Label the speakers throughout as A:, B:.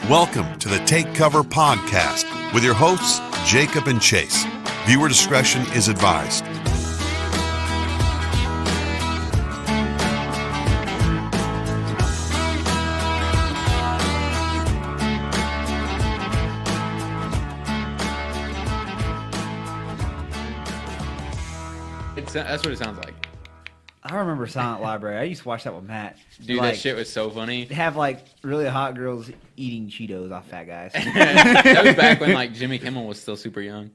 A: Welcome to the Take Cover Podcast with your hosts, Jacob and Chase. Viewer discretion is advised.
B: That's what it sounds like.
C: I remember Silent Library. I used to watch that with Matt.
B: Dude, that shit was so funny.
C: Have really hot girls eating Cheetos off fat guys.
B: That was back when Jimmy Kimmel was still super young.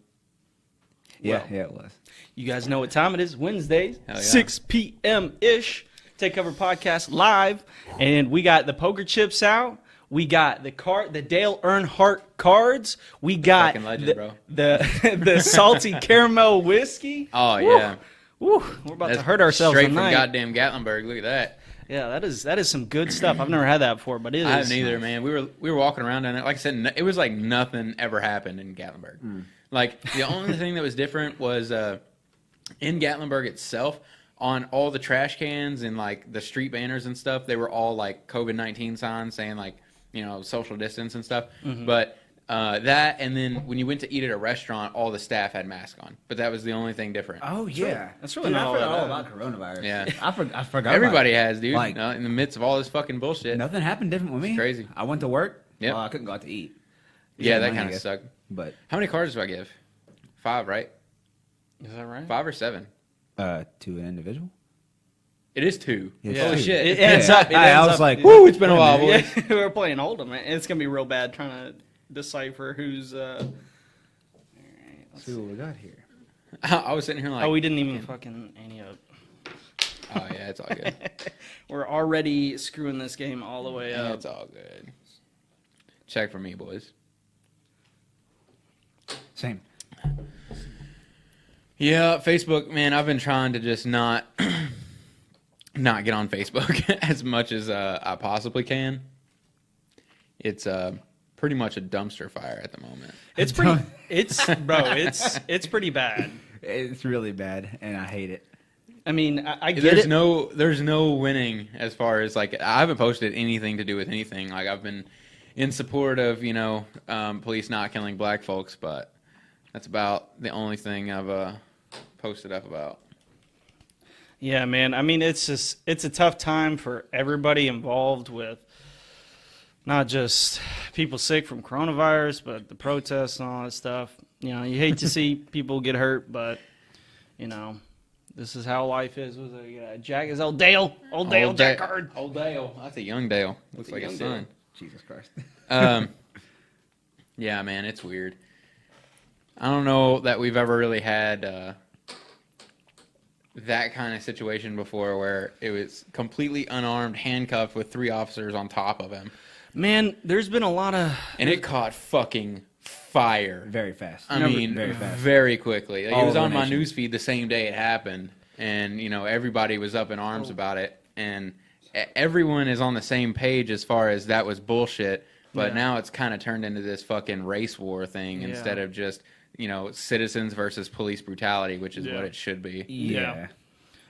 C: Yeah, it was.
D: You guys know what time it is. Wednesdays,
B: yeah.
D: 6 p.m.-ish. Take Cover Podcast live. And we got the poker chips out. We got the Dale Earnhardt cards. We got
B: Fucking legend, bro.
D: the salty caramel whiskey.
B: Oh,
D: Woo.
B: yeah.
D: Woo. We're about to hurt ourselves
B: straight
D: tonight.
B: from goddamn Gatlinburg. Look at that.
D: Yeah, that is some good stuff. I've never had that before, but it is.
B: I haven't either, man. We were walking around and like I said, it was like nothing ever happened in Gatlinburg. Like the only thing that was different was in Gatlinburg itself, on all the trash cans and like the street banners and stuff, they were all like COVID-19 signs saying like, social distance and stuff. But that, and then when you went to eat at a restaurant, all the staff had masks on. But that was the only thing different.
C: Oh, yeah.
D: That's really
C: Dude,
D: not
C: I forgot
D: all
C: all
D: about
C: about coronavirus.
B: Yeah.
C: I forgot
B: Everybody
C: about
B: has, dude.
C: Like-
B: in the midst of all this fucking bullshit.
C: Nothing happened different with me.
B: It's crazy.
C: I went to work.
B: Yep.
C: Well, I couldn't go out to eat.
B: Yeah, that
C: money,
B: kind
C: I
B: of
C: guess.
B: sucked.
C: But
B: How many cards do I give? 5, right?
D: Is that right?
B: 5 or 7?
C: to an individual?
B: It is 2.
C: It's
B: Holy
C: two.
B: shit.
D: It ends up. It
C: I
D: ends
C: was
D: up-
C: like,
B: Woo, it's been a while, boys.
D: Yeah, we're playing Hold'em, man. It's gonna be real bad trying to decipher who's.
C: Let's see what we got here.
B: I was sitting here like,
D: Oh, we didn't even fucking ante up.
B: oh yeah, it's all good.
D: We're already screwing this game all the way
B: Yeah,
D: up.
B: it's all good. Check for me, boys.
C: Same.
B: Yeah, Facebook, man, I've been trying to just not get on Facebook as much as I possibly can. It's pretty much a dumpster fire at the moment.
D: It's pretty bad.
C: It's really bad, and I hate it.
D: I mean, I get
B: There's
D: it.
B: there's no winning as far as like I haven't posted anything to do with anything. Like I've been in support of police not killing black folks, but that's about the only thing I've posted up about.
D: Yeah, man. I mean, it's a tough time for everybody involved with not just people sick from coronavirus, but the protests and all that stuff. You hate to see people get hurt, but this is how life is. Was it Jack? Is old Dale? Old Dale Jack card.
B: Old Dale. That's a young Dale. Looks like a
D: young
B: son.
C: Jesus Christ.
B: Yeah, man, it's weird. I don't know that we've ever really had that kind of situation before where it was completely unarmed, handcuffed with 3 officers on top of him.
D: Man, there's been a lot of...
B: And it caught fucking fire.
C: Very fast.
B: I mean,
C: very fast.
B: very quickly. Like, it
C: All
B: was on
C: over
B: my
C: nation.
B: newsfeed the same day it happened. And, everybody was up in arms about it. And everyone is on the same page as far as that was bullshit. But now it's kind of turned into this fucking race war thing instead of just... citizens versus police brutality, which is what it should be.
C: Yeah.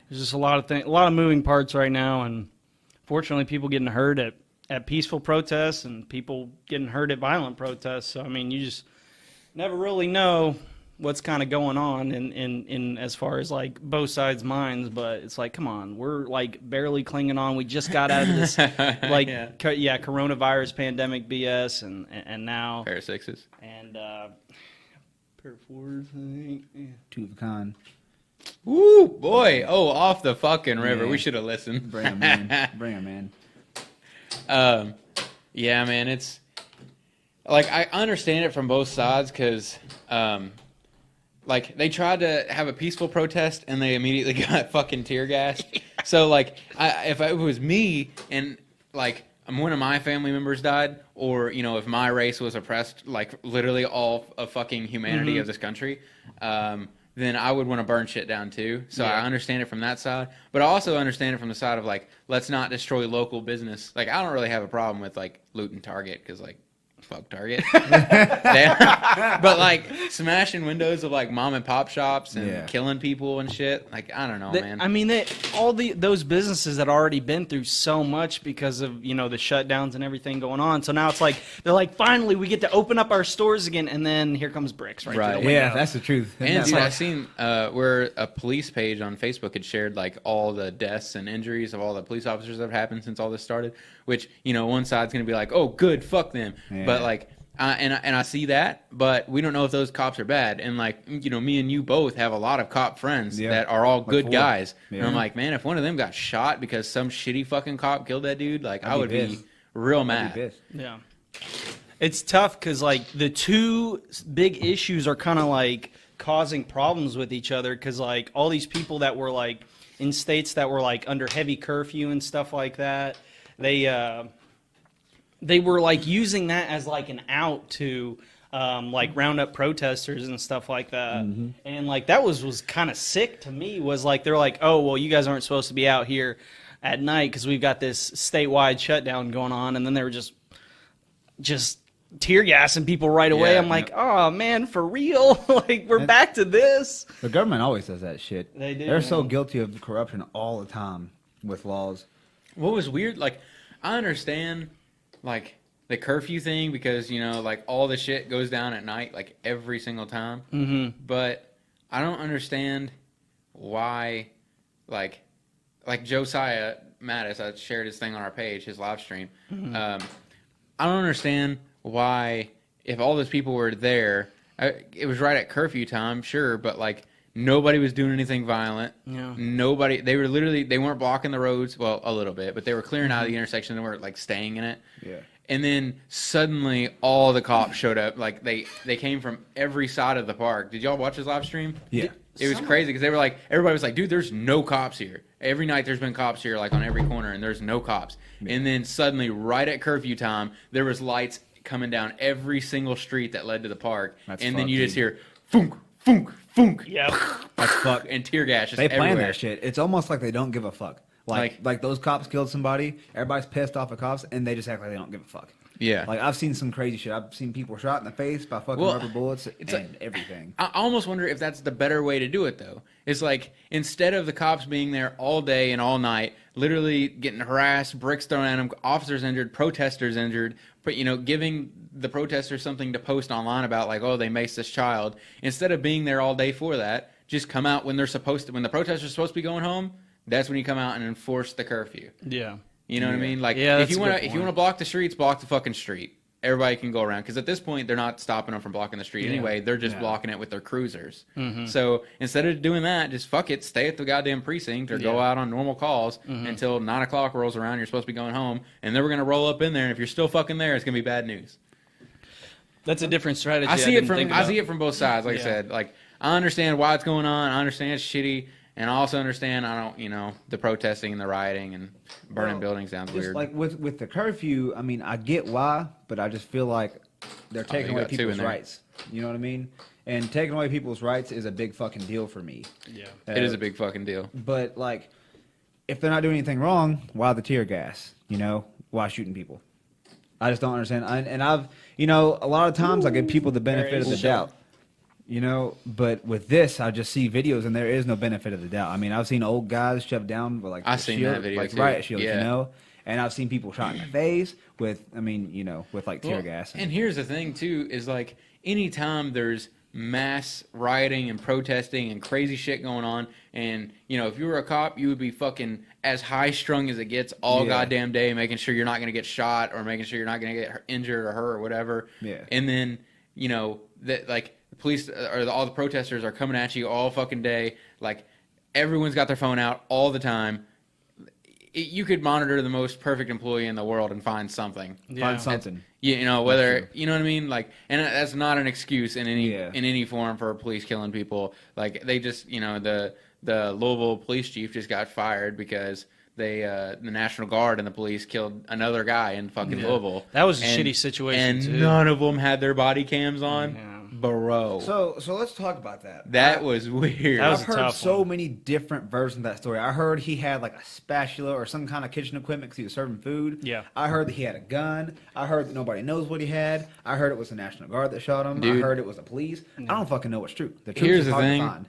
D: There's just a lot of moving parts right now, and fortunately, people getting hurt at peaceful protests and people getting hurt at violent protests. So I mean, you just never really know what's kind of going on in as far as like both sides' minds. But it's like, come on, we're like barely clinging on. We just got out of this coronavirus pandemic BS, and now
B: Pair of 6s.
D: and pair of 4s, I think. Yeah.
C: Two of a kind.
B: Woo, boy. Oh, off the fucking river.
C: Yeah.
B: We should have listened.
C: Bring him in. Bring him in.
B: Yeah, man, it's like I understand it from both sides because like they tried to have a peaceful protest and they immediately got fucking tear gassed. So like if it was me and like one of my family members died, or if my race was oppressed, like literally all of fucking humanity of this country, then I would want to burn shit down too. So I understand it from that side, but I also understand it from the side of like, let's not destroy local business. Like I don't really have a problem with like looting Target because like fuck Target. But like smashing windows of like mom and pop shops and killing people and shit. Like I don't know, man.
D: I mean, those businesses had already been through so much because of the shutdowns and everything going on. So now it's like they're like, finally we get to open up our stores again, and then here comes bricks right through the window.
C: Yeah, that's the truth.
B: And dude, I've seen where a police page on Facebook had shared like all the deaths and injuries of all the police officers that have happened since all this started. Which one side's gonna be like, oh, good, fuck them, but like. And I see that, but we don't know if those cops are bad. And like, me and you both have a lot of cop friends that are all good guys. Yeah. And I'm like, man, if one of them got shot because some shitty fucking cop killed that dude, like I would be real mad.
D: Yeah. It's tough because like the two big issues are kind of like causing problems with each other because like all these people that were like in states that were like under heavy curfew and stuff like that, they were like using that as like an out to like round up protesters and stuff like that. Mm-hmm. And like that was kind of sick to me, was like they're like, oh, well, you guys aren't supposed to be out here at night because we've got this statewide shutdown going on. And then they were just tear gassing people right away. Yeah, I'm like, oh man, for real? Like we're back to this.
C: The government always does that shit.
D: They do.
C: They're so guilty of corruption all the time with laws.
B: What was weird, like I understand like the curfew thing because like all the shit goes down at night like every single time. Mm-hmm. But I don't understand why like Josiah Mattis, I shared his thing on our page, his live stream. Mm-hmm. I don't understand why if all those people were there, it was right at curfew time, sure, but like nobody was doing anything violent. Yeah. Nobody. They were literally. They weren't blocking the roads. Well, a little bit, but they were clearing out of the intersection. They weren't like staying in it.
C: Yeah.
B: And then suddenly, all the cops showed up. Like they came from every side of the park. Did y'all watch his live stream?
C: Yeah.
B: It was crazy because they were like, everybody was like, dude, there's no cops here. Every night there's been cops here, like on every corner, and there's no cops. Yeah. And then suddenly, right at curfew time, there was lights coming down every single street that led to the park. And then you just hear, funk, funk, funk.
D: Yeah.
C: That's fuck.
B: And tear gas just
C: They plan
B: everywhere.
C: that shit. It's almost like they don't give a fuck. Like those cops killed somebody, everybody's pissed off at cops, and they just act like they don't give a fuck.
B: Yeah.
C: Like, I've seen some crazy shit. I've seen people shot in the face by fucking rubber bullets and
B: like,
C: everything.
B: I almost wonder if that's the better way to do it, though. It's like, instead of the cops being there all day and all night, literally getting harassed, bricks thrown at them, officers injured, protesters injured, but, giving the protesters something to post online about, like, oh, they maced this child. Instead of being there all day for that, just come out when they're supposed to. When the protesters are supposed to be going home, that's when you come out and enforce the curfew.
D: Yeah.
B: You know what I mean? Like, if you want to block the streets, block the fucking street. Everybody can go around. Because at this point, they're not stopping them from blocking the street anyway. They're just blocking it with their cruisers. Mm-hmm. So instead of doing that, just fuck it. Stay at the goddamn precinct or go out on normal calls until 9 o'clock rolls around. You're supposed to be going home. And then we're going to roll up in there. And if you're still fucking there, it's going to be bad news.
D: That's a different strategy.
B: I see it from both sides. Like I said, like I understand why it's going on. I understand it's shitty. And I also understand, the protesting and the rioting and burning buildings sounds weird.
C: Like with the curfew, I mean, I get why, but I just feel like they're taking away people's rights. You know what I mean? And taking away people's rights is a big fucking deal for me.
B: Yeah, it is a big fucking deal.
C: But like, if they're not doing anything wrong, why the tear gas? Why shooting people? I just don't understand. And I've, a lot of times I give people the benefit of the doubt. But with this, I just see videos, and there is no benefit of the doubt. I mean, I've seen old guys shoved down with
B: I've seen that video too.
C: Riot shields, and I've seen people shot in the face with like tear gas.
B: And here's the thing too, is like anytime there's mass rioting and protesting and crazy shit going on, and if you were a cop, you would be fucking as high strung as it gets all goddamn day, making sure you're not going to get shot or making sure you're not going to get injured or hurt or whatever.
C: Yeah.
B: And then that like. The police or all the protesters are coming at you all fucking day. Like, everyone's got their phone out all the time. You could monitor the most perfect employee in the world and find something.
C: Yeah. Find something.
B: Whether, you know what I mean? Like, and that's not an excuse in any form for police killing people. Like, they just, the Louisville police chief just got fired because the National Guard and the police killed another guy in fucking Louisville.
D: That was a shitty situation,
B: and
D: too.
B: None of them had their body cams on.
D: Yeah.
B: bro.
C: So let's talk about that.
B: That was weird.
D: That was
C: I've
D: a
C: heard
D: tough
C: so
D: one.
C: many different versions of that story. I heard he had like a spatula or some kind of kitchen equipment because he was serving food.
D: Yeah.
C: I heard that he had a gun. I heard that nobody knows what he had. I heard it was the National Guard that shot him.
B: Dude.
C: I heard it was the police. I don't fucking know what's true. The truth
B: Here's
C: is
B: the
C: hard
B: thing.
C: to find.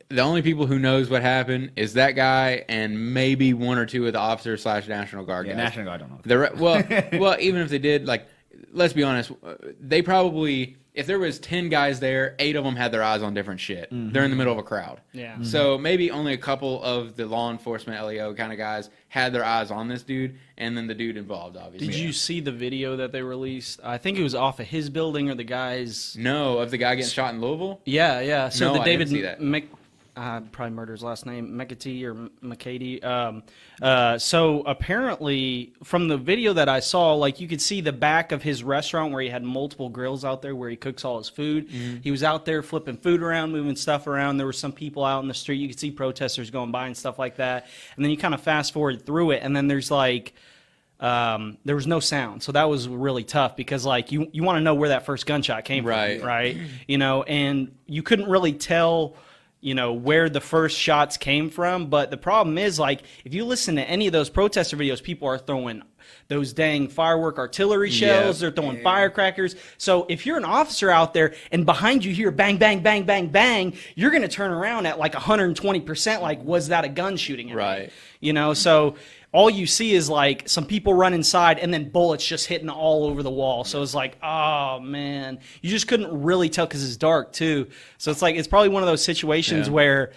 B: The only people who knows what happened is that guy and maybe one or two of the officers / National Guard
C: Yeah,
B: guys.
C: National Guard don't know.
B: Well, even if they did, like, let's be honest, they probably, if there was 10 guys there, 8 of them had their eyes on different shit. They're in the middle of a crowd.
D: Yeah.
B: So maybe only a couple of the law enforcement LEO kind of guys had their eyes on this dude, and then the dude involved, obviously.
D: Did you see the video that they released? I think it was off of his building or the guy's.
B: No, of the guy getting shot in Louisville?
D: Yeah. So
B: No,
D: the
B: I
D: David
B: didn't see that.
D: probably murdered his last name, McAtee or McCady. So apparently, from the video that I saw, like you could see the back of his restaurant where he had multiple grills out there where he cooks all his food. He was out there flipping food around, moving stuff around. There were some people out in the street. You could see protesters going by and stuff like that. And then you kind of fast forward through it, and then there's like. There was no sound, so that was really tough because like you want to know where that first gunshot came
B: Right.
D: from, right? You know, and you couldn't really tell, you know, where the first shots came from. But the problem is, like, if you listen to any of those protester videos, people are throwing those dang firework artillery shells.
B: Yeah.
D: They're throwing firecrackers. So if you're an officer out there and behind you hear bang, bang, bang, bang, bang, you're going to turn around at like 120%. Like, was that a gun shooting at me?
B: Right.
D: You know, so all you see is like some people run inside and then bullets just hitting all over the wall. So it's like, oh man, you just couldn't really tell because it's dark too. So it's like, it's probably one of those situations
B: Yeah.
D: where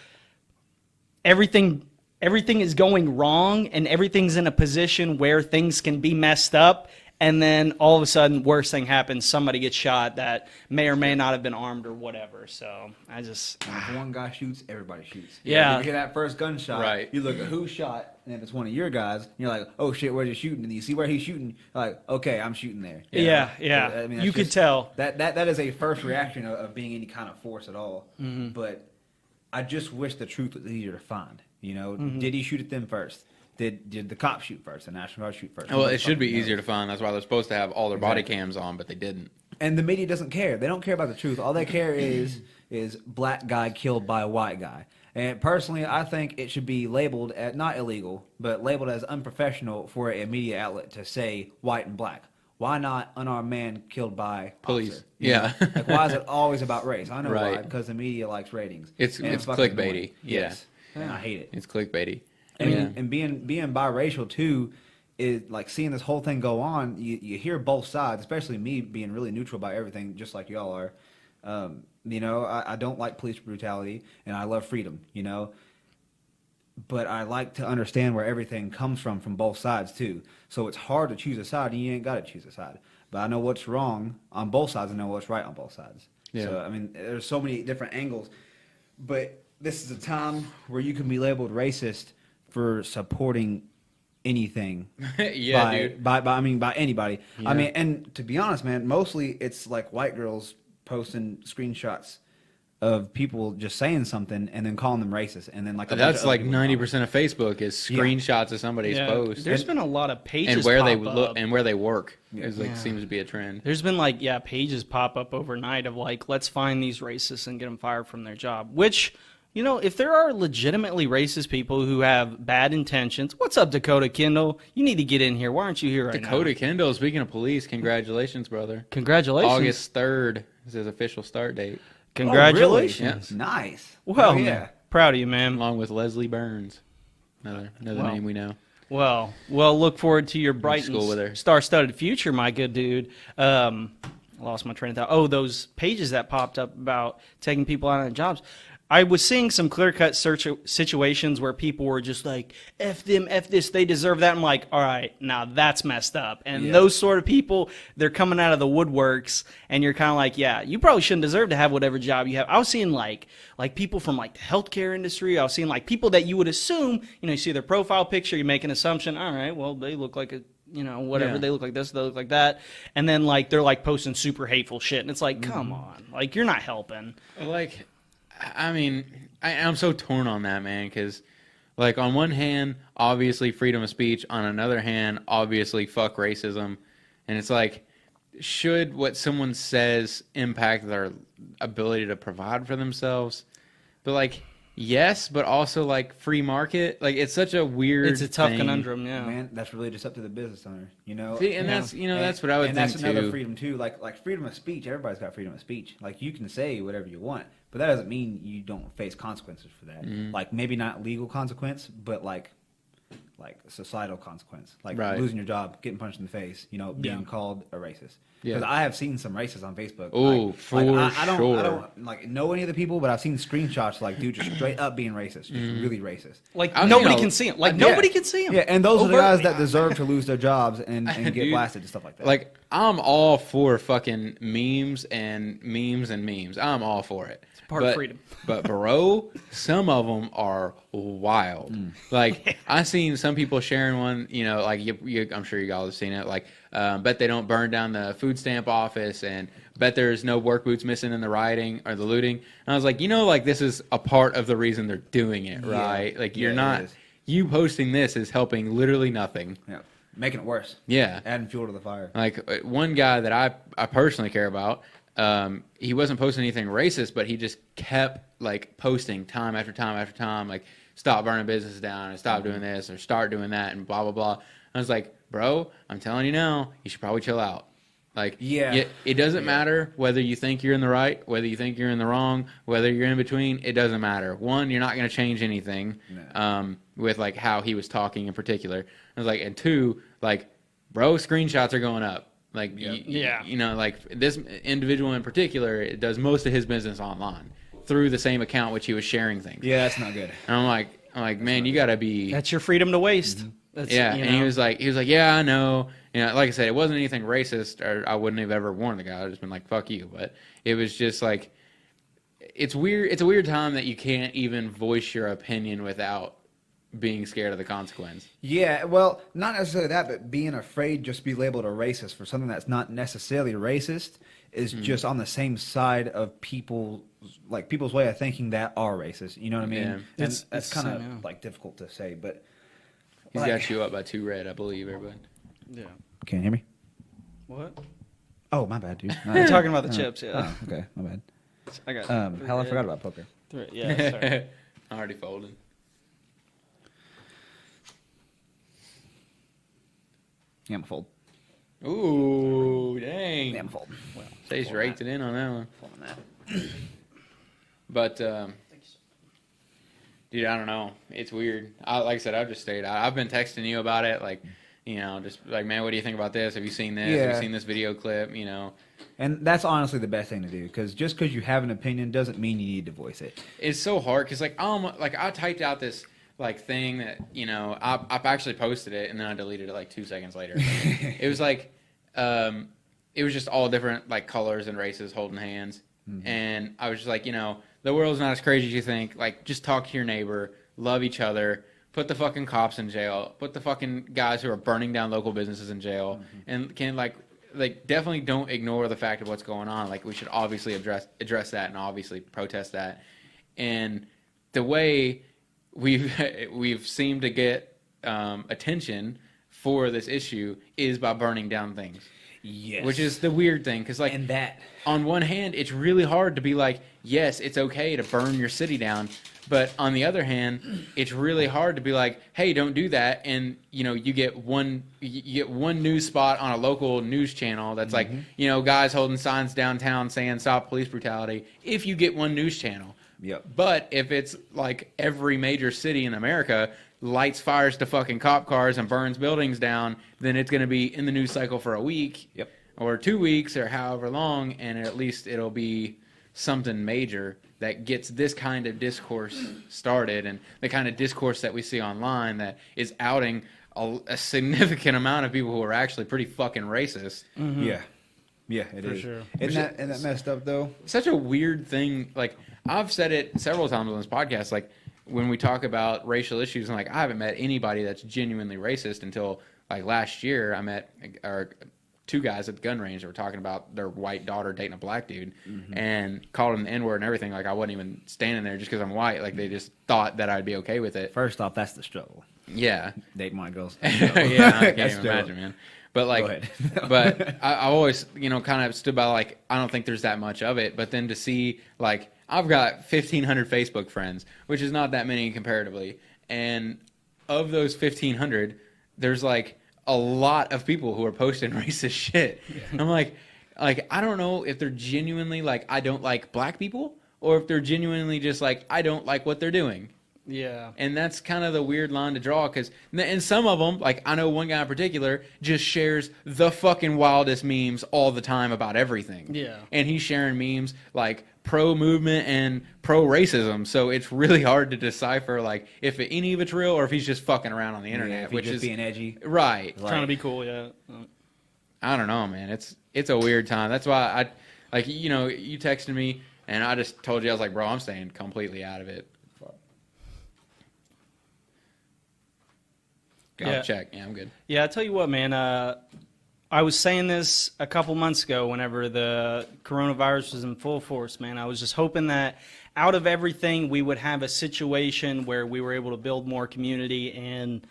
D: everything is going wrong and everything's in a position where things can be messed up. And then all of a sudden, worst thing happens. Somebody gets shot that may or may not have been armed or whatever. So I just,
C: And if one guy shoots, everybody shoots.
D: Yeah.
C: You hear that first gunshot,
B: Right.
C: you look at who shot, and if it's one of your guys, you're like, oh shit, where's he shooting? And you see where he's shooting, you're like, okay, I'm shooting there.
D: yeah.
C: So, I mean, that's
D: You could
C: just-
D: tell.
C: That is a first reaction of being any kind of force at all.
D: Mm-hmm.
C: But I just wish the truth was easier to find. You know,
D: Mm-hmm.
C: did he shoot at them first? Did the cop shoot first? The National Guard shoot first?
B: Well,
C: Nobody
B: it should be
C: fucking
B: easier
C: knows.
B: to find. That's why they're supposed to have all their body
C: Exactly.
B: cams on, but they didn't.
C: And the media doesn't care. They don't care about the truth. All they care is black guy killed by a white guy. And personally, I think it should be labeled as not illegal, but labeled as unprofessional for a media outlet to say white and black. Why not unarmed man killed by
B: Police.
C: officer? You
B: Yeah.
C: know? Like, why is it always about race? I know why.
B: Right.
C: Because the media likes ratings.
B: It's
C: And fucking
B: clickbaity.
C: annoying.
B: Yeah.
C: Yes. And I hate it.
B: It's clickbaity.
C: And,
B: Yeah.
C: and being biracial too is like seeing this whole thing go on. You hear both sides, especially me being really neutral about everything, just like y'all are. You know, I don't like police brutality, and I love freedom. You know, but I like to understand where everything comes from both sides too. So it's hard to choose a side, and you ain't got to choose a side. But I know what's wrong on both sides, and know what's right on both sides.
B: Yeah.
C: So I mean, there's so many different angles, but this is a time where you can be labeled racist for supporting anything.
B: Yeah,
C: by,
B: dude.
C: by anybody.
B: Yeah.
C: I mean, and to be honest, man, mostly it's like white girls posting screenshots of people just saying something and then calling them racist, and then like a bunch
B: That's
C: of other
B: like
C: people comment.
B: 90% of Facebook is screenshots of somebody's
D: Yeah,
B: post
D: there's been a lot of pages
B: and where they
D: pop
B: look
D: up.
B: and where they work. Is like
D: Yeah.
B: seems to be a trend.
D: There's been like, pages pop up overnight of like, let's find these racists and get them fired from their job. Which, you know, if there are legitimately racist people who have bad intentions, what's up, Dakota Kendall? You need to get in here. Why aren't you here right now?
B: Dakota Kendall, speaking of police, congratulations, brother.
D: Congratulations.
B: August 3rd is his official start date,
D: Congratulations.
C: Oh, really? Nice.
D: Well,
C: Oh, yeah.
D: proud of you, man.
B: along with Leslie Burns, another
D: Wow.
B: name we know.
D: Well, look forward to your bright
B: school with her.
D: and star-studded future, my good dude. I lost my train of thought. Oh, those pages that popped up about taking people out on jobs. I was seeing some clear-cut situations where people were just like, F them, F this, they deserve that. I'm like, all right, now that's messed up. And
C: Yeah.
D: those sort of people, they're coming out of the woodworks, and you're kind of like, yeah, you probably shouldn't deserve to have whatever job you have. I was seeing like people from like the healthcare industry. I was seeing like people that you would assume, you know, you see their profile picture, you make an assumption, all right, well, they look like a, you know, whatever,
B: Yeah.
D: they look like this, they look like that. And then like they're like posting super hateful shit. And it's like, come on, like you're not helping.
B: Like, I mean, I'm so torn on that, man, because, like, on one hand, obviously freedom of speech. On another hand, obviously fuck racism. And it's like, should what someone says impact their ability to provide for themselves? But like, yes, but also like free market. Like it's such a weird.
D: It's a tough
B: thing.
D: conundrum, yeah.
C: Man, that's really just up to the business owner, you know.
B: See, and that's that's what I would
C: and
B: think
C: that's another
B: too.
C: freedom too. Like freedom of speech. Everybody's got freedom of speech. Like you can say whatever you want, but that doesn't mean you don't face consequences for that.
B: Mm-hmm.
C: Like maybe not legal consequence, but like societal consequence, like
B: Right.
C: losing your job, getting punched in the face, you know, being
D: Yeah.
C: called a racist.
B: Yeah.
C: Because I have seen some racists on Facebook.
B: Oh, for
C: I don't,
B: sure.
C: I don't like know any of the people, but I've seen screenshots like dude just straight up being racist, just really racist.
D: Like
B: I-
D: nobody
B: you know,
D: can see him. Like
C: Yeah.
D: nobody can see him.
C: Yeah, and those are the guys
D: Overtly.
C: that deserve to lose their jobs and get
B: Dude,
C: blasted and stuff like that.
B: Like I'm all for fucking memes and memes. I'm all for it. It's
D: part of freedom.
B: But bro, some of them are wild. Like I seen some people sharing one. You know, like I'm sure you guys have seen it. Like, bet they don't burn down the food stamp office, and bet there's no work boots missing in the rioting or the looting. And I was like, you know, like this is a part of the reason they're doing it,
C: Yeah.
B: right? Like
C: Yeah,
B: you're
C: it
B: not.
C: is.
B: You posting this is helping literally nothing.
C: yeah, making it worse.
B: Yeah.
C: Adding fuel to the fire.
B: Like one guy that I personally care about, he wasn't posting anything racist, but he just kept like posting time after time after time, like stop burning businesses down and stop doing this or start doing that and blah blah blah. I was like, bro, I'm telling you now, you should probably chill out. Like,
C: Yeah.
B: it doesn't matter whether you think you're in the right, whether you think you're in the wrong, whether you're in between. It doesn't matter. One, you're not going to change anything.
C: No.
B: With like how he was talking in particular. I was like, and two, like, bro, screenshots are going up. Like,
D: Yeah.
B: you know, like this individual in particular, it does most of his business online through the same account which he was sharing things.
C: Yeah, that's not good.
B: And I'm like, man, you got to be.
D: That's your freedom to waste. That's,
B: Yeah,
D: you
B: and he
D: know.
B: was like, yeah, I know. You know, like I said, it wasn't anything racist, or I wouldn't have ever warned the guy. I'd just been like, fuck you. But it was just like, it's weird. It's a weird time that you can't even voice your opinion without being scared of the consequence.
C: Yeah, well, not necessarily that, but being afraid just to be labeled a racist for something that's not necessarily racist is just on the same side of people's way of thinking that are racist. You know what I mean?
B: Yeah.
C: And
D: It's
C: that's
D: the
C: kind
D: same,
C: of
D: yeah.
C: like difficult to say, but
B: He's
C: like-
B: got you up by 2 red, I believe, everybody.
D: Yeah.
C: Can you hear me?
D: What?
C: Oh, my bad, dude.
D: We're talking about the chips, yeah.
C: Oh, okay, my bad.
D: I got
C: Hell, I forgot about poker.
D: Yeah, sorry.
B: Already folded.
C: Yeah, I'm a fold.
B: Ooh, dang.
C: Yeah, I'm a fold. Well,
B: Chase raked it in on that one.
C: fold on that.
B: But, dude, I don't know. It's weird. Like I said, I've just stayed. I've been texting you about it, like, you know, just like, man, what do you think about this? Have you seen this? Have
C: Yeah.
B: you seen this video clip? You know,
C: And that's honestly the best thing to do, because just because you have an opinion doesn't mean you need to voice it.
B: it's so hard because, like I typed out this like thing that, you know, I've actually posted it and then I deleted it like 2 seconds later. It was like, it was just all different like colors and races holding hands, and I was just like, you know, the world's not as crazy as you think. Like, just talk to your neighbor, love each other. Put the fucking cops in jail. Put the fucking guys who are burning down local businesses in jail. And can like definitely don't ignore the fact of what's going on. Like we should obviously address that and obviously protest that. And the way we've seemed to get attention for this issue is by burning down things.
C: Yes.
B: Which is the weird thing, because like
C: And that.
B: on one hand, it's really hard to be like, yes, it's okay to burn your city down. But on the other hand, it's really hard to be like, hey, don't do that. And, you know, you get one news spot on a local news channel that's like, you know, guys holding signs downtown saying stop police brutality. If you get one news channel.
C: Yep.
B: But if it's like every major city in America lights fires to fucking cop cars and burns buildings down, then it's going to be in the news cycle for a week.
C: Yep.
B: Or 2 weeks or however long, and at least it'll be something major that gets this kind of discourse started, and the kind of discourse that we see online that is outing a significant amount of people who are actually pretty fucking racist.
C: Yeah. Yeah, it is.
D: For sure.
C: Isn't that messed up, though?
B: Such a weird thing. Like, I've said it several times on this podcast, like, when we talk about racial issues, and like, I haven't met anybody that's genuinely racist until like last year. I met two guys at the gun range that were talking about their white daughter dating a black dude and called him the N-word and everything. Like, I wasn't even standing there just because I'm white. Like, they just thought that I'd be okay with it.
C: First off, that's the struggle.
B: Yeah.
C: Date my girls.
B: Yeah, I can't
C: That's
B: even
C: dope.
B: imagine, man. But like,
C: Go ahead.
B: but I always, kind of stood by like, I don't think there's that much of it. But then to see like, I've got 1,500 Facebook friends, which is not that many comparatively, and of those 1,500, there's like a lot of people who are posting racist shit. I'm like I don't know if they're genuinely like, I don't like black people, or if they're genuinely just like, I don't like what they're doing.
D: Yeah.
B: And that's kind of the weird line to draw, because and some of them, like I know one guy in particular, just shares the fucking wildest memes all the time about everything.
D: Yeah.
B: And he's sharing memes like pro movement and pro racism, so it's really hard to decipher like if any of it's real or if he's just fucking around on the internet,
C: if
B: which
C: he's
B: is
C: just being edgy.
B: right.
D: Trying to be cool, yeah.
B: I don't know, man. It's a weird time. That's why I like you texted me and I just told you, I was like, bro, I'm staying completely out of it.
D: Yeah.
B: I'll check. Yeah, I'm good.
D: Yeah, I tell you what, man. I was saying this a couple months ago whenever the coronavirus was in full force, man. I was just hoping that out of everything, we would have a situation where we were able to build more community, and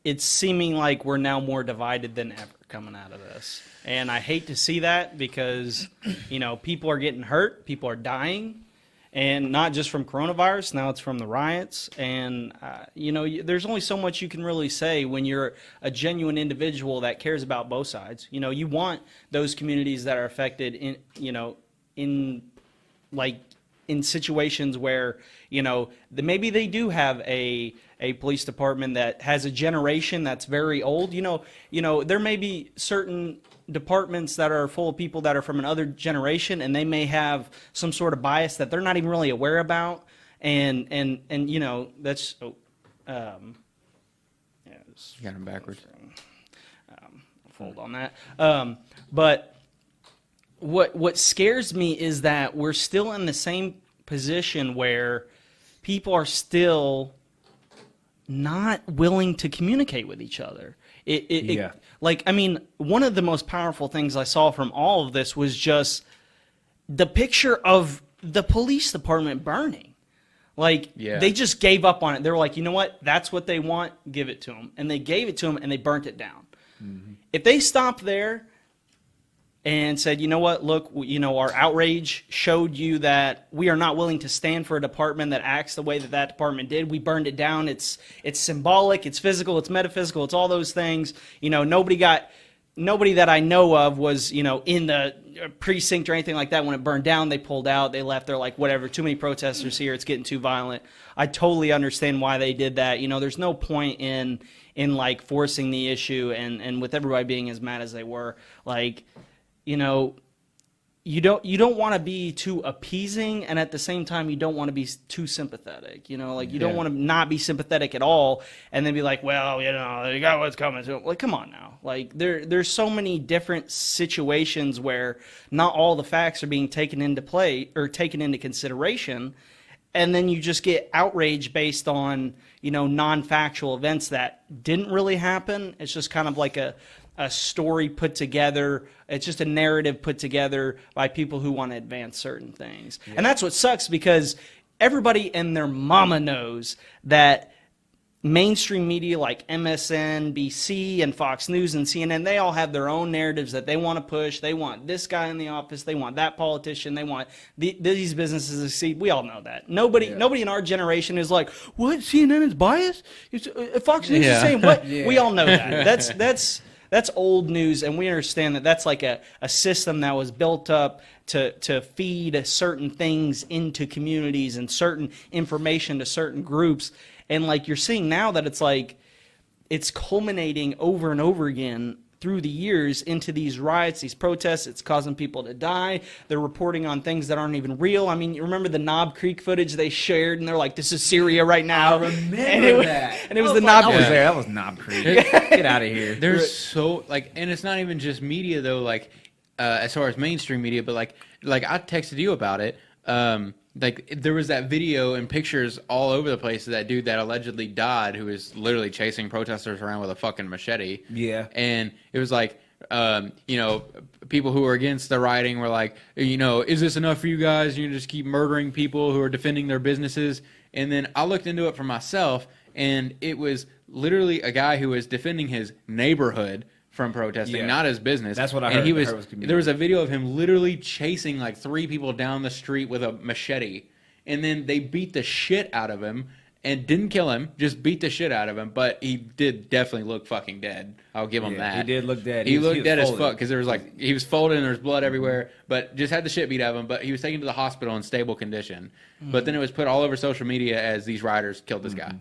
D: it's seeming like we're now more divided than ever coming out of this. And I hate to see that because, people are getting hurt, people are dying. And not just from coronavirus, now it's from the riots. And, there's only so much you can really say when you're a genuine individual that cares about both sides. You want those communities that are affected in situations where, maybe they do have a police department that has a generation that's very old. There may be certain departments that are full of people that are from another generation, and they may have some sort of bias that they're not even really aware about, and that's yeah,
B: You got him backwards.
D: fold on that. But what scares me is that we're still in the same position where people are still not willing to communicate with each other. One of the most powerful things I saw from all of this was just the picture of the police department burning. They just gave up on it. They were like, you know what? That's what they want. Give it to them. And they gave it to them, and they burnt it down. Mm-hmm. If they stopped there and said, you know what, look, our outrage showed you that we are not willing to stand for a department that acts the way that department did. We burned it down. It's symbolic, it's physical, it's metaphysical, it's all those things. Nobody that I know of was, in the precinct or anything like that when it burned down. They pulled out, they left. They're like, whatever, too many protesters here, it's getting too violent. I totally understand why they did that. There's no point in like forcing the issue and with everybody being as mad as they were. You don't want to be too appeasing, and at the same time, you don't want to be too sympathetic. You don't want to not be sympathetic at all, and then be like, well, you got what's coming. So, come on now. There's so many different situations where not all the facts are being taken into play or taken into consideration, and then you just get outrage based on non-factual events that didn't really happen. It's just kind of like a story put together. It's just a narrative put together by people who want to advance certain things. Yeah. And that's what sucks, because everybody and their mama knows that mainstream media like MSNBC and Fox News and CNN, they all have their own narratives that they want to push. They want this guy in the office. They want that politician. They want these businesses to succeed. We all know that. Nobody in our generation is like, what, CNN is biased? Fox News is saying what? Yeah. We all know that. That's old news, and we understand that that's like a system that was built up to feed certain things into communities and certain information to certain groups. And you're seeing now that it's culminating over and over again through the years into these riots, these protests. It's causing people to die. They're reporting on things that aren't even real. I mean, you remember the Knob Creek footage they shared, and they're like, this is Syria right now.
C: I remember that.
D: And it was the Knob Creek.
C: I was there. That was Knob Creek. Get out of here.
B: There's so, and it's not even just media, though, as far as mainstream media, but, like I texted you about it. There was that video and pictures all over the place of that dude that allegedly died, who was literally chasing protesters around with a fucking machete.
C: Yeah.
B: And it was people who were against the rioting were like, is this enough for you guys? You just keep murdering people who are defending their businesses. And then I looked into it for myself, and it was literally a guy who was defending his neighborhood from protesting,
C: Yeah.
B: not his business.
C: That's what I
B: and
C: heard.
B: he
C: I
B: was,
C: heard it was community.
B: there was a video of him literally chasing like 3 people down the street with a machete, and then they beat the shit out of him and didn't kill him, just beat the shit out of him. But he did definitely look fucking dead. I'll give him that.
C: He did look dead.
B: He
C: was-
B: looked
C: was
B: dead as
C: folded.
B: fuck because there was like he was folded and there was blood everywhere, but just had the shit beat out of him. But he was taken to the hospital in stable condition. But then it was put all over social media as these rioters killed this guy,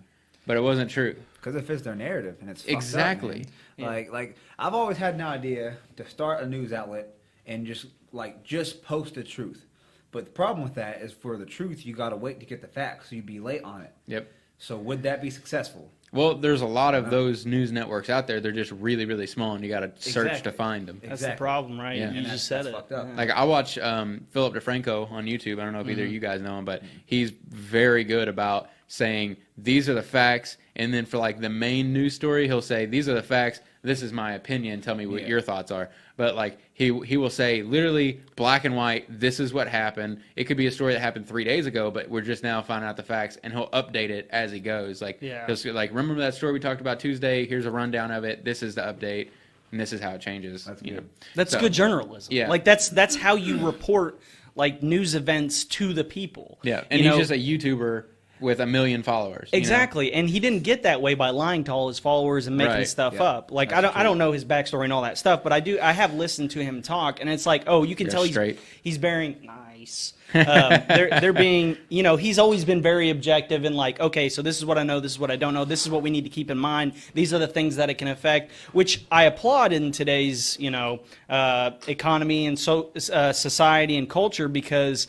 B: but it wasn't true.
C: Because it fits their narrative, and it's fucked
B: Exactly.
C: Up, man. Like I've always had an idea to start a news outlet and just post the truth. But the problem with that is for the truth, you got to wait to get the facts, so you'd be late on it.
B: Yep.
C: So would that be successful?
B: Well, there's a lot of those news networks out there. They're just really, really small, and you got to search
C: Exactly.
B: to find them.
D: That's the problem, right?
B: Yeah.
D: You
C: And
D: just
C: that's
D: said it.
C: fucked up.
D: Yeah.
B: Like I watch Philip DeFranco on YouTube. I don't know if either of you guys know him, but he's very good about saying these are the facts, and then for like the main news story, he'll say these are the facts. This is my opinion. Tell me what your thoughts are. But like he will say literally black and white. This is what happened. It could be a story that happened 3 days ago, but we're just now finding out the facts, and he'll update it as he goes. Like he'll say, like, remember that story we talked about Tuesday? Here's a rundown of it. This is the update, and this is how it changes.
C: That's
B: you
C: good.
B: know.
D: That's
B: So-
D: good journalism.
B: Yeah.
D: Like that's how you report like news events to the people.
B: Yeah, and
D: You
B: he's
D: know?
B: just a YouTuber with 1 million followers. you know?
D: Exactly, and he didn't get that way by lying to all his followers and making
B: Right.
D: stuff
C: Yeah,
D: up. Like
C: that's
D: I don't know his backstory and all that stuff, but I have listened to him talk, and it's like, oh, you can
B: You're
D: tell
B: straight.
D: he's bearing nice. They're being, he's always been very objective and like, okay, so this is what I know, this is what I don't know, this is what we need to keep in mind. These are the things that it can affect, which I applaud in today's, economy and society and culture because.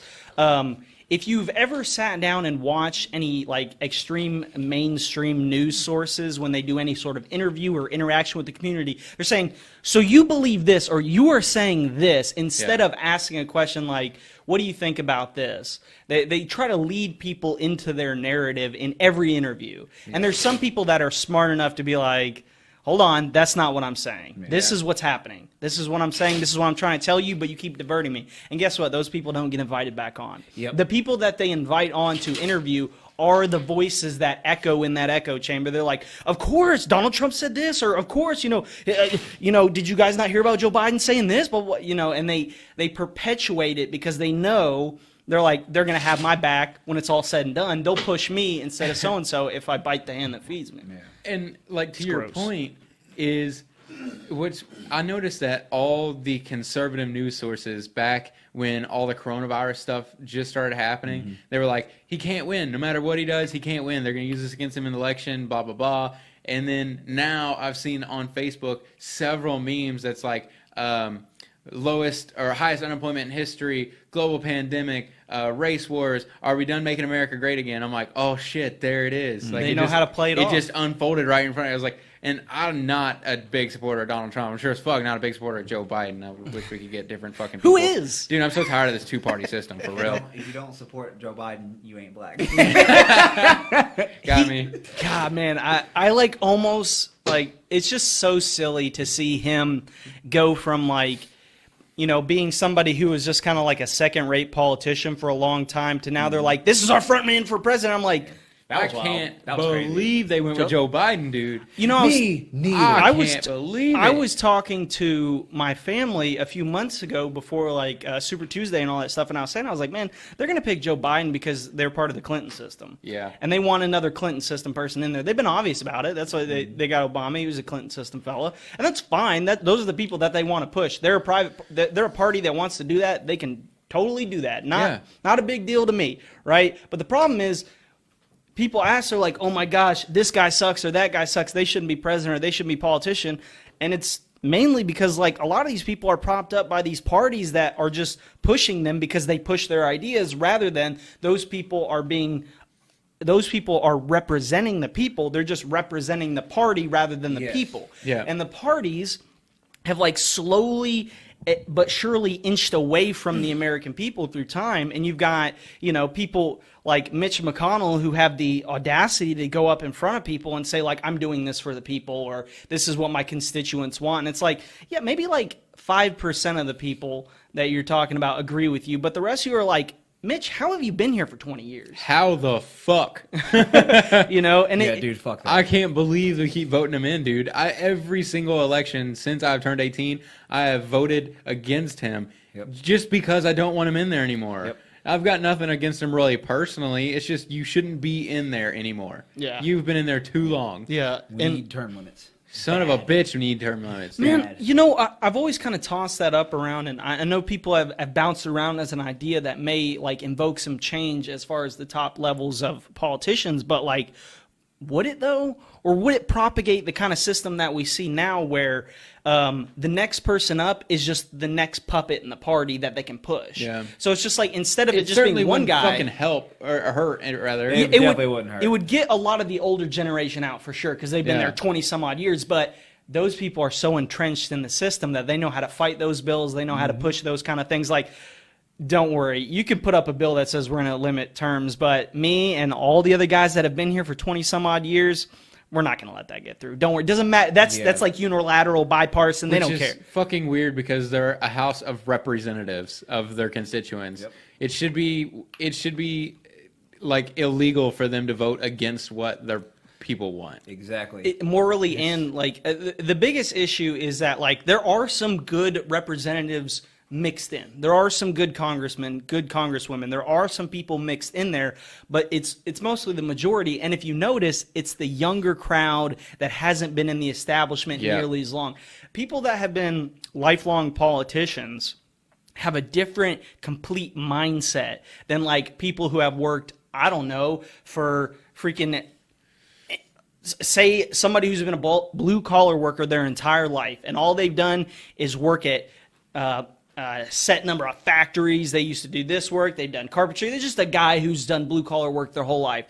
D: If you've ever sat down and watched any like extreme mainstream news sources when they do any sort of interview or interaction with the community, they're saying, so you believe this or you are saying this instead of asking a question like, what do you think about this? They try to lead people into their narrative in every interview. And there's some people that are smart enough to be like, hold on, that's not what I'm saying. This is what's happening. This is what I'm saying. This is what I'm trying to tell you, but you keep diverting me. And guess what? Those people don't get invited back on.
C: Yep.
D: The people that they invite on to interview are the voices that echo in that echo chamber. They're like, of course, Donald Trump said this, or of course, did you guys not hear about Joe Biden saying this? But what, and they perpetuate it because they know they're going to have my back when it's all said and done. They'll push me instead of so-and-so if I bite the hand that feeds me.
C: Yeah.
B: And like to your
D: gross.
B: point is, which I noticed that all the conservative news sources back when all the coronavirus stuff just started happening, they were like, he can't win. No matter what he does, he can't win. They're going to use this against him in the election, blah, blah, blah. And then now I've seen on Facebook several memes that's like, lowest or highest unemployment in history, global pandemic, race wars, are we done making America great again? I'm like, oh shit, there it is. Like,
D: They
B: it
D: know how to play it off.
B: just unfolded right in front of me. I was like, and I'm not a big supporter of Donald Trump. I'm sure as fuck not a big supporter of Joe Biden. I wish we could get different fucking people.
D: Who is?
B: Dude, I'm so tired of this two-party system, for real.
C: If you don't support Joe Biden, you ain't black.
B: Got me.
D: God, man, I like almost like it's just so silly to see him go from like, being somebody who was just kind of like a second-rate politician for a long time to now they're like, this is our front man for president. I'm like,
B: I can't believe they went with Joe Biden, dude.
C: Neither.
B: I can't believe it.
D: I was talking to my family a few months ago before like Super Tuesday and all that stuff, and I was like, man, they're going to pick Joe Biden because they're part of the Clinton system.
B: Yeah.
D: And they want another Clinton system person in there. They've been obvious about it. That's why they got Obama. He was a Clinton system fella. And that's fine. Those are the people that they want to push. They're a party that wants to do that. They can totally do that. Not a big deal to me, right? But the problem is, people ask, they're like, oh my gosh, this guy sucks or that guy sucks. They shouldn't be president or they shouldn't be politician. And it's mainly because like a lot of these people are propped up by these parties that are just pushing them because they push their ideas rather than those people are representing the people. They're just representing the party rather than the people.
B: Yeah.
D: And the parties have like slowly but surely inched away from the American people through time. And you've got, people like Mitch McConnell who have the audacity to go up in front of people and say like, I'm doing this for the people, or this is what my constituents want. And it's like, yeah, maybe like 5% of the people that you're talking about agree with you, but the rest of you are like Mitch, how have you been here for 20 years?
B: How the fuck?
D: You know, and
C: Yeah, dude, fuck that.
B: I can't believe they keep voting him in, dude. Every single election since I've turned 18, I have voted against him just because I don't want him in there anymore.
C: Yep.
B: I've got nothing against him really personally. It's just you shouldn't be in there anymore.
D: Yeah.
B: You've been in there too long.
D: Yeah,
C: We need term limits.
B: Son of a bitch, we need term limits.
D: man,
C: Bad.
D: you know, I've always kind of tossed that up around, and I know people have bounced around as an idea that may like invoke some change as far as the top levels of politicians, but like, would it though, or would it propagate the kind of system that we see now, where the next person up is just the next puppet in the party that they can push?
B: Yeah.
D: So it's just like instead of it just
B: certainly
D: being one
B: wouldn't
D: guy,
B: fucking help or hurt rather.
C: It definitely wouldn't hurt.
D: It would get a lot of the older generation out for sure because they've been
B: Yeah.
D: there 20 some odd years, but those people are so entrenched in the system that they know how to fight those bills. They know how to push those kind of things. Like, don't worry, you can put up a bill that says we're going to limit terms, but me and all the other guys that have been here for 20 some odd years, we're not going to let that get through. Don't worry. It doesn't matter. That's like unilateral, bipartisan. They
B: Which
D: don't
B: is
D: care.
B: fucking weird because they're a house of representatives of their constituents.
C: Yep.
B: It should be like illegal for them to vote against what their people want.
C: Exactly.
D: Morally and like the biggest issue is that like there are some good representatives mixed in. There are some good congressmen, good congresswomen. There are some people mixed in there, but it's mostly the majority. And if you notice, it's the younger crowd that hasn't been in the establishment nearly as long. People that have been lifelong politicians have a different complete mindset than like people who have worked, I don't know, for freaking, say somebody who's been a blue collar worker their entire life and all they've done is work at set number of factories. They used to do this work. They've done carpentry. They're just a guy who's done blue collar work their whole life.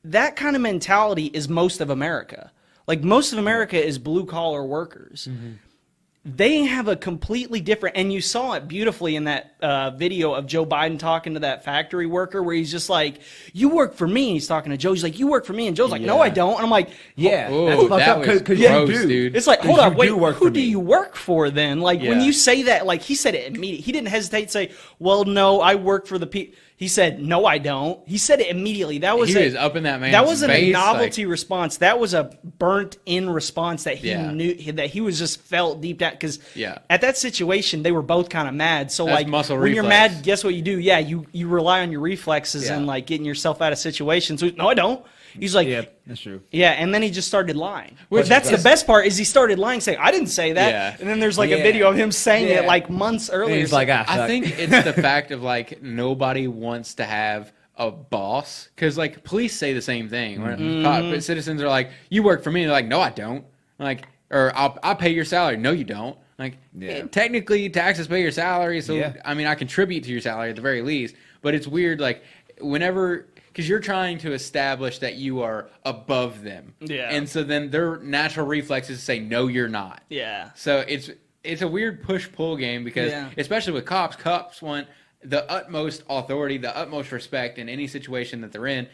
D: That kind of mentality is most of America. Like most of America is blue collar workers. Mm-hmm. They have a completely different, and you saw it beautifully in that video of Joe Biden talking to that factory worker where he's just like, you work for me. He's talking to Joe. He's like, you work for me. And Joe's like, no, I don't. And I'm like,
C: Yeah,
B: Oh,
C: that's fucked
B: that
C: up
B: was
C: because
B: gross,
C: you do.
B: dude.
D: it's like, hold
C: You
D: on, wait,
C: do work
D: who
C: for
D: do
C: me.
D: you work for then? Like when
B: Yeah.
D: you say that, like he said it immediately. He didn't hesitate to say, well, no, I work for the people. He said, no, I don't. He said it immediately. That was
B: He was up in that man's
D: That wasn't a
B: face,
D: novelty response. That was a burnt in response that he
B: Yeah.
D: knew, that he was just felt deep down. Because
B: Yeah.
D: at that situation, they were both kind of mad. So
B: That's
D: like
B: muscle
D: when you're
B: reflex.
D: mad, guess what you do? Yeah, you rely on your reflexes
B: Yeah.
D: and like getting yourself out of situations. So, no, I don't. He's like,
C: Yeah, that's true.
D: yeah, and then he just started lying.
B: Which
D: But that's
B: is-
D: the best part is he started lying, saying, I didn't say that.
B: Yeah.
D: And then there's like a
C: Yeah.
D: video of him saying
C: Yeah.
D: it like months
C: And
D: earlier.
C: he's like,
B: I
C: suck.
B: think it's the fact of like nobody wants to have a boss because like police say the same thing. But citizens are like, "You work for me." They're like, "No, I don't." Like, or I'll pay your salary. No, you don't. Like,
C: Yeah.
B: technically, taxes pay your salary. So
C: Yeah.
B: I mean, I contribute to your salary at the very least. But it's weird, like whenever. Because you're trying to establish that you are above them.
D: Yeah.
B: And so then their natural reflex is to say, no, you're not.
D: yeah.
B: So it's a weird push-pull game because,
D: Yeah.
B: especially with cops want the utmost authority, the utmost respect in any situation that they're in.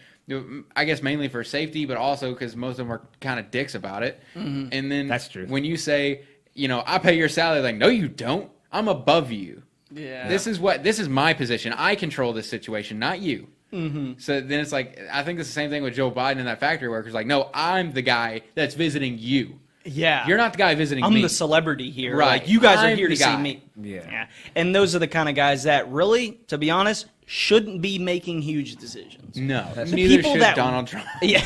B: I guess mainly for safety, but also because most of them are kind of dicks about it. Mm-hmm. And then
C: That's true.
B: when you say, I pay your salary, like, no, you don't. I'm above you.
D: Yeah.
B: This is my position. I control this situation, not you. Mm-hmm. So then it's like, I think it's the same thing with Joe Biden and that factory worker. It's like, no, I'm the guy that's visiting you.
D: Yeah.
B: You're not the guy visiting
D: I'm
B: me.
D: the celebrity here.
B: Right.
D: Like, you guys are
B: I'm
D: here
B: the
D: to see
B: guy.
D: me.
C: Yeah.
D: And those are the kind of guys that really, to be honest, shouldn't be making huge decisions.
B: No,
C: That's-
B: neither
D: people
B: should
D: that-
B: Donald Trump.
D: Yeah.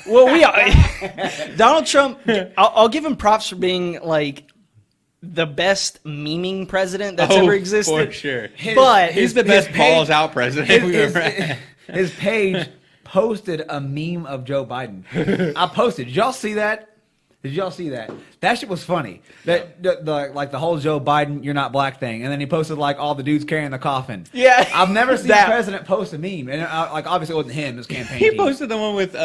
D: Well, we are. Donald Trump, I'll give him props for being like the best memeing president that's ever existed.
B: for sure.
D: But
B: He's the best balls out president we've ever had.
C: His page posted a meme of Joe Biden. I posted. Did y'all see that? Did y'all see that? That shit was funny. That like the whole Joe Biden, you're not black thing, and then he posted like all the dudes carrying the coffin.
D: Yeah.
C: I've never seen
D: That-
C: the president post a meme, and like obviously it wasn't him. It was campaign.
B: He
C: team.
B: posted the one with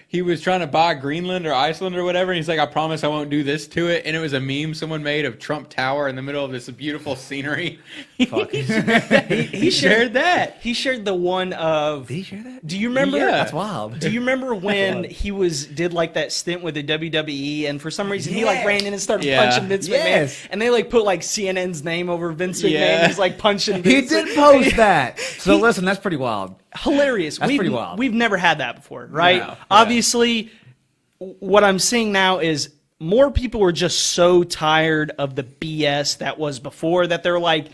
B: he was trying to buy Greenland or Iceland or whatever, and he's like, I promise I won't do this to it. And it was a meme someone made of Trump Tower in the middle of this beautiful scenery.
D: He shared that. He shared the one of.
C: Did he share that?
D: Do you remember?
B: Yeah.
C: That's wild.
D: Do you remember when he did like that stint with the WWE, and for some reason he like ran in and started punching Vince McMahon, and they like put like CNN's name over Vince McMahon. He's like punching.
C: He
D: Vince
C: did post that. So listen, that's pretty wild.
D: Hilarious.
C: That's pretty wild.
D: We've never had that before, right?
B: No.
D: Obviously, what I'm seeing now is more people are just so tired of the BS that was before that they're like,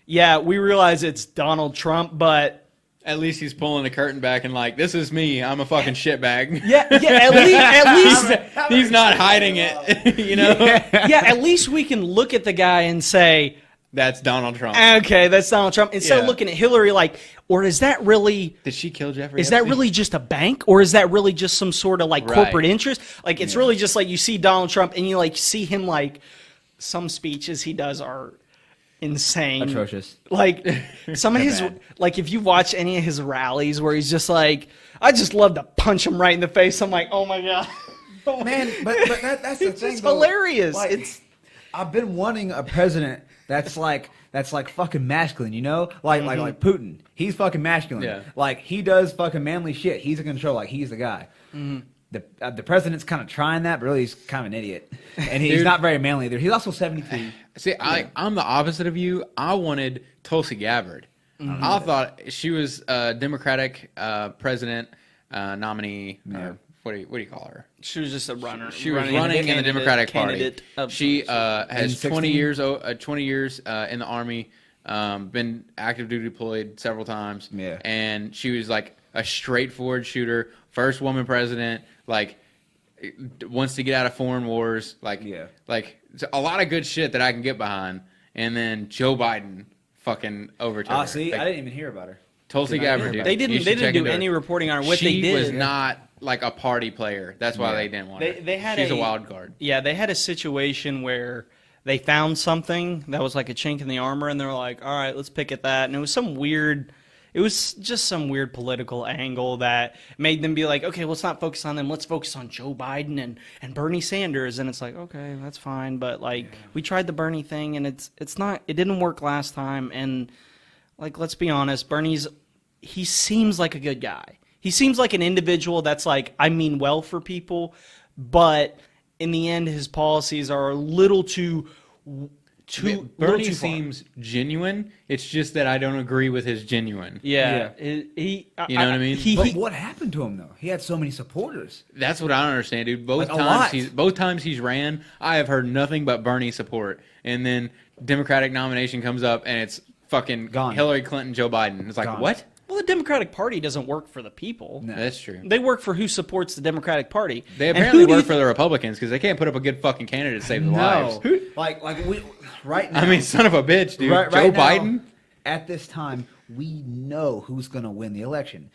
D: yeah, we realize it's Donald Trump, but
B: At least he's pulling the curtain back and like, this is me. I'm a fucking shitbag.
D: yeah, at least
B: He's not hiding it, you know?
D: yeah, at least we can look at the guy and say,
B: That's Donald Trump.
D: okay, that's Donald Trump. Instead of
B: Yeah.
D: looking at Hillary like, or is that really...
B: Did she kill Jeffrey
D: Is that
B: Epstein?
D: really just a bank, or is that really just some sort of like
B: Right.
D: corporate interest? Like it's really just like you see Donald Trump and you like see him like some speeches he does are insane,
C: Atrocious.
D: Like some of his
C: bad.
D: like if you watch any of his rallies where he's just like, I just love to punch him right in the face. I'm like, oh my god,
C: Man, but that's the
D: it's
C: thing.
D: just
C: though.
D: hilarious.
C: Like,
D: It's
C: I've been wanting a president that's like fucking masculine, you know? Like Putin. He's fucking masculine.
B: Yeah.
C: Like he does fucking manly shit. He's in control. Like he's the guy. The president's kind of trying that, but really he's kind of an idiot, and he's
B: Dude.
C: not very manly either. He's also 72.
B: See, I'm the opposite of you. I wanted Tulsi Gabbard. I thought she was a Democratic president nominee. Or what do you call her?
D: she was just a runner.
B: She was running in the Democratic Party.
D: candidate of
B: She
C: In
B: has 20
C: 16?
B: years in the Army, been active duty deployed several times.
C: Yeah.
B: And she was like a straightforward shooter, first woman president, like wants to get out of foreign wars, like it's a lot of good shit that I can get behind. And then Joe Biden fucking overtook her.
C: See,
B: Like,
C: I didn't even hear about her.
B: Tulsi
C: Did not hear
B: Gabbard,
C: about
B: dude.
C: her.
D: They
B: You
D: didn't.
B: should
D: They
B: check
D: didn't do
B: into her.
D: any reporting on her. What
B: She
D: they did
B: was not like a party player. That's why they didn't want her.
D: They had
B: She's a wild card.
D: Yeah, they had a situation where they found something that was like a chink in the armor, and they were like, "All right, let's pick at that." And it was some weird. It was just some weird political angle that made them be like, "Okay, let's not focus on them. Let's focus on Joe Biden and Bernie Sanders." And it's like, okay, that's fine, but like we tried the Bernie thing, and it's not. It didn't work last time, and like let's be honest, he seems like a good guy. He seems like an individual that's like, I mean well for people, but in the end, his policies are a little too little
B: Bernie
D: too far.
B: seems genuine. It's just that I don't agree with his genuine.
D: Yeah,
C: Yeah.
B: You know what I mean?
C: But what happened to him though? He had so many supporters.
B: That's what I don't understand, dude. Both
C: Like, a lot.
B: times he's ran, I have heard nothing but Bernie support. And then Democratic nomination comes up and it's fucking
C: Gone.
B: Hillary Clinton, Joe Biden. It's like,
C: Gone.
B: what?
D: well, the Democratic Party doesn't work for the people.
C: No.
B: That's true.
D: They work for who supports the Democratic Party.
B: They
D: And
B: apparently
D: who do you
B: work for the Republicans because they can't put up a good fucking candidate to save their lives.
C: Like we right now.
B: I mean, son of a bitch, dude.
C: Right
B: Joe
C: now,
B: Biden?
C: At this time, we know who's going to win the election.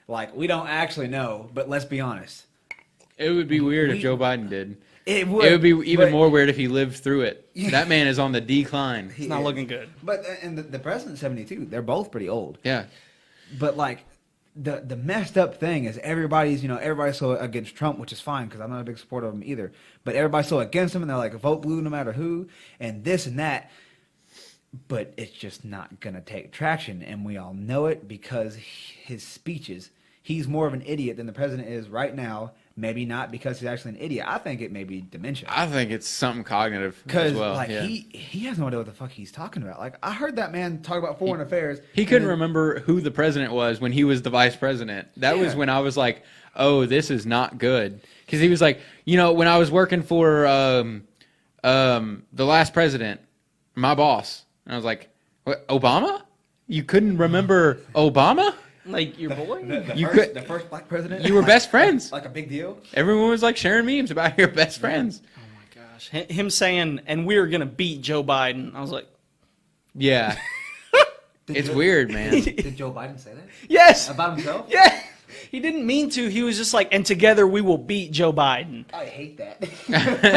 C: Like, we don't actually know, but let's be honest.
B: It would be weird if Joe Biden did.
C: It would,
B: It would be even
C: but-
B: more weird if he lived through it. That man is on the decline.
D: It's not looking good.
C: But and the president's 72. They're both pretty old.
B: Yeah.
C: But like the messed up thing is everybody's so against Trump, which is fine because I'm not a big supporter of him either. But everybody's so against him, and they're like vote blue no matter who, and this and that. But it's just not gonna take traction, and we all know it because his speeches. He's more of an idiot than the president is right now. Maybe not because he's actually an idiot. I think it may be dementia.
B: I think it's something cognitive
C: Because
B: as well.
C: like
B: yeah.
C: he has no idea what the fuck he's talking about. Like I heard that man talk about foreign affairs.
B: He
C: and
B: couldn't
C: then-
B: remember who the president was when he was the vice president. That was
C: Yeah.
B: when I was like, "Oh, this is not good." Because he was like, when I was working for the last president, my boss, and I was like, "What, Obama? You couldn't remember Obama?
D: Like your boy?
C: The first black president.
B: You were best friends.
C: Like a big deal.
B: Everyone was like sharing memes about your best friends."
D: Oh my gosh. Him saying, and we're going to beat Joe Biden. I was like,
B: Yeah, it's
C: Joe-
B: weird, man.
C: Did Joe Biden say that
D: yes.
C: about himself?
D: Yeah. He didn't mean to. He was just like, and together we will beat Joe Biden.
C: I hate that.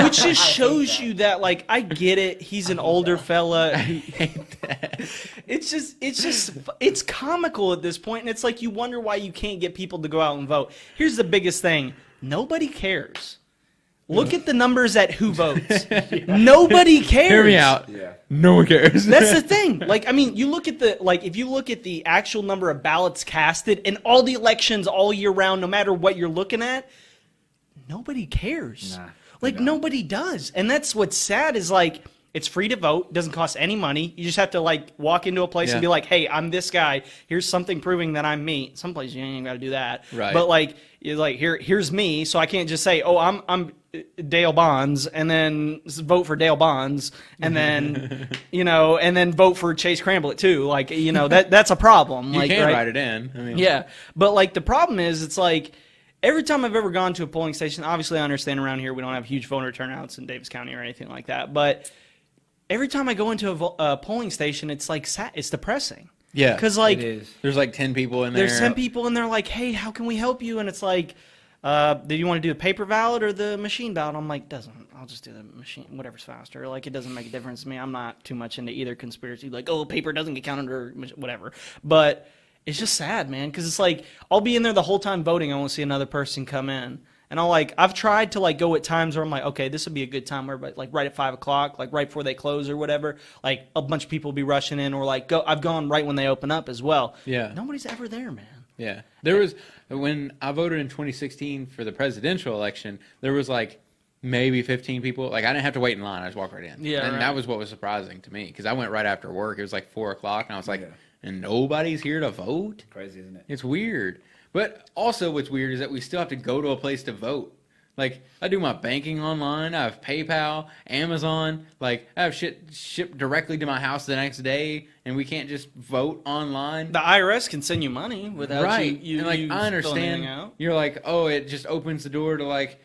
D: Which just shows you that, like, I get it. He's an older fella. It's comical at this point, and it's like you wonder why you can't get people to go out and vote. Here's the biggest thing: nobody cares. Look at the numbers at who votes. Nobody cares.
B: Hear me out.
C: Yeah.
B: No one cares.
D: That's the thing. Like, I mean, you look at if you look at the actual number of ballots casted in all the elections all year round, no matter what you're looking at, nobody cares.
C: Nah,
D: like, nobody does. And that's what's sad is, like, it's free to vote. Doesn't cost any money. You just have to, like, walk into a place and be like, hey, I'm this guy. Here's something proving that I'm me. Some places you ain't even got to do that.
B: Right.
D: But, like, you're like, here's me. So I can't just say, oh, I'm Dale Bonds, and then vote for Dale Bonds, and then, and then vote for Chase Cramblett, too. Like, that's a problem.
B: You
D: like,
B: can
D: right?
B: write it in. I mean,
D: Yeah. But, like, the problem is, it's like, every time I've ever gone to a polling station, obviously I understand around here we don't have huge voter turnouts in Davis County or anything like that, but every time I go into a polling station, it's like it's depressing.
B: Yeah.
D: Because like
C: It is.
B: There's like 10 people in there.
D: there's 10 people and they're like, hey, how can we help you? And it's like, do you want to do the paper ballot or the machine ballot? I'm like, I'll just do the machine, whatever's faster. Like, it doesn't make a difference to me. I'm not too much into either conspiracy. Like, oh, paper doesn't get counted or whatever. But it's just sad, man, because it's like I'll be in there the whole time voting. I won't see another person come in. And I've tried to like go at times where I'm like, okay, this would be a good time where, but like right at 5 o'clock, like right before they close or whatever, like a bunch of people will be rushing in, or like I've gone right when they open up as well.
B: Yeah.
D: Nobody's ever there, man.
B: Yeah. There was, when I voted in 2016 for the presidential election, there was like maybe 15 people. Like, I didn't have to wait in line. I just walked right in.
D: Yeah,
B: and
D: right.
B: that was what was surprising to me, because I went right after work. It was like 4 o'clock, and I was like, and nobody's here to vote?
C: Crazy, isn't it?
B: It's weird. But also what's weird is that we still have to go to a place to vote. Like, I do my banking online. I have PayPal, Amazon. Like, I have shit shipped directly to my house the next day, and we can't just vote online.
D: The IRS can send you money without
B: Right.
D: you
B: And, like,
D: you
B: I
D: filling anything
B: understand.
D: out.
B: You're like, oh, it just opens the door to, like,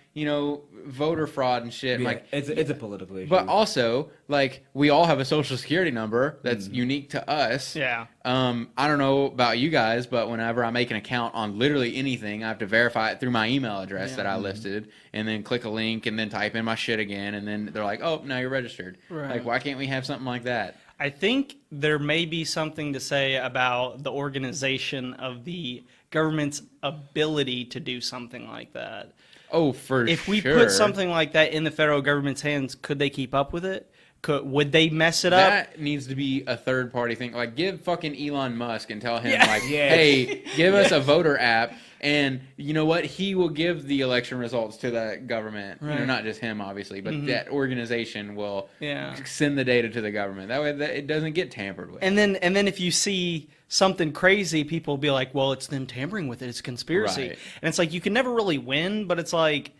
B: voter fraud and shit.
C: Yeah,
B: Like,
C: it's a political issue.
B: but also, like, we all have a social security number that's unique to us.
D: Yeah.
B: I don't know about you guys, but whenever I make an account on literally anything, I have to verify it through my email address that I listed, and then click a link, and then type in my shit again, and then they're like, oh, now you're registered.
D: Right.
B: Like, why can't we have something like that?
D: I think there may be something to say about the organization of the government's ability to do something like that.
B: Oh, for sure.
D: If we put something like that in the federal government's hands, could they keep up with it? Would they mess it up?
B: That needs to be a third-party thing. Like, give fucking Elon Musk and tell him, like,
C: Yeah.
B: hey, give us a voter app, and you know what? He will give the election results to the government.
D: Right.
B: Not just him, obviously, but that organization will
D: Yeah.
B: send the data to the government. That way it doesn't get tampered with.
D: And then if you see something crazy, people will be like, well, it's them tampering with it. It's a conspiracy.
B: Right.
D: And it's like, you can never really win, but it's like,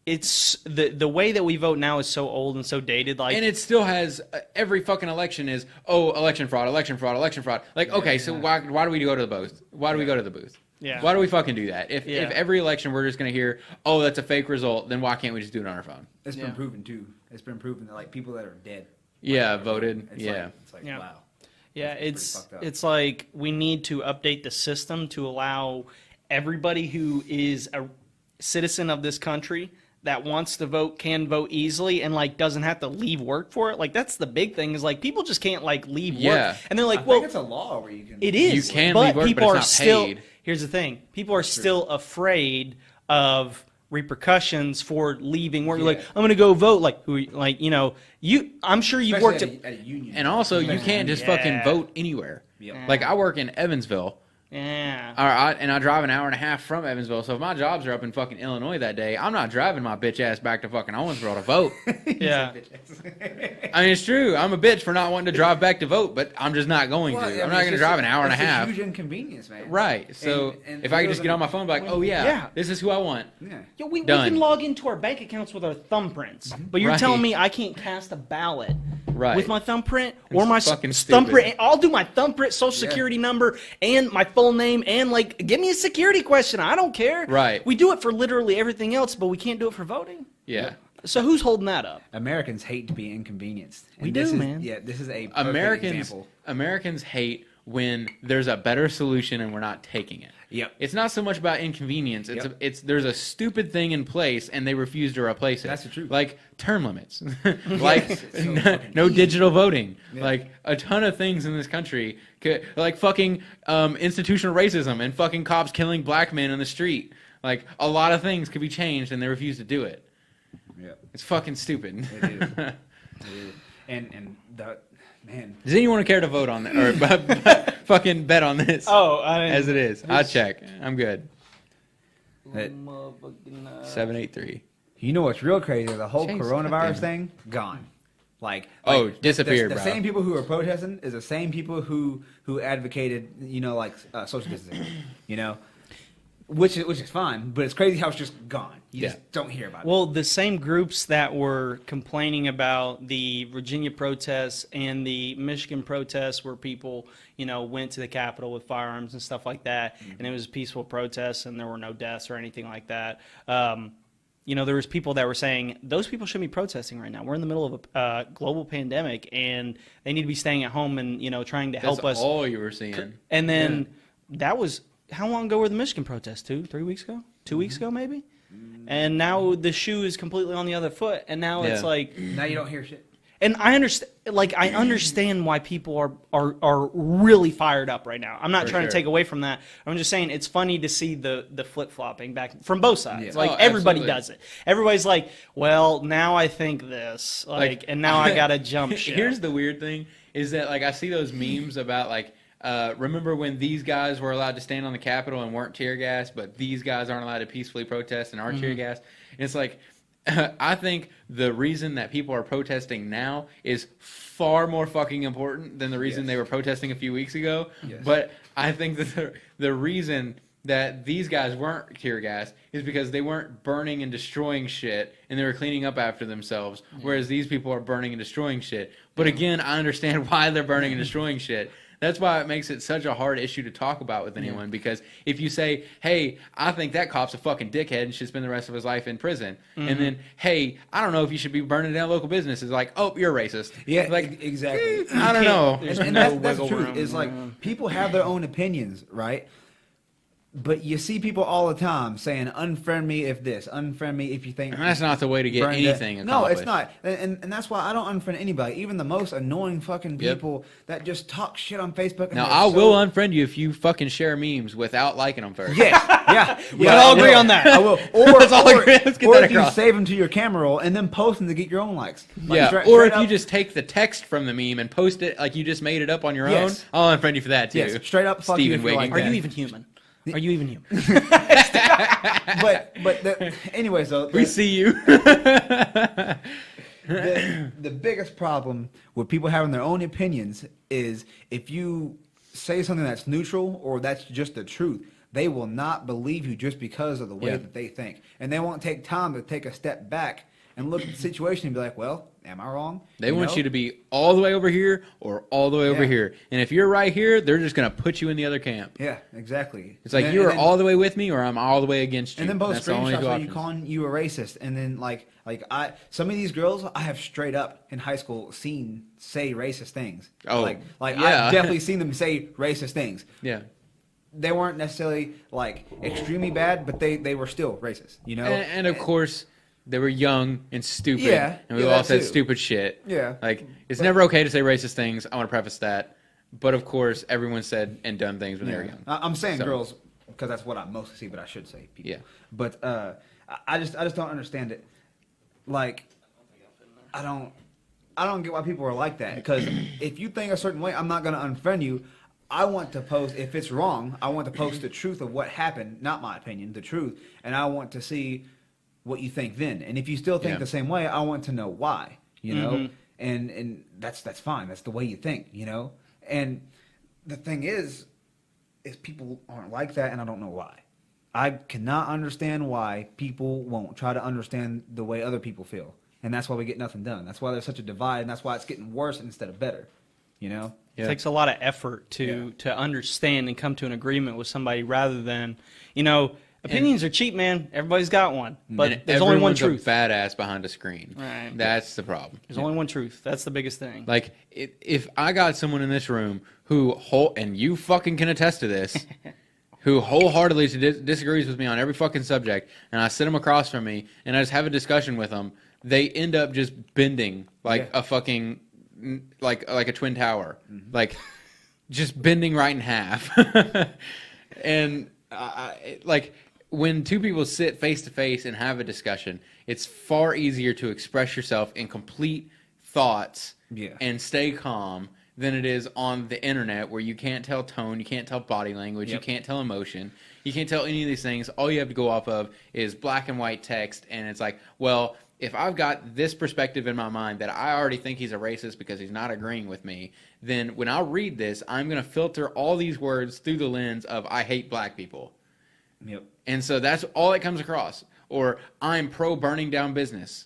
D: it's the way that we vote now is so old and so dated. Like,
B: And it still has every fucking election is election fraud, election fraud, election fraud. Like, okay, so why do we go to the booth? Why do we go to the booth?
D: Yeah.
B: Why do we fucking do that? If
D: Yeah.
B: every election we're just gonna hear, oh, that's a fake result, then why can't we just do it on our phone?
C: it's
D: Yeah.
C: been proven too. It's been proven that like people that are dead.
B: Yeah,
C: like,
B: voted.
C: It's
B: Yeah.
C: Like, it's like
D: Yeah.
C: wow.
D: yeah,
C: It's pretty fucked up.
D: it's like we need to update the system to allow everybody who is a citizen of this country that wants to vote can vote easily and like doesn't have to leave work for it. Like, that's the big thing, is like people just can't like leave
B: Yeah.
D: work. And they're like,
C: I
D: well,
C: think it's a law where you can.
D: it is.
B: You can
D: but
B: leave work, but
D: people
B: it's
D: are
B: not
D: still
B: paid.
D: Here's the thing. People are still afraid of repercussions for leaving work.
C: Yeah.
D: Like, I'm going to go vote. Like, I'm sure you've worked
C: Especially at a union.
B: And also, you can't just fucking
D: Yeah.
B: vote anywhere.
C: Yep.
B: Like, I work in Evansville,
D: Yeah.
B: and I drive an hour and a half from Evansville. So if my jobs are up in fucking Illinois that day, I'm not driving my bitch ass back to fucking Owensboro to vote.
D: Yeah.
B: I mean, it's true. I'm a bitch for not wanting to drive back to vote, but I'm just not going
C: Well,
B: to.
C: I mean,
B: I'm not
C: it's
B: going to
C: just
B: drive an hour and a
C: it's
B: half.
C: huge inconvenience, man.
B: Right. So
C: And
B: if I
C: we
B: could just
C: live
B: get
C: in-
B: on my phone and be like, oh,
D: Yeah.
B: this is who I want.
C: Yeah.
D: Yo, we
B: Done.
D: can log into our bank accounts with our thumbprints, but you're
B: Right.
D: telling me I can't cast a ballot
B: Right.
D: with my thumbprint or my
B: fucking
D: thumbprint?
B: stupid.
D: I'll do my thumbprint, social security number, and my full name, and like, give me a security question. I don't care.
B: Right.
D: We do it for literally everything else, but we can't do it for voting.
B: Yeah.
D: So who's holding that up?
C: Americans hate to be inconvenienced. And
D: We
C: this
D: do,
C: is,
D: man.
C: Yeah, this is a perfect example.
B: Americans hate when there's a better solution and we're not taking it.
C: Yep.
B: It's not so much about inconvenience. It's there's a stupid thing in place and they refuse to replace it.
C: That's the truth.
B: Like term limits, like
C: it's so
B: no,
C: fucking
B: no
C: easy.
B: digital voting,
C: Yeah.
B: like a ton of things in this country, like fucking institutional racism and fucking cops killing black men in the street. Like, a lot of things could be changed, and they refuse to do it.
C: Yeah.
B: It's fucking stupid.
C: It is. It is. And the man.
B: Does anyone care to vote on that or fucking bet on this? As it is. I'll check. I'm good. 783.
C: You know what's real crazy? The whole
B: James,
C: coronavirus
B: goddamn.
C: thing gone. Like
B: disappeared,
C: the
B: bro.
C: same people who are protesting is the same people who advocated, social distancing, which is fine, but it's crazy how it's just gone. You just don't hear about it.
D: Well, the same groups that were complaining about the Virginia protests and the Michigan protests where people, went to the Capitol with firearms and stuff like that, and it was peaceful protests and there were no deaths or anything like that. There was people that were saying those people shouldn't be protesting right now. We're in the middle of a global pandemic, and they need to be staying at home and trying to help us.
B: That's all you were seeing.
D: And then that was how long ago were the Michigan protests? 3 weeks ago? 2 weeks ago, maybe. And now the shoe is completely on the other foot, and now it's like
C: now you don't hear shit.
D: And I understand why people are really fired up right now. I'm not trying to take away from that. I'm just saying it's funny to see the flip-flopping back from both sides.
C: Yeah.
D: Everybody does it. Everybody's like, well, now I think this, and now I got to jump ship.
B: Here's the weird thing is that I see those memes about remember when these guys were allowed to stand on the Capitol and weren't tear gas, but these guys aren't allowed to peacefully protest and are tear gas? And it's like, I think the reason that people are protesting now is far more fucking important than the reason they were protesting a few weeks ago. Yes. But I think that the reason that these guys weren't tear gas is because they weren't burning and destroying shit and they were cleaning up after themselves, whereas these people are burning and destroying shit. But again, I understand why they're burning and destroying shit. That's why it makes it such a hard issue to talk about with anyone, because if you say, hey, I think that cop's a fucking dickhead and should spend the rest of his life in prison, and then, hey, I don't know if you should be burning down local businesses, like, oh, you're racist.
C: Yeah, exactly.
B: I don't know.
C: And that's the truth. Is people have their own opinions, right? But you see people all the time saying, unfriend me if this, unfriend me if you think...
B: And that's not the way to get anything accomplished.
C: No, it's not. And that's why I don't unfriend anybody, even the most annoying fucking people that just talk shit on Facebook. And
B: now, I will unfriend you if you fucking share memes without liking them first.
C: Yeah.
D: We can all agree on that.
C: I will. Or
B: Let's get that
C: if you
B: across.
C: save them to your camera roll and then post them to get your own likes.
B: Or if you just take the text from the meme and post it like you just made it up on your own, I'll unfriend you for that, too.
C: Yes, straight up fuck you if you like
D: Are
C: that.
D: you even human? Are you even human?
C: Anyways, though,
B: we see you.
C: the biggest problem with people having their own opinions is if you say something that's neutral or that's just the truth, they will not believe you just because of the way that they think, and they won't take time to take a step back and look at the situation and be like, well, am I wrong?
B: They want you to be all the way over here or all the way over here. And if you're right here, they're just going to put you in the other camp.
C: Yeah, exactly.
B: It's like you're all the way with me or I'm all the way against you.
C: And then both
B: That's the only
C: screenshots
B: two
C: are you
B: options.
C: calling you a racist. And then some of these girls I have straight up in high school seen say racist things.
B: Oh,
C: I've definitely seen them say racist things.
B: Yeah.
C: They weren't necessarily extremely bad, but they were still racist,
B: And of course, they were young and stupid.
C: Yeah,
B: and we
C: yeah,
B: all
C: that
B: said
C: too.
B: stupid shit.
C: Yeah.
B: It's never okay to say racist things. I want to preface that. But of course, everyone said and done things when they were young.
C: I'm saying girls because that's what I mostly see, but I should say people.
B: Yeah.
C: But I just don't understand it. I don't get why people are like that. Because if you think a certain way, I'm not going to unfriend you. I want to post, if it's wrong, I want to post the truth of what happened, not my opinion, the truth. And I want to see what you think then. And if you still think the same way, I want to know why, and that's fine. That's the way you think, and the thing is people aren't like that. And I don't know why. I cannot understand why people won't try to understand the way other people feel. And that's why we get nothing done. That's why there's such a divide. And that's why it's getting worse instead of better,
B: Yeah.
D: It takes a lot of effort to understand and come to an agreement with somebody rather than, opinions are cheap, man. Everybody's got one, but there's only one truth.
B: A badass behind a screen.
D: Right.
B: That's the problem.
D: There's only one truth. That's the biggest thing.
B: If I got someone in this room and you fucking can attest to this, who wholeheartedly disagrees with me on every fucking subject, and I sit them across from me, and I just have a discussion with them, they end up just bending a fucking like a twin tower, just bending right in half, and when two people sit face to face and have a discussion, it's far easier to express yourself in complete thoughts and stay calm than it is on the internet, where you can't tell tone, you can't tell body language, you can't tell emotion, you can't tell any of these things. All you have to go off of is black and white text, and it's like, well, if I've got this perspective in my mind that I already think he's a racist because he's not agreeing with me, then when I read this, I'm going to filter all these words through the lens of I hate black people.
C: Yep.
B: And so that's all that comes across. Or I'm pro burning down business.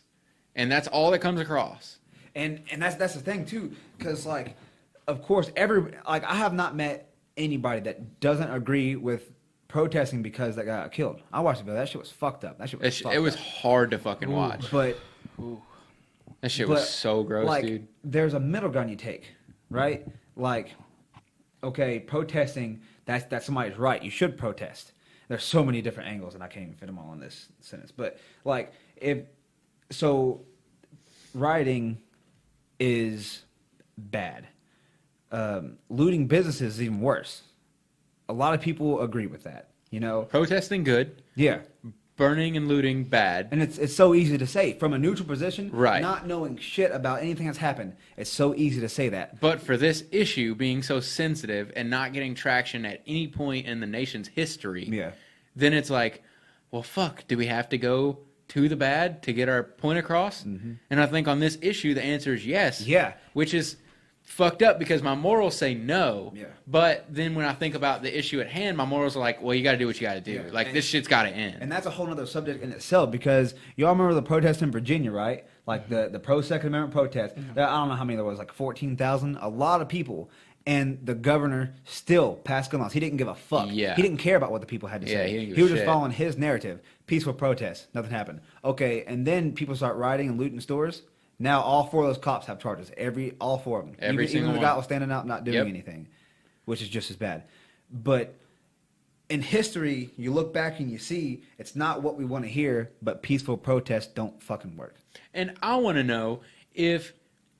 B: And that's all that comes across.
C: And that's the thing too, because like, of course, I have not met anybody that doesn't agree with protesting because that guy got killed. I watched the video. That shit was fucked up. That shit was
B: It was hard to fucking watch.
C: But
B: that shit was so gross,
C: like,
B: dude.
C: There's a middle ground you take, right? Like, okay, protesting, that's somebody's right. You should protest. There's so many different angles, and I can't even fit them all in this sentence. But like, rioting is bad. Looting businesses is even worse. A lot of people agree with that, you know?
B: Protesting, good.
C: Yeah.
B: Burning and looting, bad.
C: And it's so easy to say. From a neutral position,
B: right,
C: not knowing shit about anything that's happened, it's so easy to say that.
B: But for this issue being so sensitive and not getting traction at any point in the nation's history, then it's like, well, fuck, do we have to go to the bad to get our point across? Mm-hmm. And I think on this issue, the answer is yes.
C: Yeah.
B: Which is fucked up because my morals say no.
C: Yeah.
B: But then when I think about the issue at hand, my morals are like, well, you got to do what you got to do.
C: Yeah.
B: Like, this shit's got to end.
C: And that's a whole other subject in itself, because y'all remember the protest in Virginia, right? Like the pro-Second Amendment protest.
B: Mm-hmm.
C: I don't know how many there was, like 14,000. A lot of people. And the governor still passed gun laws. He didn't give a fuck.
B: Yeah.
C: He didn't care about what the people had to say.
B: He didn't give
C: he was
B: a
C: just
B: shit.
C: following his narrative. Peaceful protest. Nothing happened. Okay, and then people start rioting and looting stores. Now all four of those cops have charges. All four of them. Even the guy was standing up, not doing anything, which is just as bad. But in history, you look back and you see it's not what we want to hear, but peaceful protests don't fucking work.
B: And I want to know if,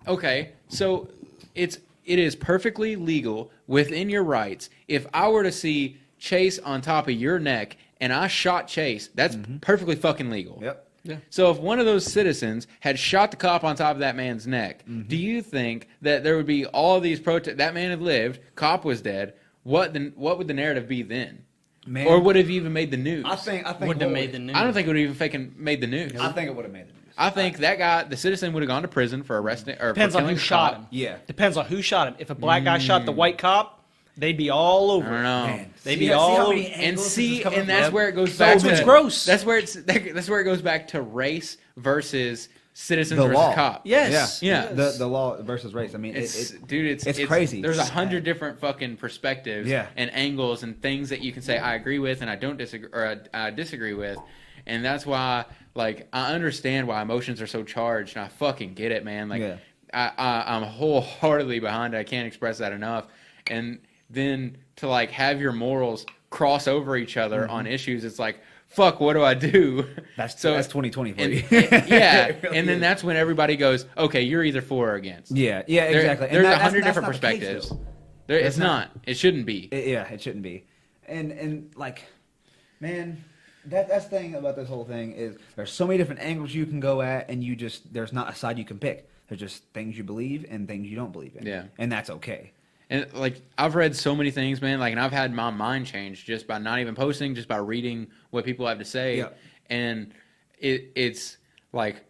B: okay, so it is perfectly legal within your rights. If I were to see Chase on top of your neck and I shot Chase, that's perfectly fucking legal.
C: Yep.
B: Yeah. So if one of those citizens had shot the cop on top of that man's neck, do you think that there would be all these protests? That man had lived, cop was dead. What would the narrative be then?
C: Man,
B: or would it have even made the news?
C: I think
D: Wouldn't have made the news.
B: I don't think it would have even fucking made the news.
C: I think it would have made the news.
B: I think that guy, the citizen, would have gone to prison for arresting or
D: Depends
B: for
D: on
B: killing
D: who
B: the
D: shot
B: cop.
D: him.
C: Yeah.
D: Depends on who shot him. If a black guy shot the white cop, they'd be all over.
B: I don't know.
C: Man,
D: They'd
C: see
D: be
C: how
D: all
C: many
D: over.
B: And
C: angles
B: see,
C: this is coming
B: and that's
C: from?
B: where it goes
C: So
B: back
C: many.
B: to
D: gross.
B: That's where it goes back to race versus citizens
C: The
B: versus
C: law.
B: cop.
D: Yes.
B: Yeah.
C: The law versus race. I mean,
B: It's
C: it's crazy.
B: There's 100 different fucking perspectives and angles and things that you can say I agree with and I don't disagree or I disagree with, and that's why like I understand why emotions are so charged and I fucking get it, man. Like I'm wholeheartedly behind it. I can't express that enough. And then to like have your morals cross over each other on issues, it's like, fuck, what do I do?
C: That's 2020 for you.
B: Yeah,
C: It really
B: and then
C: is.
B: that's when everybody goes, okay, you're either for or against.
C: Yeah, exactly. And
B: There's
C: that's
B: 100
C: not
B: different
C: the case,
B: perspectives.
C: though.
B: It's not. It shouldn't be.
C: It shouldn't be. And like, man, that's the thing about this whole thing is there's so many different angles you can go at, and there's not a side you can pick. There's just things you believe and things you don't believe in.
B: Yeah.
C: And that's okay.
B: And like I've read so many things, man. Like, and I've had my mind changed just by not even posting, just by reading what people have to say.
C: Yeah.
B: And it's like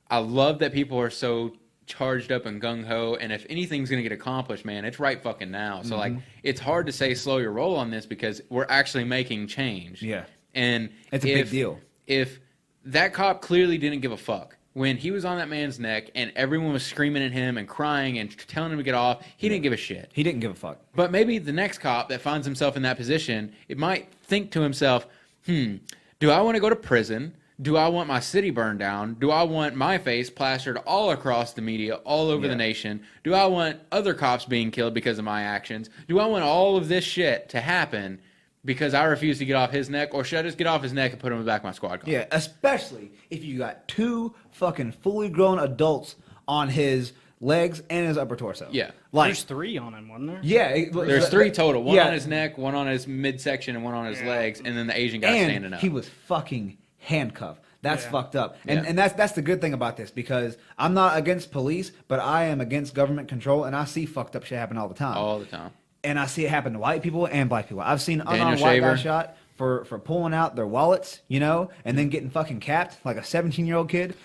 B: I love that people are so charged up and gung ho. And if anything's gonna get accomplished, man, it's right fucking now. So like, it's hard to say slow your roll on this because we're actually making change.
C: Yeah.
B: And
C: It's a big deal.
B: If that cop clearly didn't give a fuck when he was on that man's neck and everyone was screaming at him and crying and telling him to get off, he didn't give a shit.
C: He didn't give a fuck.
B: But maybe the next cop that finds himself in that position, it might think to himself, do I want to go to prison? Do I want my city burned down? Do I want my face plastered all across the media, all over the nation? Do I want other cops being killed because of my actions? Do I want all of this shit to happen because I refuse to get off his neck? Or should I just get off his neck and put him in the back of my squad car?
C: Yeah, especially if you got two fucking fully grown adults on his legs, and his upper torso.
B: Yeah.
C: Like,
D: There's 3 on him, wasn't there?
C: yeah.
B: There's 3 total. One
C: yeah.
B: on his neck, one on his midsection, and one on his legs, and then the Asian guy
C: And
B: standing up.
C: he was fucking handcuffed. That's
D: Yeah.
C: fucked up. And
B: Yeah.
C: and that's the good thing about this, because I'm not against police, but I am against government control, and I see fucked up shit happen all the time.
B: all the time.
C: And I see it happen to white people and black people. I've seen
B: Daniel
C: unarmed white
B: Shaver.
C: guys shot for pulling out their wallets, you know, and then getting fucking capped like a 17-year-old kid.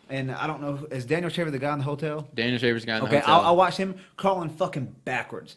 C: And I don't know, is Daniel Shaver the guy in the hotel?
B: Daniel Shaver's guy in the
C: Okay,
B: hotel.
C: I watched him crawling fucking backwards,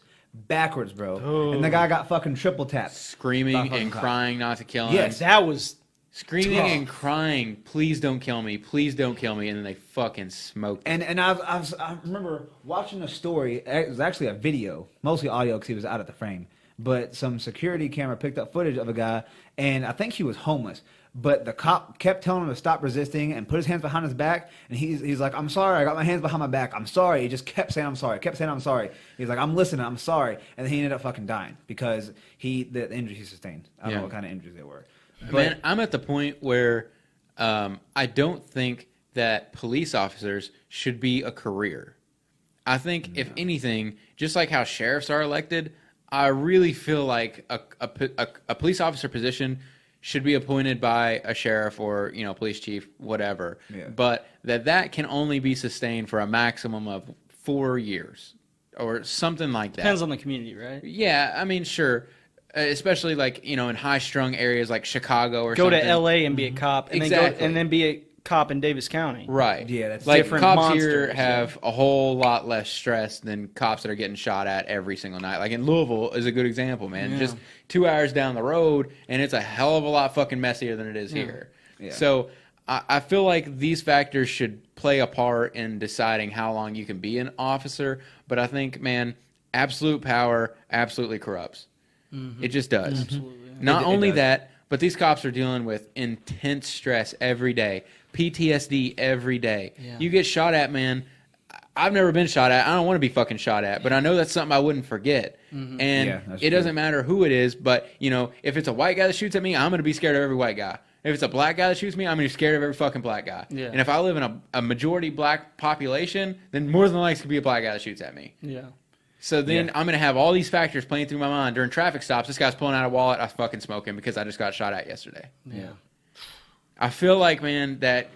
C: bro. And the guy got fucking triple tapped.
B: Screaming
C: Fucking
B: and
C: cop.
B: crying not to kill him.
C: Yes.
D: That was
B: Screaming
C: Tough.
B: and crying, please don't kill me, please don't kill me, and then they fucking smoked him.
C: And I remember watching a story. It was actually a video, mostly audio because he was out of the frame. But some security camera picked up footage of a guy, and I think he was homeless. But the cop kept telling him to stop resisting and put his hands behind his back. And he's like, "I'm sorry, I got my hands behind my back. I'm sorry." He just kept saying, "I'm sorry." Kept saying, "I'm sorry." He's like, "I'm listening. I'm sorry." And then he ended up fucking dying because the injuries he sustained. I don't
B: Yeah.
C: know what kind of injuries they were.
B: Man, I'm at the point where I don't think that police officers should be a career. I think, if anything, just like how sheriffs are elected, I really feel like a police officer position should be appointed by a sheriff or, you know, police chief, whatever.
C: Yeah.
B: But that can only be sustained for a maximum of 4 years or something like that.
D: depends on the community, right?
B: Yeah, I mean, sure. Especially like, you know, in high-strung areas like Chicago or
D: Go
B: something.
D: to LA and be a cop, and
B: Exactly.
D: then be a cop in Davis County.
B: Right.
C: Yeah, that's
B: like
D: different
B: cops here
D: monsters,
B: have a whole lot less stress than cops that are getting shot at every single night. Like in Louisville is a good example, man.
D: Yeah.
B: Just 2 hours down the road, and it's a hell of a lot fucking messier than it is here.
C: Yeah.
B: So I feel like these factors should play a part in deciding how long you can be an officer. But I think, man, absolute power absolutely corrupts. It just does. Not
C: It
B: only
C: does.
B: that, but these cops are dealing with intense stress every day, PTSD every day.
D: Yeah.
B: You get shot at, man. I've never been shot at. I don't want to be fucking shot at, but I know that's something I wouldn't forget. And
C: Yeah, that's
B: it
C: true.
B: doesn't matter who it is, but, you know, if it's a white guy that shoots at me, I'm going to be scared of every white guy. If it's a black guy that shoots me, I'm going to be scared of every fucking black guy.
D: Yeah.
B: And if I live in a majority black population, then more than likely it's going to be a black guy that shoots at me.
D: Yeah.
B: So then
C: Yeah.
B: I'm going to have all these factors playing through my mind. During traffic stops, this guy's pulling out a wallet, I fucking smoke him because I just got shot at yesterday.
D: Yeah.
B: I feel like, man, that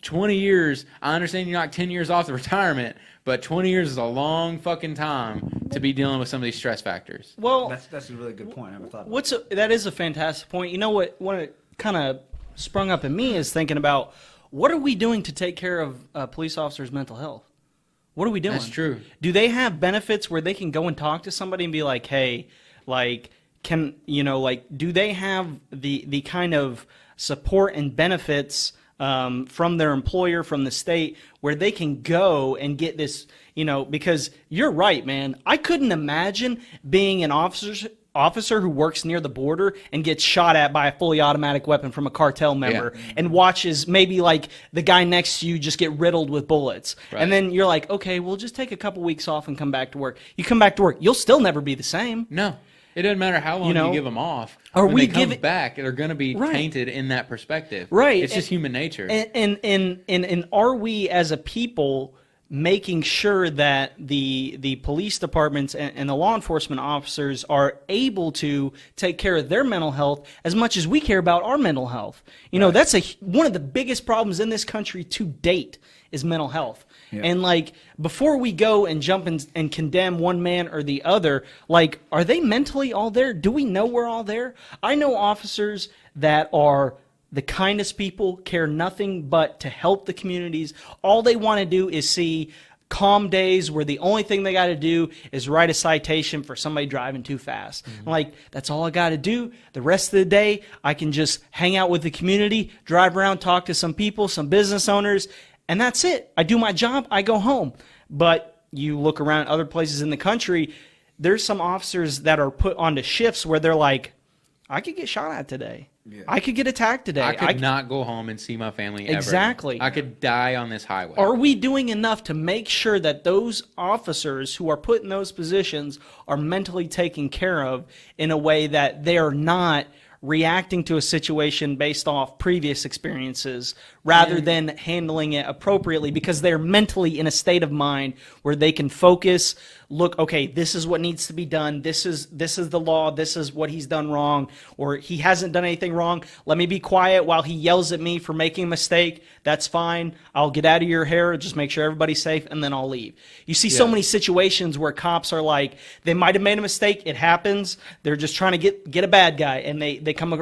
B: 20 years, I understand you knock 10 years off the retirement, but 20 years is a long fucking time to be dealing with some of these stress factors.
D: Well,
C: That's a really good point. I never thought about it.
D: that is a fantastic point. You know what? What it kind of sprung up in me is thinking about what are we doing to take care of police officers' mental health? What are we doing?
B: That's true.
D: Do they have benefits where they can go and talk to somebody and be like, hey, like, can, you know, like, do they have the kind of support and benefits from their employer, from the state, where they can go and get this, you know, because you're right, man. I couldn't imagine being an officer who works near the border and gets shot at by a fully automatic weapon from a cartel member and watches maybe like the guy next to you just get riddled with bullets.
B: Right.
D: And then you're like, okay, we'll just take a couple weeks off and come back to work. You come back to work, you'll still never be the same.
B: No. It doesn't matter how long you,
D: know,
B: give them off.
D: or
B: When
D: we
B: they come
D: give it-
B: back, they're going to be
D: Right.
B: tainted in that perspective.
D: Right.
B: It's just human nature.
D: And are we as a people making sure that the police departments and the law enforcement officers are able to take care of their mental health as much as we care about our mental health? You know, that's one of the biggest problems in this country to date is mental health.
C: Yeah.
D: And like, before we go and jump and condemn one man or the other, like, are they mentally all there? Do we know we're all there? I know officers that are the kindest people, care nothing but to help the communities. All they want to do is see calm days where the only thing they got to do is write a citation for somebody driving too fast. Like, that's all I got to do. The rest of the day, I can just hang out with the community, drive around, talk to some people, some business owners, and that's it. I do my job, I go home. But you look around other places in the country, there's some officers that are put onto shifts where they're like, I could get shot at today.
C: Yeah.
D: I could get attacked today.
B: I could not go home and see my family ever.
D: Exactly.
B: I could die on this highway.
D: Are we doing enough to make sure that those officers who are put in those positions are mentally taken care of in a way that they are not reacting to a situation based off previous experiences rather than handling it appropriately, because they're mentally in a state of mind where they can focus, look, okay, this is what needs to be done. This is the law. This is what he's done wrong, or he hasn't done anything wrong. Let me be quiet while he yells at me for making a mistake. That's fine. I'll get out of your hair. Just make sure everybody's safe, and then I'll leave. You see so many situations where cops are like, they might have made a mistake. It happens. They're just trying to get a bad guy, and they come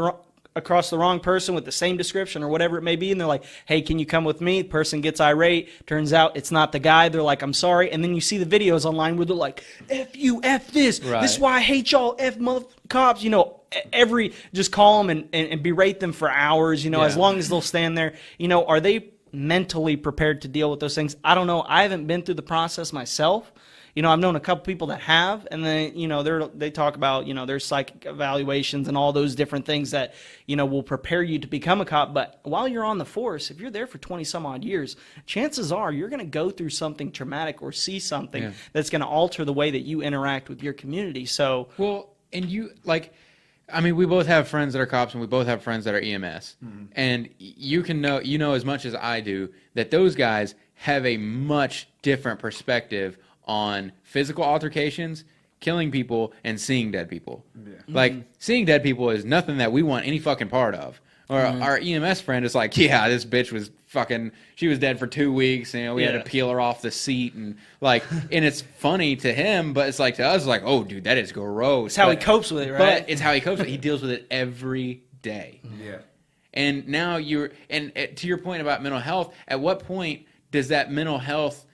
D: across the wrong person with the same description or whatever it may be, and they're like, hey, can you come with me? The person gets irate. Turns out it's not the guy. They're like, I'm sorry. And then you see the videos online where they're like, F you, F this.
B: Right.
D: This is why I hate y'all, F mother cops. You know, just call them and berate them for hours, you know, as long as they'll stand there. You know, are they mentally prepared to deal with those things? I don't know. I haven't been through the process myself. You know, I've known a couple people that have, and then, you know, they talk about, you know, their psychic evaluations and all those different things that, you know, will prepare you to become a cop. But while you're on the force, if you're there for 20 some odd years, chances are you're going to go through something traumatic or see something that's going to alter the way that you interact with your community. So,
B: well, and you, like, I mean, we both have friends that are cops, and we both have friends that are EMS. And you know as much as I do, that those guys have a much different perspective on physical altercations, killing people, and seeing dead people. Like, seeing dead people is nothing that we want any fucking part of. Or our EMS friend is like, yeah, this bitch was fucking, she was dead for 2 weeks, and, you know, we had to peel her off the seat, and like, and it's funny to him, but it's like to us, like, oh, dude, that is gross.
D: It's how he copes with it, right?
B: But it's how he copes with it. He deals with it every day.
C: Yeah.
B: And now and to your point about mental health, at what point does that mental health,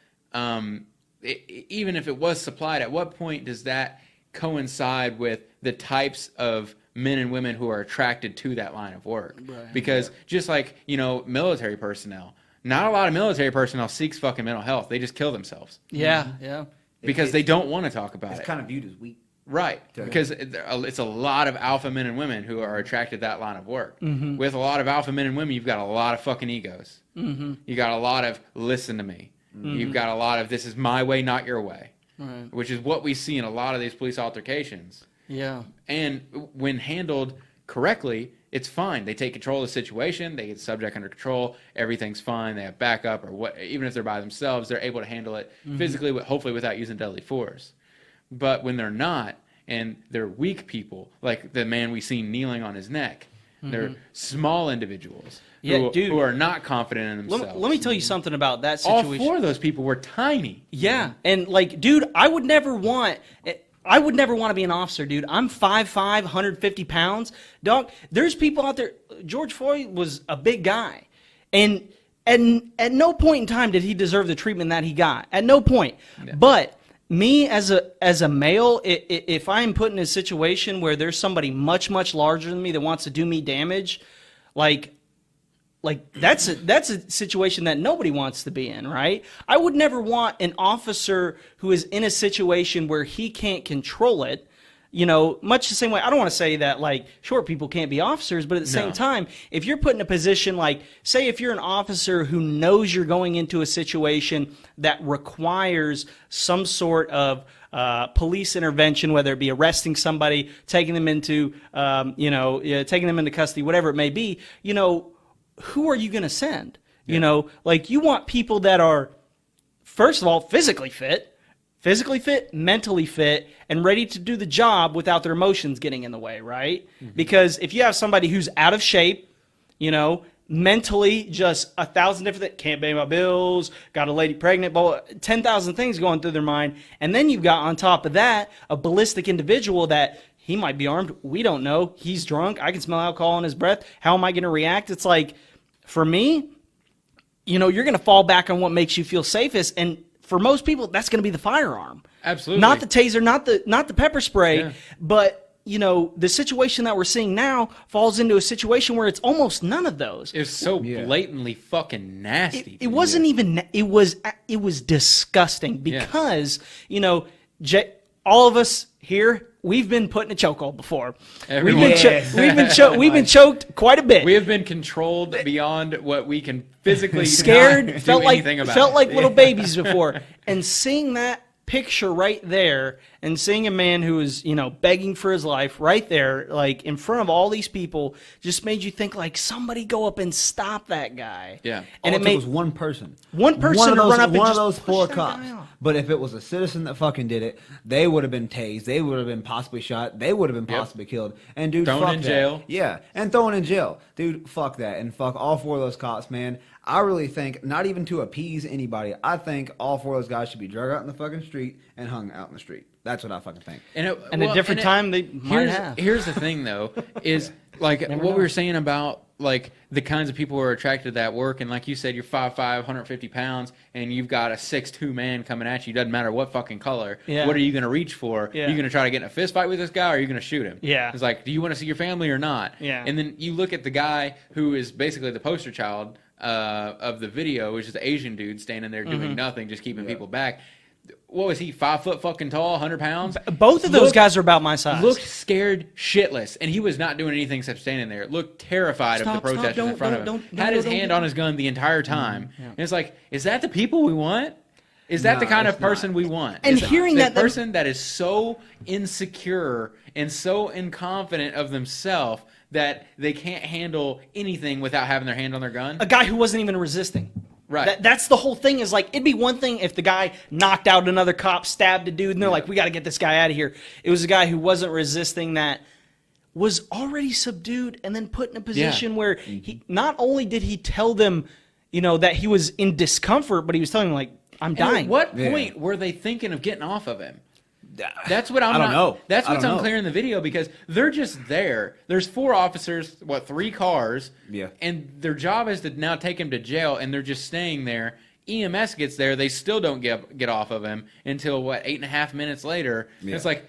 B: even if it was supplied, at what point does that coincide with the types of men and women who are attracted to that line of work? Right. Because just like, you know, military personnel, not a lot of military personnel seeks fucking mental health. They just kill themselves.
D: Yeah.
B: Because they don't want to talk about it.
C: It's kind of viewed as weak.
B: Right, because it's a lot of alpha men and women who are attracted to that line of work. With a lot of alpha men and women, you've got a lot of fucking egos. You got a lot of listen to me. You've got a lot of this is my way, not your way, which is what we see in a lot of these police altercations. Yeah. And when handled correctly, it's fine. They take control of the situation. They get the subject under control. Everything's fine. They have backup, or what. Even if they're by themselves, they're able to handle it physically, hopefully without using deadly force. But when they're not, and they're weak people, like the man we seen kneeling on his neck, they're small individuals who are not confident in themselves.
D: Let me tell you something about that situation.
B: All 4 of those people were tiny.
D: Yeah, and like, dude, I would never want to be an officer, dude. I'm 5'5", 150 pounds. Dog, there's people out there. George Floyd was a big guy. And at no point in time did he deserve the treatment that he got. At no point. Yeah. But me as a male, if I'm put in a situation where there's somebody much, much larger than me that wants to do me damage, like that's a situation that nobody wants to be in, right? I would never want an officer who is in a situation where he can't control it. You know, much the same way, I don't want to say that, like, short people can't be officers, but at the same time, if you're put in a position, like, say if you're an officer who knows you're going into a situation that requires some sort of police intervention, whether it be arresting somebody, taking them into, taking them into custody, whatever it may be, you know, who are you going to send? Yeah. You know, like, you want people that are, first of all, physically fit, mentally fit, and ready to do the job without their emotions getting in the way, right? Because if you have somebody who's out of shape, you know, mentally just 1,000 different things, can't pay my bills, got a lady pregnant, 10,000 things going through their mind, and then you've got on top of that a ballistic individual that he might be armed, we don't know, he's drunk, I can smell alcohol in his breath, how am I going to react? It's like, for me, you know, you're going to fall back on what makes you feel safest, and for most people, that's going to be the firearm.
B: Absolutely.
D: Not the taser, not the pepper spray, but, you know, the situation that we're seeing now falls into a situation where it's almost none of those.
B: It's so blatantly fucking nasty.
D: It wasn't even, it was disgusting because, you know, all of us here, we've been put in a chokehold before. We've been choked quite a bit.
B: We have been controlled beyond what we can physically
D: scared,
B: felt like
D: little babies before. And seeing that picture right there and seeing a man who is, begging for his life right there, like in front of all these people, just made you think like somebody go up and stop that guy.
B: Yeah.
D: And
C: All
D: it
C: it took
D: made
C: was one person.
D: one person to run up and
C: one
D: just
C: of those
D: push
C: 4
D: that
C: cops.
D: guy off.
C: But if it was a citizen that fucking did it, they would have been tased. They would have been possibly shot. They would have been possibly killed. And dude,
B: Thrown
C: fuck
B: in
C: that.
B: jail.
C: Yeah, and thrown in jail, dude. Fuck that, and fuck all 4 of those cops, man. I really think, not even to appease anybody, I think all 4 of those guys should be dragged out in the fucking street and hung out in the street. That's what I fucking think.
D: And a different time they might have.
B: Here's the thing, though, is like what we were saying about like the kinds of people who are attracted to that work, and like you said, you're 5'5", 150 pounds, and you've got a 6'2" man coming at you. Doesn't matter what fucking color.
D: Yeah.
B: What are you going to reach for?
D: Yeah.
B: Are you going to try to get in a fist fight with this guy, or are you going to shoot him?
D: Yeah.
B: It's like, do you want to see your family or not?
D: Yeah.
B: And then you look at the guy who is basically the poster child of the video, which is the Asian dude standing there doing nothing, just keeping people back. What was he, 5 foot fucking tall, 100 pounds?
D: Both of those guys are about my size.
B: Looked scared shitless, and he was not doing anything except standing there. Looked terrified of the protesters in front of him. Had his hand on his gun the entire time. And it's like, is that the people we want? Is that the kind of person we want?
D: And
B: is
D: hearing
B: the
D: that
B: person that is so insecure and so inconfident of themselves that they can't handle anything without having their hand on their gun?
D: A guy who wasn't even resisting.
B: Right.
D: That's the whole thing. Is like, it'd be one thing if the guy knocked out another cop, stabbed a dude, and they're like, we got to get this guy out of here. It was a guy who wasn't resisting, that was already subdued and then put in a position where he not only did he tell them, that he was in discomfort, but he was telling them, like, I'm dying.
B: At what point were they thinking of getting off of him? That's what I don't
C: know.
B: That's what's unclear in the video, because they're just there. There's 4 officers, 3 cars, and their job is to now take him to jail, and they're just staying there. EMS gets there, they still don't get off of him until 8.5 minutes later. It's like,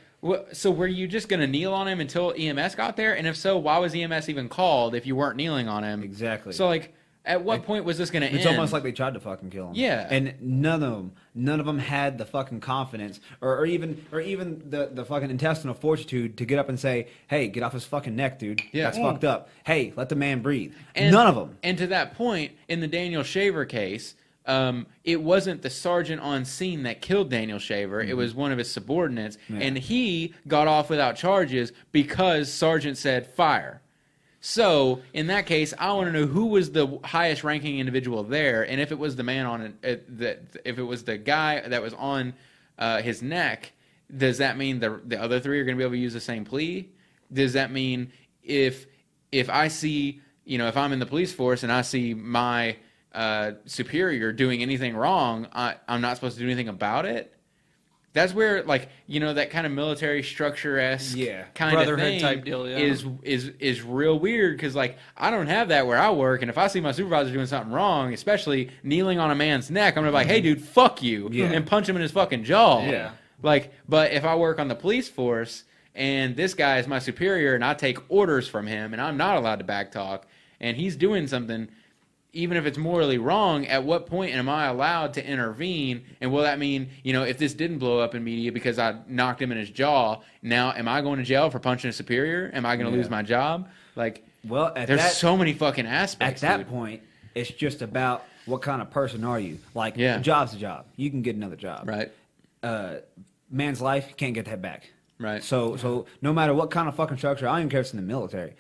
B: so were you just going to kneel on him until EMS got there? And if so, why was EMS even called if you weren't kneeling on him?
C: Exactly.
B: So like, at what point was this going to end?
C: It's almost like they tried to fucking kill him. Yeah. And none of them had the fucking confidence or even the fucking intestinal fortitude to get up and say, hey, get off his fucking neck, dude.
B: Yeah.
C: That's fucked up. Hey, let the man breathe.
B: And,
C: none of them.
B: And to that point, in the Daniel Shaver case, it wasn't the sergeant on scene that killed Daniel Shaver. It was one of his subordinates. Yeah. And he got off without charges because sergeant said fire. So, in that case, I want to know who was the highest ranking individual there, and if it was the man on if it was the guy that was on his neck, does that mean the other 3 are going to be able to use the same plea? Does that mean if I see, if I'm in the police force and I see my superior doing anything wrong, I'm not supposed to do anything about it? That's where, that kind of military structure-esque kind
D: brotherhood
B: of thing
D: type deal,
B: is real weird, because, I don't have that where I work, and if I see my supervisor doing something wrong, especially kneeling on a man's neck, I'm going to be like, hey, dude, fuck you, and punch him in his fucking jaw.
C: Yeah.
B: But if I work on the police force, and this guy is my superior, and I take orders from him, and I'm not allowed to backtalk, and he's doing something, even if it's morally wrong, at what point am I allowed to intervene? And will that mean, if this didn't blow up in media because I knocked him in his jaw, now am I going to jail for punching a superior? Am I going to lose my job? There's so many fucking aspects.
C: At that point, it's just about what kind of person are you. A job's a job. You can get another job.
B: Right.
C: Man's life, you can't get that back.
B: Right.
C: So no matter what kind of fucking structure, I don't even care if it's in the military.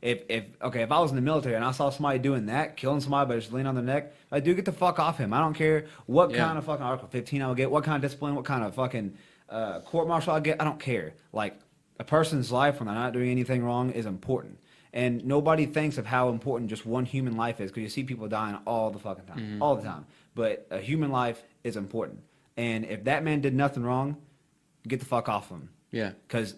C: If I was in the military and I saw somebody doing that, killing somebody by just leaning on their neck, dude, get the fuck off him. I don't care what kind of fucking Article 15 I will get, what kind of discipline, what kind of fucking court martial I get. I don't care. A person's life when they're not doing anything wrong is important. And nobody thinks of how important just one human life is, because you see people dying all the fucking time, all the time. But a human life is important. And if that man did nothing wrong, get the fuck off him.
B: Yeah.
C: Because,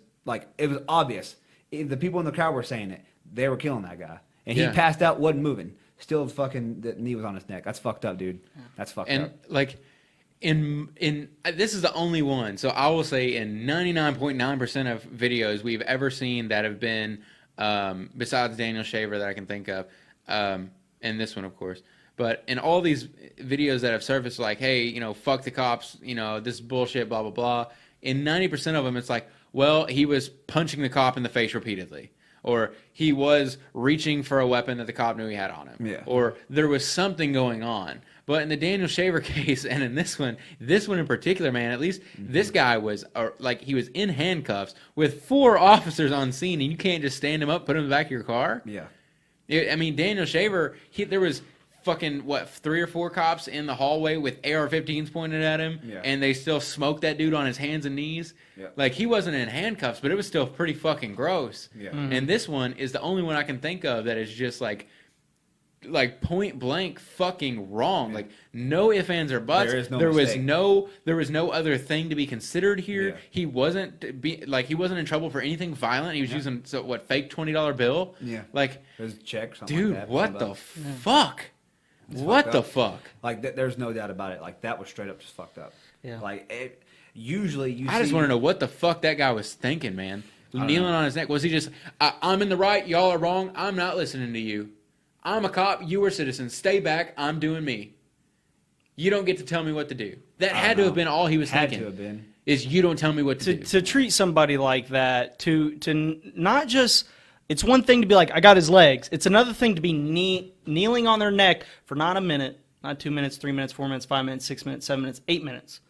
C: it was obvious. The people in the crowd were saying it. They were killing that guy. And he passed out, wasn't moving. Still fucking, the knee was on his neck. That's fucked up, dude. That's fucked up.
B: And, in this is the only one. So I will say in 99.9% of videos we've ever seen that have been, besides Daniel Shaver that I can think of, and this one, of course, but in all these videos that have surfaced, hey, fuck the cops, this is bullshit, blah, blah, blah. In 90% of them, it's well, he was punching the cop in the face repeatedly. or he was reaching for a weapon that the cop knew he had on him, or there was something going on. But in the Daniel Shaver case, and in this one in particular, man, at least this guy was like, he was in handcuffs with 4 officers on scene, and you can't just stand him up, put him in the back of your car.
C: Yeah.
B: I mean, Daniel Shaver, there was fucking 3 or 4 cops in the hallway with AR-15s pointed at him, and they still smoked that dude on his hands and knees. Like, he wasn't in handcuffs, but it was still pretty fucking gross. And this one is the only one I can think of that is just like point blank fucking wrong. Like, no ifs, ands, or buts. There was no other thing to be considered here. He wasn't he wasn't in trouble for anything violent. He was using fake $20 bill. Like,
C: there's a check. Something
B: dude,
C: like that,
B: what the fuck? What the fuck?
C: Like, there's no doubt about it. Like, that was straight up just fucked up. Yeah. Like, usually I
B: just want to know what the fuck that guy was thinking, man. Kneeling on his neck. Was he just, I'm in the right, y'all are wrong, I'm not listening to you. I'm a cop, you are citizens. Stay back, I'm doing me. You don't get to tell me what to do. That had to have been all he was thinking. Had to have been. Is you don't tell me what to do.
D: To treat somebody like that, to not just... It's one thing to be like, I got his legs. It's another thing to be kneeling on their neck for not a minute, not 2 minutes, 3 minutes, 4 minutes, 5 minutes, 6 minutes, 7 minutes, 8 minutes,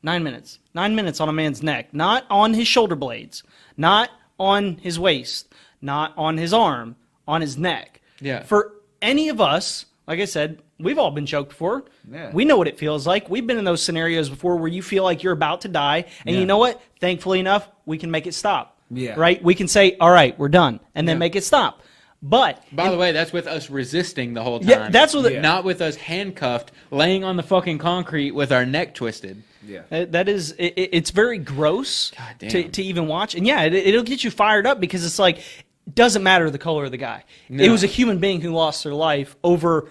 D: 9 minutes. 9 minutes on a man's neck, not on his shoulder blades, not on his waist, not on his arm, on his neck.
B: Yeah.
D: For any of us, like I said, we've all been choked before.
C: Yeah.
D: We know what it feels like. We've been in those scenarios before where you feel like you're about to die, and you know what? Thankfully enough, we can make it stop.
C: Yeah.
D: Right? We can say, all right, we're done, and then make it stop. But
B: by the way, that's with us resisting the whole time.
D: Yeah, that's what
B: not with us handcuffed, laying on the fucking concrete with our neck twisted.
C: Yeah.
D: That is, it's very gross to even watch. And yeah, it'll get you fired up because it's like, it doesn't matter the color of the guy. No. It was a human being who lost their life over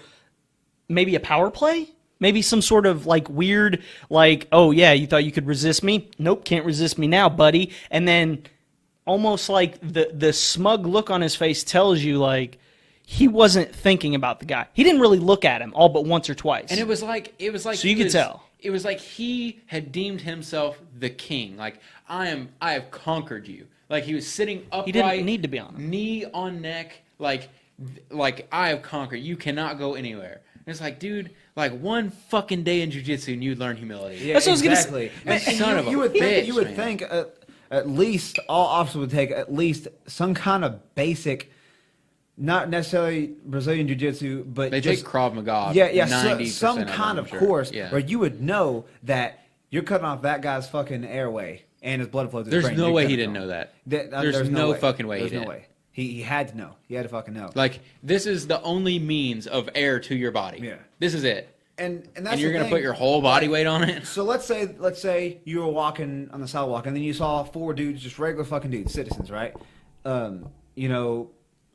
D: maybe a power play? Maybe some sort of like weird, like, oh yeah, you thought you could resist me? Nope, can't resist me now, buddy. And then almost like the smug look on his face tells you, like, he wasn't thinking about the guy. He didn't really look at him all but once or twice.
B: And it was like
D: so you could tell.
B: It was like he had deemed himself the king. Like, I have conquered you. Like, he was sitting upright.
D: He didn't need to be on him.
B: Knee on neck. Like I have conquered. You cannot go anywhere. And it's like, dude, like, one fucking day in jiu-jitsu and you'd learn humility.
C: Yeah, that's what exactly. I was going to say.
B: Son of a bitch,
C: you would think at least all officers would take at least some kind of basic, not necessarily Brazilian Jiu-Jitsu, but
B: they
C: just
B: take Krav Maga.
C: Yeah, some kind of course where you would know that you're cutting off that guy's fucking airway and his blood flow to his brain.
B: There's no way he didn't know that. There's no fucking way he didn't.
C: There's no way. He had to know. He had to fucking know.
B: Like, this is the only means of air to your body.
C: Yeah.
B: This is it.
C: And that's
B: you're gonna put your whole body weight on it.
C: So let's say you were walking on the sidewalk and then you saw 4 dudes, just regular fucking dudes, citizens, right? You know,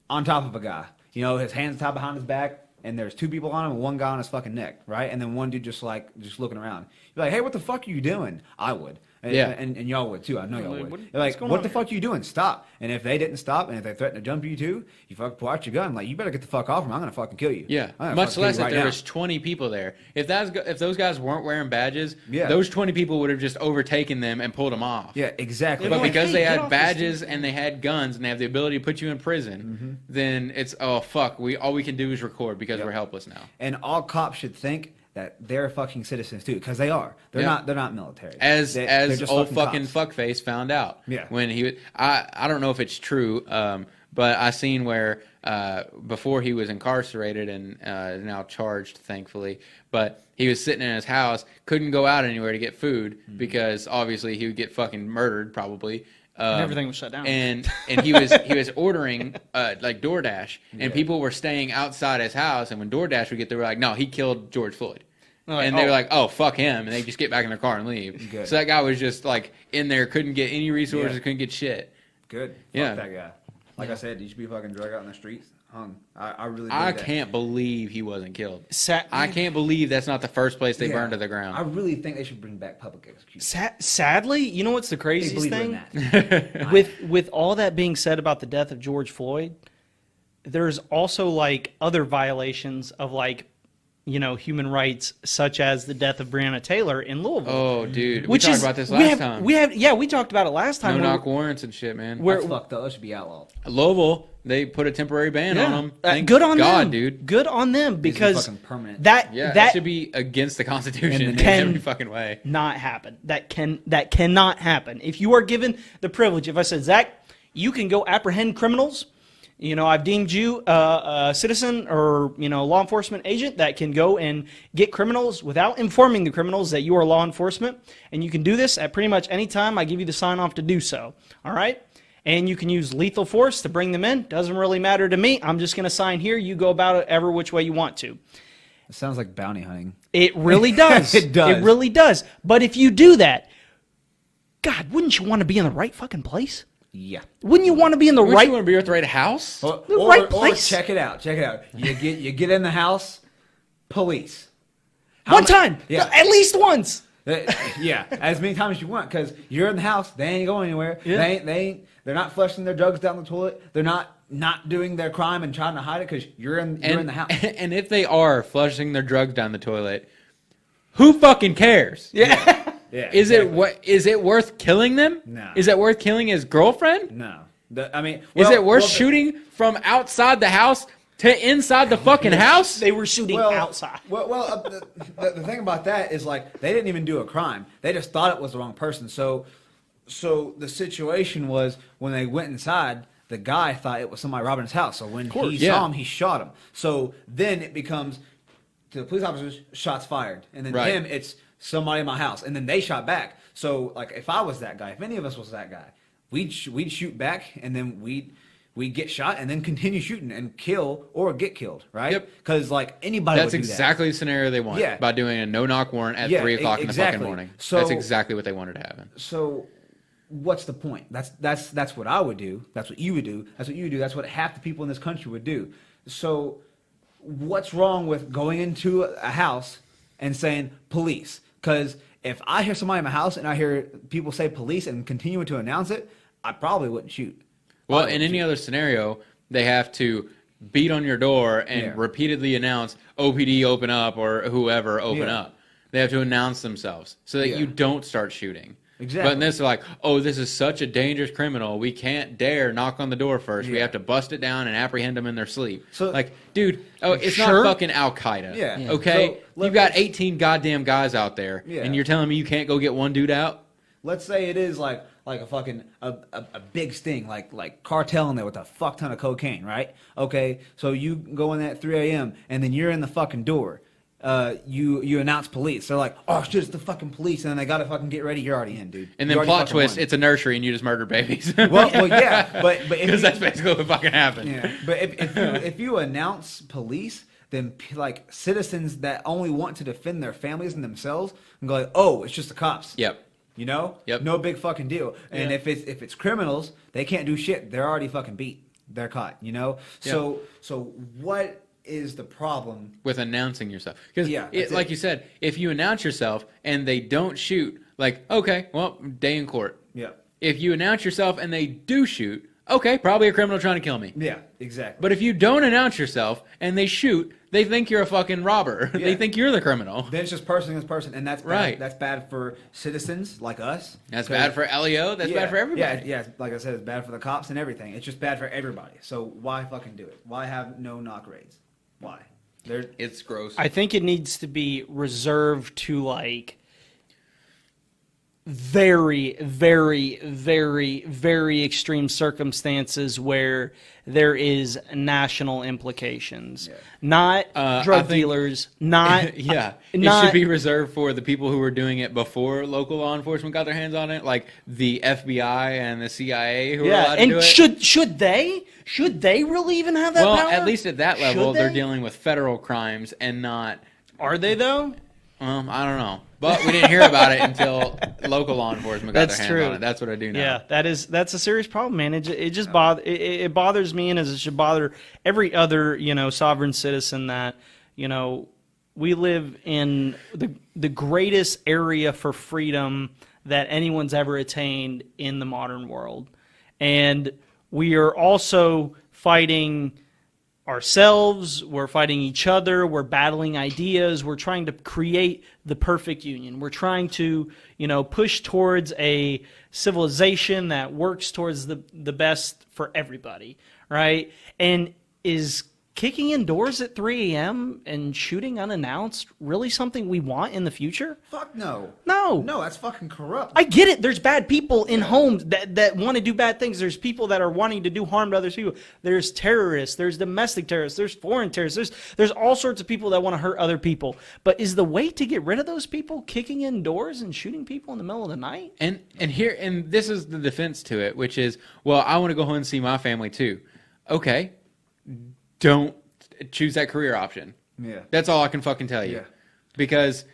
C: on top of a guy. You know, his hands tied behind his back, and there's 2 people on him and 1 guy on his fucking neck, right? And then one dude just looking around. You're like, hey, what the fuck are you doing? I would. And y'all would too. I know y'all would. You're like, what the fuck are you doing? Stop. And if they didn't stop, and if they threatened to jump you too, you fucking pull out your gun. Like, you better get the fuck off him. I'm gonna fucking kill you.
B: Yeah. Much less if there was 20 people there. If those guys weren't wearing badges, those 20 people would have just overtaken them and pulled them off.
C: Yeah, exactly.
B: But because they had badges and they had guns and they have the ability to put you in prison, then it's, oh fuck, all we can do is record because we're helpless now.
C: And all cops should think that they're fucking citizens too, because they are. They're not military.
B: As old fucking fuckface found out.
C: Yeah.
B: When he was, I don't know if it's true, but I seen where before he was incarcerated and is now charged, thankfully, but he was sitting in his house, couldn't go out anywhere to get food because obviously he would get fucking murdered probably.
D: And everything was shut down.
B: And he was ordering like DoorDash, and people were staying outside his house. And when DoorDash would get there, they were like, "No, he killed George Floyd." And they were like, "Oh, fuck him!" And they just get back in their car and leave.
C: Good.
B: So that guy was just like in there, couldn't get any resources, couldn't get shit.
C: Good.
B: Yeah.
C: Fuck that guy. Like I said, he should be fucking drug out in the streets. Hung. I really.
B: I can't believe he wasn't killed.
D: Sad,
B: I can't believe that's not the first place they burned to the ground.
C: I really think they should bring back public execution.
D: Sadly, you know what's the craziest thing? With all that being said about the death of George Floyd, there's also like other violations of like human rights, such as the death of Breonna Taylor in Louisville.
B: Oh, dude,
D: Which
B: we talked
D: is
B: about this last time.
D: We talked about it last time.
B: No knock warrants and shit, man.
C: That's fucked up. That should be outlawed.
B: Louisville, they put a temporary ban on them. Thank
D: good on
B: God,
D: them,
B: dude.
D: Good on them, because
C: fucking permanent.
B: That should be against the Constitution in every fucking way.
D: Not happen. That cannot happen. If you are given the privilege, if I said, Zach, you can go apprehend criminals. I've deemed you a citizen or, law enforcement agent that can go and get criminals without informing the criminals that you are law enforcement. And you can do this at pretty much any time I give you the sign off to do so. All right? And you can use lethal force to bring them in. Doesn't really matter to me. I'm just going to sign here. You go about it ever which way you want to.
C: It sounds like bounty hunting.
D: It really does.
C: It does.
D: It really does. But if you do that, God, wouldn't you want to be in the right fucking place?
C: Yeah.
D: Wouldn't you want to be in the
B: Wouldn't
D: right?
B: you want to be at the right house?
C: Or,
D: right place.
C: Check it out. You get in the house, police.
D: One time.
C: Yeah.
D: At least once.
C: Yeah, as many times as you want, because you're in the house, they ain't going anywhere.
D: Yeah.
C: They're not flushing their drugs down the toilet. They're not doing their crime and trying to hide it because you're in the house.
B: And if they are flushing their drugs down the toilet, who fucking cares?
D: Yeah.
C: Yeah,
B: Is it worth killing them?
C: No.
B: Is it worth killing his girlfriend?
C: No.
B: Is it worth shooting from outside the house to inside the fucking house?
D: They were shooting outside.
C: The thing about that is, like, they didn't even do a crime. They just thought it was the wrong person. So the situation was, when they went inside, the guy thought it was somebody robbing his house. So when he saw him, he shot him. So then it becomes, to the police officers, shots fired. And then to him, it's somebody in my house. And then they shot back. So, like, if I was that guy, if any of us was that guy, we'd shoot back, and then we'd get shot, and then continue shooting and kill or get killed, right?
B: Yep.
C: Because, like, anybody
B: That's
C: would do
B: exactly the scenario they want.
C: Yeah.
B: By doing a no-knock warrant at 3 o'clock in the fucking morning.
C: So,
B: that's exactly what they wanted to happen.
C: So what's the point? That's what I would do. That's what you would do. That's what you would do. That's what half the people in this country would do. So what's wrong with going into a house and saying police? Because if I hear somebody in my house and I hear people say police and continuing to announce it, I probably wouldn't shoot.
B: Well, in any other scenario, they have to beat on your door and repeatedly announce OPD open up or whoever open up. They have to announce themselves so that you don't start shooting.
C: Exactly.
B: But in this, they're like, oh, this is such a dangerous criminal. We can't dare knock on the door first. We have to bust it down and apprehend them in their sleep. So, like, dude, it's not fucking Al Qaeda.
C: Yeah.
B: Okay?
C: So,
B: you've got 18 goddamn guys out there, and you're telling me you can't go get one dude out?
C: Let's say it is like a fucking a big sting, like cartel in there with a fuck ton of cocaine, right? Okay, so you go in at 3 a.m. and then you're in the fucking door. You announce police. They're like, oh shit, it's the fucking police, and then they gotta fucking get ready. You're already in, dude.
B: And then plot twist, it's a nursery, and you just murdered babies.
C: well, yeah, but
B: because that's basically what fucking happened.
C: Yeah, but if you announce police, then like citizens that only want to defend their families and themselves and go like, oh, it's just the cops.
B: Yep.
C: You know?
B: Yep.
C: No big fucking deal. And if it's criminals, they can't do shit. They're already fucking beat. They're caught. You know? So what is the problem
B: with announcing yourself? Because like you said, if you announce yourself and they don't shoot, like, okay, well, day in court.
C: Yeah.
B: If you announce yourself and they do shoot, okay, probably a criminal trying to kill me.
C: Yeah, exactly.
B: But if you don't announce yourself and they shoot, they think you're a fucking robber.
C: Yeah.
B: They think you're the criminal.
C: Then it's just person against person, and that's bad.
B: Right.
C: That's bad for citizens like us.
B: That's bad for LEO. That's bad for everybody.
C: Yeah, like I said, it's bad for the cops and everything. It's just bad for everybody. So why fucking do it? Why have no knock raids? Why?
B: It's gross.
D: I think it needs to be reserved to, like, very, very, very, very extreme circumstances where there is national implications. Yeah. Not drug dealers, not...
B: it should be reserved for the people who were doing it before local law enforcement got their hands on it, like the FBI and the CIA who were allowed to do it.
D: Should they? Should they really even have that power?
B: Well, at least at that level, they're dealing with federal crimes and not...
D: Are they, though?
B: I don't know. But we didn't hear about it until local law enforcement got their hands on it. That's what I do now.
D: Yeah, that's a serious problem, man. It just it bothers me, and as it should bother every other, sovereign citizen that, we live in the greatest area for freedom that anyone's ever attained in the modern world. And we are also fighting ourselves, we're fighting each other, we're battling ideas, we're trying to create the perfect union. We're trying to, push towards a civilization that works towards the best for everybody, right? And is kicking indoors at 3 a.m. and shooting unannounced really something we want in the future?
C: Fuck no.
D: No.
C: No, that's fucking corrupt.
D: I get it. There's bad people in homes that want to do bad things. There's people that are wanting to do harm to other people. There's terrorists. There's domestic terrorists. There's foreign terrorists. There's all sorts of people that want to hurt other people. But is the way to get rid of those people kicking indoors and shooting people in the middle of the night?
B: And this is the defense to it, which is, well, I want to go home and see my family too. Okay. Don't choose that career option.
C: Yeah.
B: That's all I can fucking tell you.
C: Yeah.
B: Because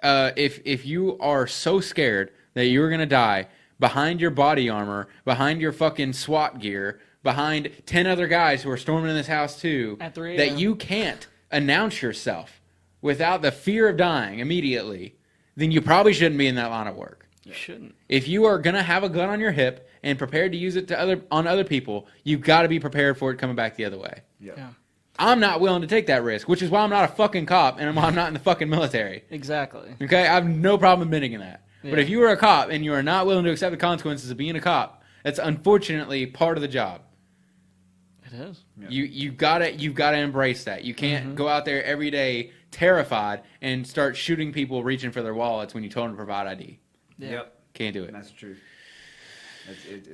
B: if you are so scared that you're going to die behind your body armor, behind your fucking SWAT gear, behind 10 other guys who are storming in this house too,
D: At 3 a.m.
B: that you can't announce yourself without the fear of dying immediately, then you probably shouldn't be in that line of work.
D: You shouldn't.
B: If you are going to have a gun on your hip and prepared to use it on other people, you've got to be prepared for it coming back the other way.
D: Yeah.
B: I'm not willing to take that risk, which is why I'm not a fucking cop and why I'm not in the fucking military.
D: Exactly.
B: Okay? I have no problem admitting that.
D: Yeah.
B: But if you are a cop and you are not willing to accept the consequences of being a cop, that's unfortunately part of the job.
D: It is.
B: Yeah. You've gotta embrace that. You can't go out there every day terrified and start shooting people reaching for their wallets when you told them to provide ID.
D: Yeah.
C: Yep.
B: Can't do it.
C: That's true.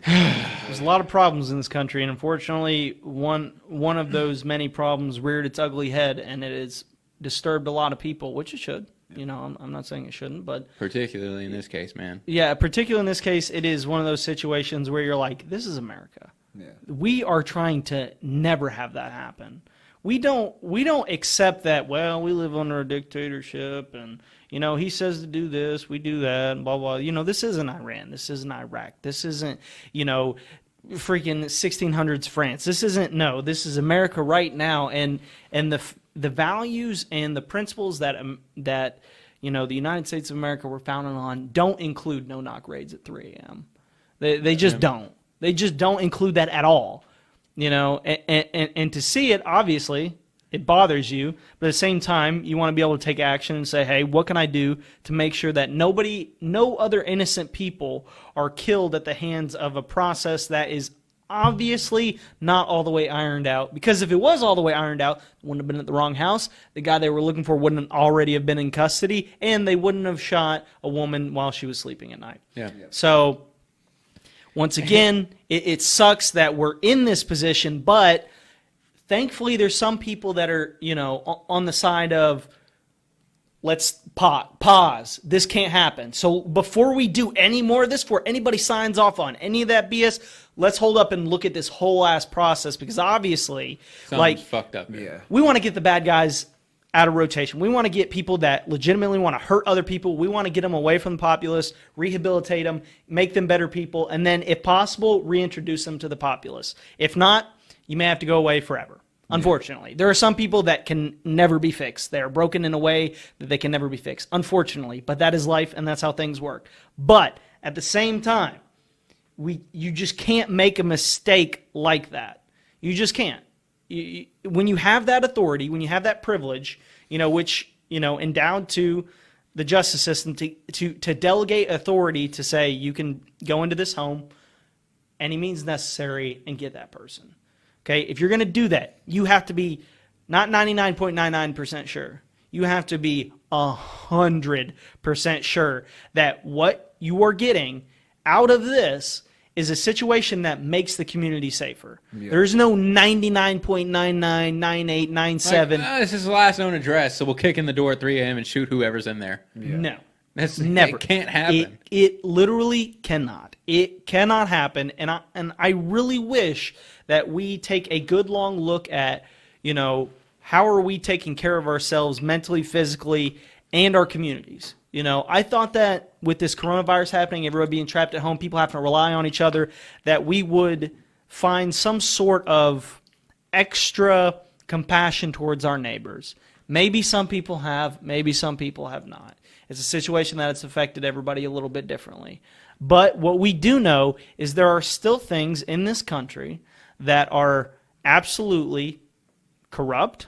D: There's a lot of problems in this country, and unfortunately, one of those many problems reared its ugly head, and it has disturbed a lot of people, which it should. I'm not saying it shouldn't, but
B: Particularly in this case, man.
D: yeah, particularly in this case, it is one of those situations where you're like, this is America.
C: Yeah.
D: We are trying to never have that happen. We don't accept that, well, we live under a dictatorship and, he says to do this, we do that, and blah, blah. This isn't Iran. This isn't Iraq. This isn't, freaking 1600s France. This is America right now. And the values and the principles that the United States of America were founded on don't include no-knock raids at 3 a.m. They just don't. They just don't include that at all. And to see it, obviously, it bothers you, but at the same time, you want to be able to take action and say, hey, what can I do to make sure that no other innocent people are killed at the hands of a process that is obviously not all the way ironed out? Because if it was all the way ironed out, it wouldn't have been at the wrong house, the guy they were looking for wouldn't already have been in custody, and they wouldn't have shot a woman while she was sleeping at night.
B: Yeah.
D: So once again, it sucks that we're in this position, but thankfully there's some people that are, on the side of, let's pause. This can't happen. So before we do any more of this, before anybody signs off on any of that BS, let's hold up and look at this whole ass process, because obviously,
B: Something's fucked up.
C: Yeah.
D: we want to get the bad guys out of rotation. We want to get people that legitimately want to hurt other people. We want to get them away from the populace, rehabilitate them, make them better people, and then, if possible, reintroduce them to the populace. If not, you may have to go away forever. Unfortunately. There are some people that can never be fixed. They are broken in a way that they can never be fixed. Unfortunately. But that is life, and that's how things work. But at the same time, you just can't make a mistake like that. You just can't. When you have that authority, when you have that privilege, which, endowed to the justice system to delegate authority to say you can go into this home, any means necessary, and get that person. Okay, if you're going to do that, you have to be not 99.99% sure. You have to be 100% sure that what you are getting out of this is a situation that makes the community safer. Yeah. There's no 99.999897.
B: This is the last known address, so we'll kick in the door at 3 a.m. and shoot whoever's in there.
D: Yeah. No.
B: That's
D: never.
B: It can't happen.
D: It literally cannot. It cannot happen. And I really wish that we take a good long look at, how are we taking care of ourselves mentally, physically, and our communities. I thought that with this coronavirus happening, everybody being trapped at home, people having to rely on each other, that we would find some sort of extra compassion towards our neighbors. Maybe some people have, maybe some people have not. It's a situation that it's affected everybody a little bit differently. But what we do know is there are still things in this country that are absolutely corrupt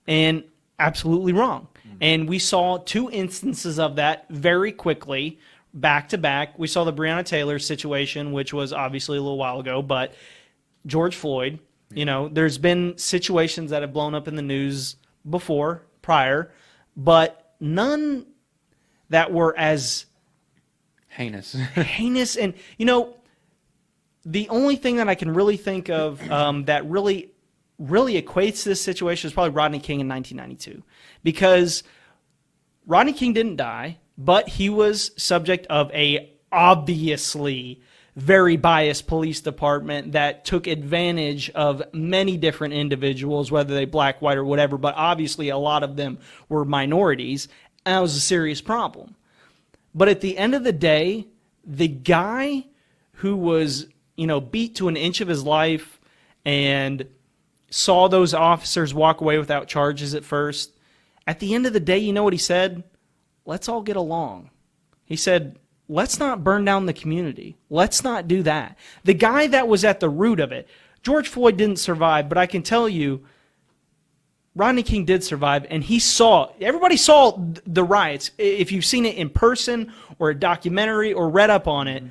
D: and absolutely wrong. And we saw 2 instances of that very quickly, back to back. We saw the Breonna Taylor situation, which was obviously a little while ago, but George Floyd, there's been situations that have blown up in the news prior, but none that were as
B: Heinous.
D: heinous. And, the only thing that I can really think of that really equates this situation is probably Rodney King in 1992. Because Rodney King didn't die, but he was subject of a obviously very biased police department that took advantage of many different individuals, whether they black, white, or whatever, but obviously a lot of them were minorities, and that was a serious problem. But at the end of the day, the guy who was, beat to an inch of his life and saw those officers walk away without charges at first, at the end of the day, you know what he said? Let's all get along. He said, let's not burn down the community. Let's not do that. The guy that was at the root of it, George Floyd didn't survive, but I can tell you, Rodney King did survive, and everybody saw the riots. If you've seen it in person or a documentary or read up on it,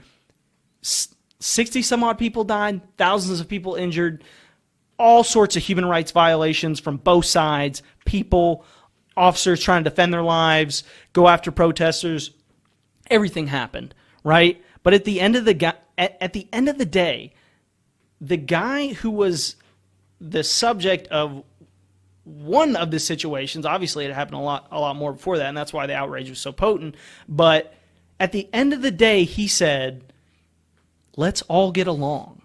D: 60 some odd people died, thousands of people injured, all sorts of human rights violations from both sides, officers trying to defend their lives, go after protesters. Everything happened, right? But at the end of the day, the guy who was the subject of one of the situations, obviously it happened a lot more before that, and that's why the outrage was so potent. But at the end of the day, he said, let's all get along.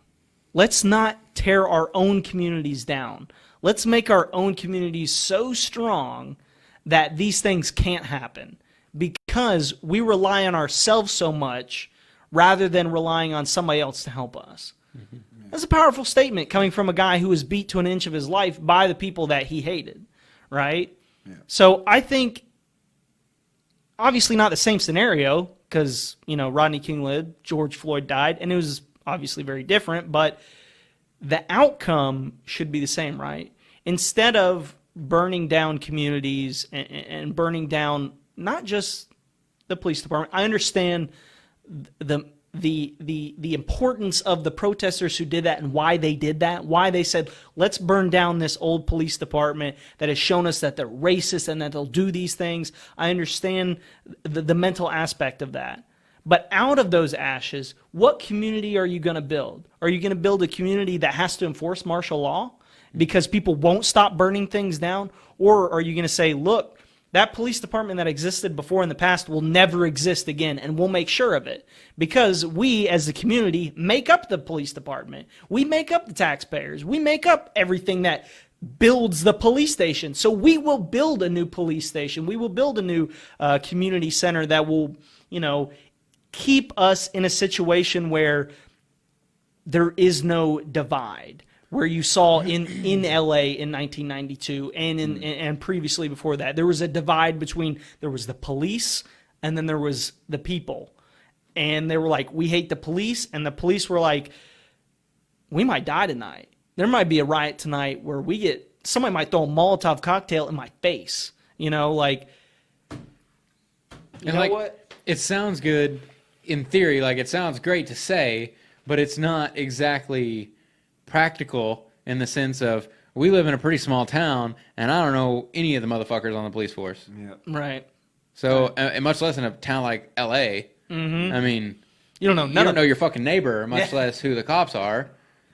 D: Let's not tear our own communities down. Let's make our own communities so strong that these things can't happen, because we rely on ourselves so much rather than relying on somebody else to help us. Mm-hmm. That's a powerful statement coming from a guy who was beat to an inch of his life by the people that he hated, right? Yeah. So I think, obviously not the same scenario, because, Rodney King lived, George Floyd died, and it was obviously very different, but the outcome should be the same, right? Instead of burning down communities and burning down not just the police department. I understand the importance of the protesters who did that and why they did that, why they said, let's burn down this old police department that has shown us that they're racist and that they'll do these things. I understand the mental aspect of that. But out of those ashes, what community are you going to build? Are you going to build a community that has to enforce martial law because people won't stop burning things down? Or are you going to say, look, that police department that existed before in the past will never exist again, and we'll make sure of it? Because we, as the community, make up the police department. We make up the taxpayers. We make up everything that builds the police station. So we will build a new police station. We will build a new community center that will, keep us in a situation where there is no divide, where you saw in LA in 1992 and previously before that, there was a divide between, there was the police and then there was the people. And they were like, we hate the police. And the police were like, we might die tonight. There might be a riot tonight where somebody might throw a Molotov cocktail in my face. You know what?
B: It sounds good in theory, it sounds great to say, but it's not exactly practical in the sense of, we live in a pretty small town, and I don't know any of the motherfuckers on the police force.
D: Yeah. Right.
B: So, much less in a town like L.A.
D: Mm-hmm.
B: I mean,
D: you don't know
B: your fucking neighbor, much less who the cops are.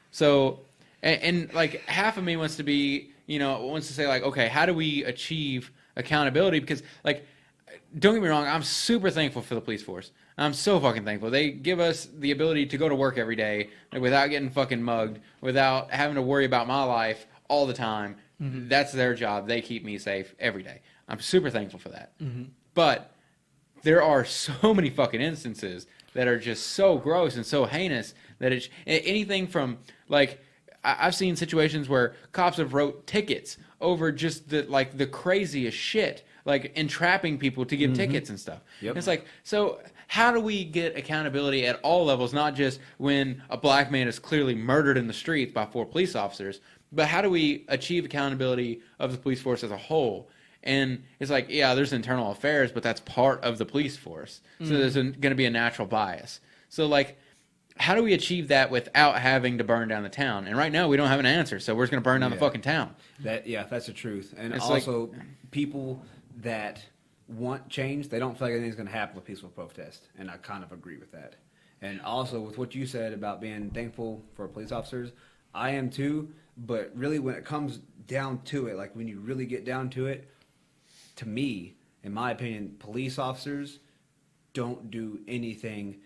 B: So, and half of me wants to be, wants to say okay, how do we achieve accountability? Because don't get me wrong, I'm super thankful for the police force. I'm so fucking thankful. They give us the ability to go to work every day without getting fucking mugged, without having to worry about my life all the time. Mm-hmm. That's their job. They keep me safe every day. I'm super thankful for that. Mm-hmm. But there are so many fucking instances that are just so gross and so heinous that it's anything from I've seen situations where cops have wrote tickets over just the craziest shit, entrapping people to give tickets and stuff. Yep. It's so how do we get accountability at all levels, not just when a black man is clearly murdered in the streets by 4 police officers, But how do we achieve accountability of the police force as a whole? And it's like, yeah, there's internal affairs, but that's part of the police force. So there's going to be a natural bias. So, like, how do we achieve that without having to burn down the town? And right now, we don't have an answer, so we're just going to burn down the fucking town.
C: That's the truth. And
B: It's
C: also, people that want change, they don't feel like anything's going to happen with peaceful protest. And I kind of agree with that. And also, with what you said about being thankful for police officers, I am too. But really, when it comes down to it, like when you really get down to it, to me, in my opinion, police officers don't do anything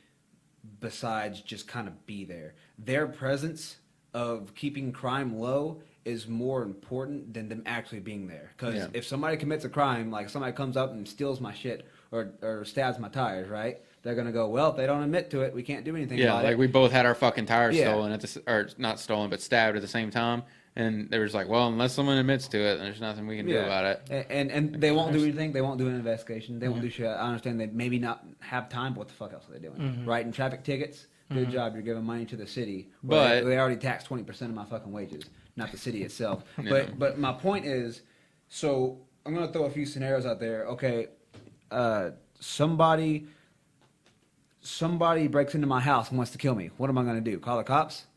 C: besides just kind of be there. Their presence of keeping crime low is more important than them actually being there. Because if somebody commits a crime, like somebody comes up and steals my shit or stabs my tires, right? They're going to go, well, if they don't admit to it, we can't do anything about it.
B: Yeah, like we both had our fucking tires stolen, or not stolen, but stabbed at the same time. And they was like, well, unless someone admits to it, there's nothing we can do about it.
C: And they won't do anything. They won't do an investigation. They won't do shit. I understand they maybe not have time, but what the fuck else are they doing? Writing traffic tickets? Good job. You're giving money to the city.
B: But
C: they already tax 20% of my fucking wages, not the city itself. But my point is, so I'm going to throw a few scenarios out there. Okay, somebody breaks into my house and wants to kill me. What am I going to do? Call the cops?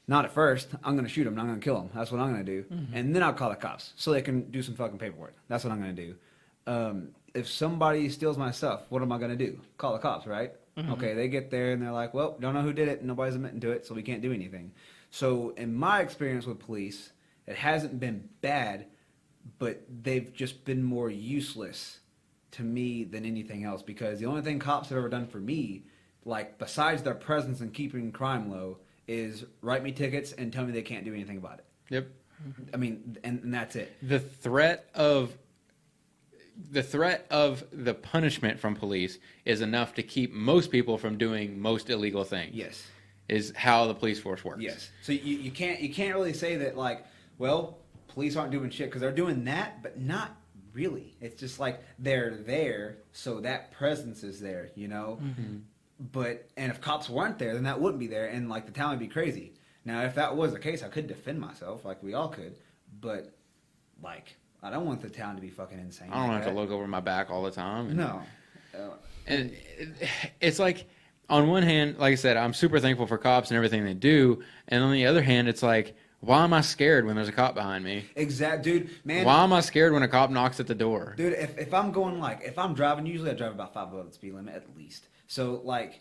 C: Not at first. I'm going to shoot him. I'm going to kill him. That's what I'm going to do. And then I'll call the cops so they can do some fucking paperwork. That's what I'm going to do. If somebody steals my stuff, what am I going to do? Call the cops, right? Okay, they get there and they're like, well, don't know who did it. Nobody's admitting to it, so we can't do anything. So in my experience with police, it hasn't been bad, but they've just been more useless to me than anything else, because the only thing cops have ever done for me, like besides their presence in keeping crime low, is write me tickets and tell me they can't do anything about it.
B: Yep.
C: I mean, and that's it.
B: The threat of the punishment from police is enough to keep most people from doing most illegal things.
C: Yes.
B: Is how the police force works.
C: Yes. So you can't really say that, like, well, police aren't doing shit, because they're doing that, but not really. It's just like they're there, so that presence is there, you know? And if cops weren't there, then that wouldn't be there, and like the town would be crazy. Now, if that was the case, I could defend myself, like we all could, but like I don't want the town to be fucking insane.
B: I don't have to look over my back all the time.
C: No.
B: And it's like, on one hand, like I said, I'm super thankful for cops and everything they do, and on the other hand, it's like, why am I scared when there's a cop behind me?
C: Dude, man.
B: Why am I scared when a cop knocks at the door?
C: Dude, if I'm going, like, if I'm driving, usually I drive about 5 above the speed limit at least. So, like,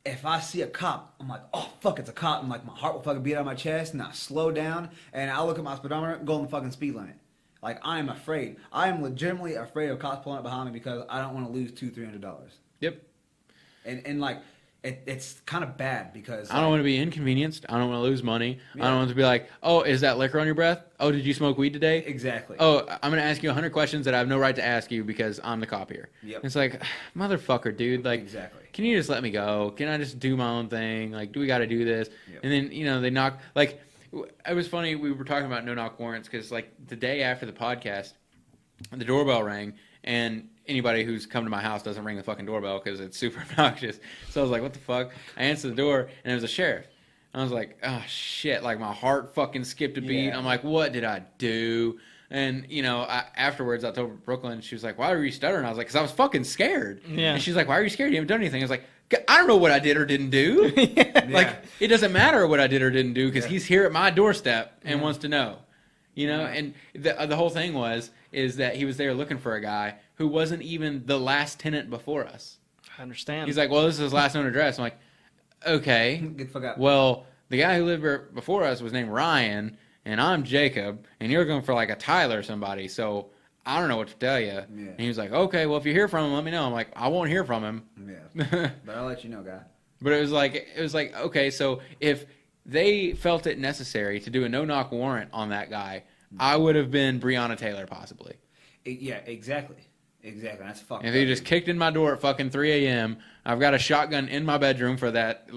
C: if I see a cop, I'm like, oh, fuck, it's a cop. I'm like, my heart will fucking beat out of my chest, and I slow down, and I look at my speedometer, go on the fucking speed limit. Like, I am afraid. I am legitimately afraid of cops pulling up behind me because I don't want to lose $200-300.
B: Yep.
C: And like, it's kind of bad because
B: I don't want to be inconvenienced. I don't want to lose money. Yeah. I don't want to be like, oh, is that liquor on your breath? Oh, did you smoke weed today?
C: Exactly.
B: Oh, I'm going to ask you 100 questions that I have no right to ask you because I'm the cop here.
C: Yep.
B: It's like, motherfucker, dude. Like,
C: exactly.
B: Can you just let me go? Can I just do my own thing? Like, do we got to do this? Yep. And then, you know, they knock. Like, it was funny. We were talking about no-knock warrants because, like, the day after the podcast, the doorbell rang, and anybody who's come to my house doesn't ring the fucking doorbell because it's super obnoxious. So I was like, what the fuck? I answered the door, and it was a sheriff. And I was like, oh, shit. Like, my heart fucking skipped a beat.
C: Yeah.
B: I'm like, what did I do? And, you know, afterwards, I told Brooklyn, she was like, why were you stuttering? I was like, because I was fucking scared.
D: Yeah.
B: And she's like, why are you scared? You haven't done anything. I was like, I don't know what I did or didn't do.
C: Yeah.
B: Like, it doesn't matter what I did or didn't do because he's here at my doorstep and wants to know. You know, and the whole thing is that he was there looking for a guy who wasn't even the last tenant before us.
D: I understand.
B: He's like, well, this is his last known address. I'm like, okay.
C: Get the fuck out.
B: Well, the guy who lived before us was named Ryan, and I'm Jacob, and you're going for like a Tyler or somebody, so I don't know what to tell you. Yeah. And he was like, okay, well, if you hear from him, let me know. I'm like, I won't hear from him.
C: Yeah. But I'll let you know, guy.
B: But it was like, okay, so if they felt it necessary to do a no-knock warrant on that guy, I would have been Breonna Taylor, possibly.
C: Yeah, exactly. Exactly. That's fucked
B: If
C: up.
B: he just kicked in my door at fucking 3 a.m., I've got a shotgun in my bedroom for that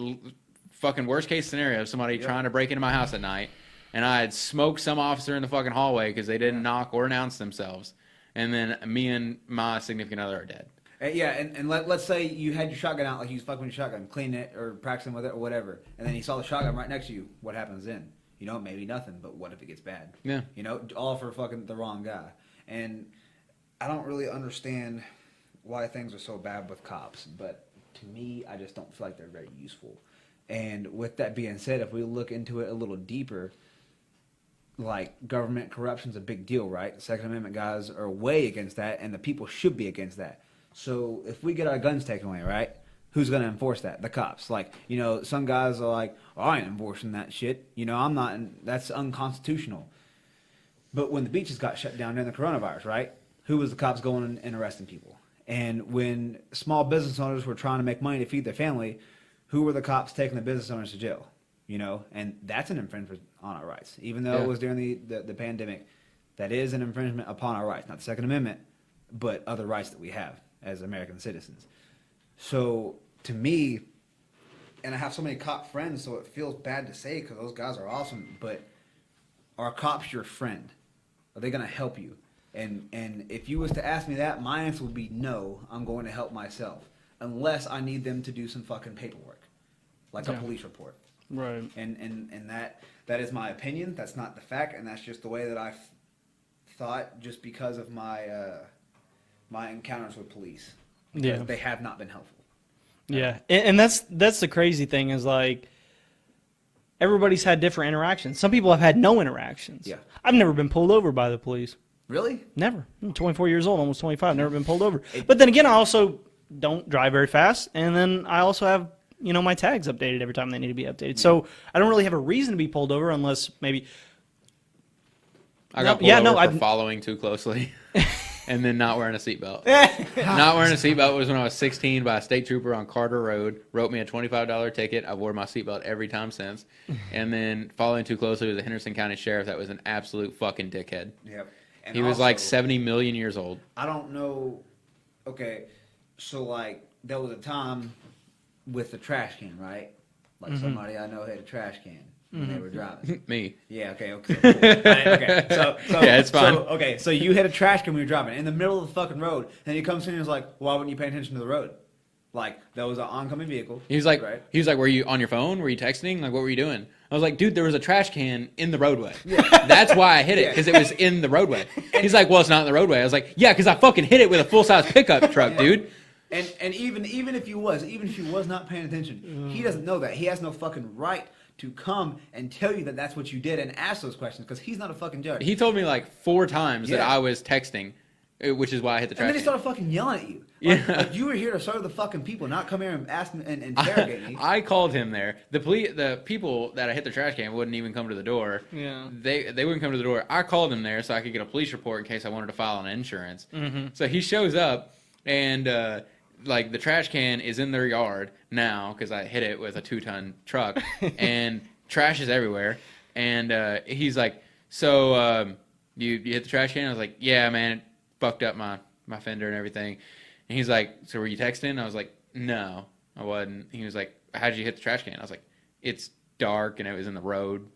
B: fucking worst-case scenario of somebody trying to break into my house at night, and I had smoked some officer in the fucking hallway because they didn't knock or announce themselves, and then me and my significant other are dead.
C: And let's say you had your shotgun out, like you was fucking with your shotgun, cleaning it or practicing with it or whatever, and then you saw the shotgun right next to you. What happens then? You know, maybe nothing, but what if it gets bad?
B: Yeah.
C: You know, all for fucking the wrong guy. And I don't really understand why things are so bad with cops, but to me, I just don't feel like they're very useful. And with that being said, if we look into it a little deeper, like government corruption's a big deal, right? The Second Amendment guys are way against that, and the people should be against that. So if we get our guns taken away, right? Who's going to enforce that? The cops. Like, you know, some guys are like, oh, I ain't enforcing that shit. You know, I'm not, that's unconstitutional. But when the beaches got shut down during the coronavirus, right? Who was the cops going and arresting people? And when small business owners were trying to make money to feed their family, who were the cops taking the business owners to jail? You know, and that's an infringement on our rights. Even though it was during the pandemic, that is an infringement upon our rights. Not the Second Amendment, but other rights that we have as American citizens. So to me, and I have so many cop friends, so it feels bad to say because those guys are awesome, but are cops your friend? Are they going to help you? And if you was to ask me that, my answer would be no, I'm going to help myself. Unless I need them to do some fucking paperwork. Like a police report.
D: Right.
C: And that is my opinion. That's not the fact, and that's just the way that I've thought just because of my my encounters with police. Because they have not been helpful.
D: Yeah. And that's the crazy thing is like everybody's had different interactions. Some people have had no interactions.
C: Yeah.
D: I've never been pulled over by the police.
C: Really?
D: Never. I'm 24 years old, almost 25. Never been pulled over. But then again, I also don't drive very fast, and then I also have, you know, my tags updated every time they need to be updated. So I don't really have a reason to be pulled over unless maybe.
B: I got pulled over for following too closely, and then not wearing a seatbelt. Not wearing a seatbelt was when I was 16 by a state trooper on Carter Road. Wrote me a $25 ticket. I wore my seatbelt every time since. And then following too closely was the Henderson County Sheriff that was an absolute fucking dickhead.
C: Yep. And
B: he was like 70 million years old.
C: I don't know. Okay, so like there was a time with the trash can, right? Like somebody I know had a trash can when they were driving.
B: Me.
C: Yeah. Okay. Okay. Cool. Okay. So
B: yeah, it's fine.
C: So you hit a trash can when you're driving in the middle of the fucking road, and he comes in and is like, "Why wouldn't you pay attention to the road?" Like there was an oncoming vehicle.
B: He was like,
C: right?
B: "Were you on your phone? Were you texting? Like, what were you doing?" I was like, "Dude, there was a trash can in the roadway. Yeah. That's why I hit it because it was in the roadway." He's like, "Well, it's not in the roadway." I was like, "Yeah, because I fucking hit it with a full size pickup truck, dude."
C: And even if you was not paying attention, he doesn't know that. He has no fucking right to come and tell you that that's what you did and ask those questions because he's not a fucking judge.
B: He told me like 4 times that I was texting, which is why I hit the trash can.
C: And then he started fucking yelling at you. Like you were here to serve the fucking people, not come here and ask me and interrogate me.
B: I called him there. The people that I hit the trash can wouldn't even come to the door.
D: Yeah.
B: They wouldn't come to the door. I called him there so I could get a police report in case I wanted to file an insurance.
D: Mm-hmm.
B: So he shows up and like the trash can is in their yard now because I hit it with a 2-ton truck and trash is everywhere. And he's like, "So you hit the trash can?" I was like, "Yeah, man, it fucked up my fender and everything." And he's like, "So were you texting?" I was like, "No, I wasn't." He was like, "How did you hit the trash can?" I was like, "It's dark and it was in the road."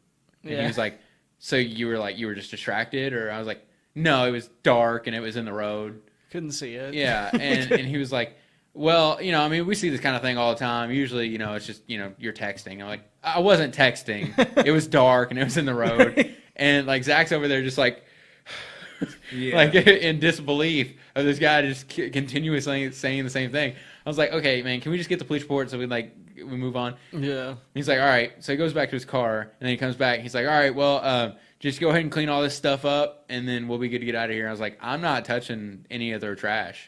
B: And he was like, "So you were just distracted?" Or I was like, "No, it was dark and it was in the road."
D: Couldn't see it.
B: Yeah, and he was like, "Well, you know, I mean, we see this kind of thing all the time. Usually, you know, it's just, you know, you're texting." I'm like, "I wasn't texting. It was dark and it was in the road." And like Zach's over there just like, like in disbelief of this guy just continuously saying the same thing. I was like, "Okay, man, can we just get the police report so we move on?"
D: Yeah.
B: He's like, "All right." So he goes back to his car and then he comes back. He's like, "All right, well, just go ahead and clean all this stuff up and then we'll be good to get out of here." I was like, "I'm not touching any of their trash."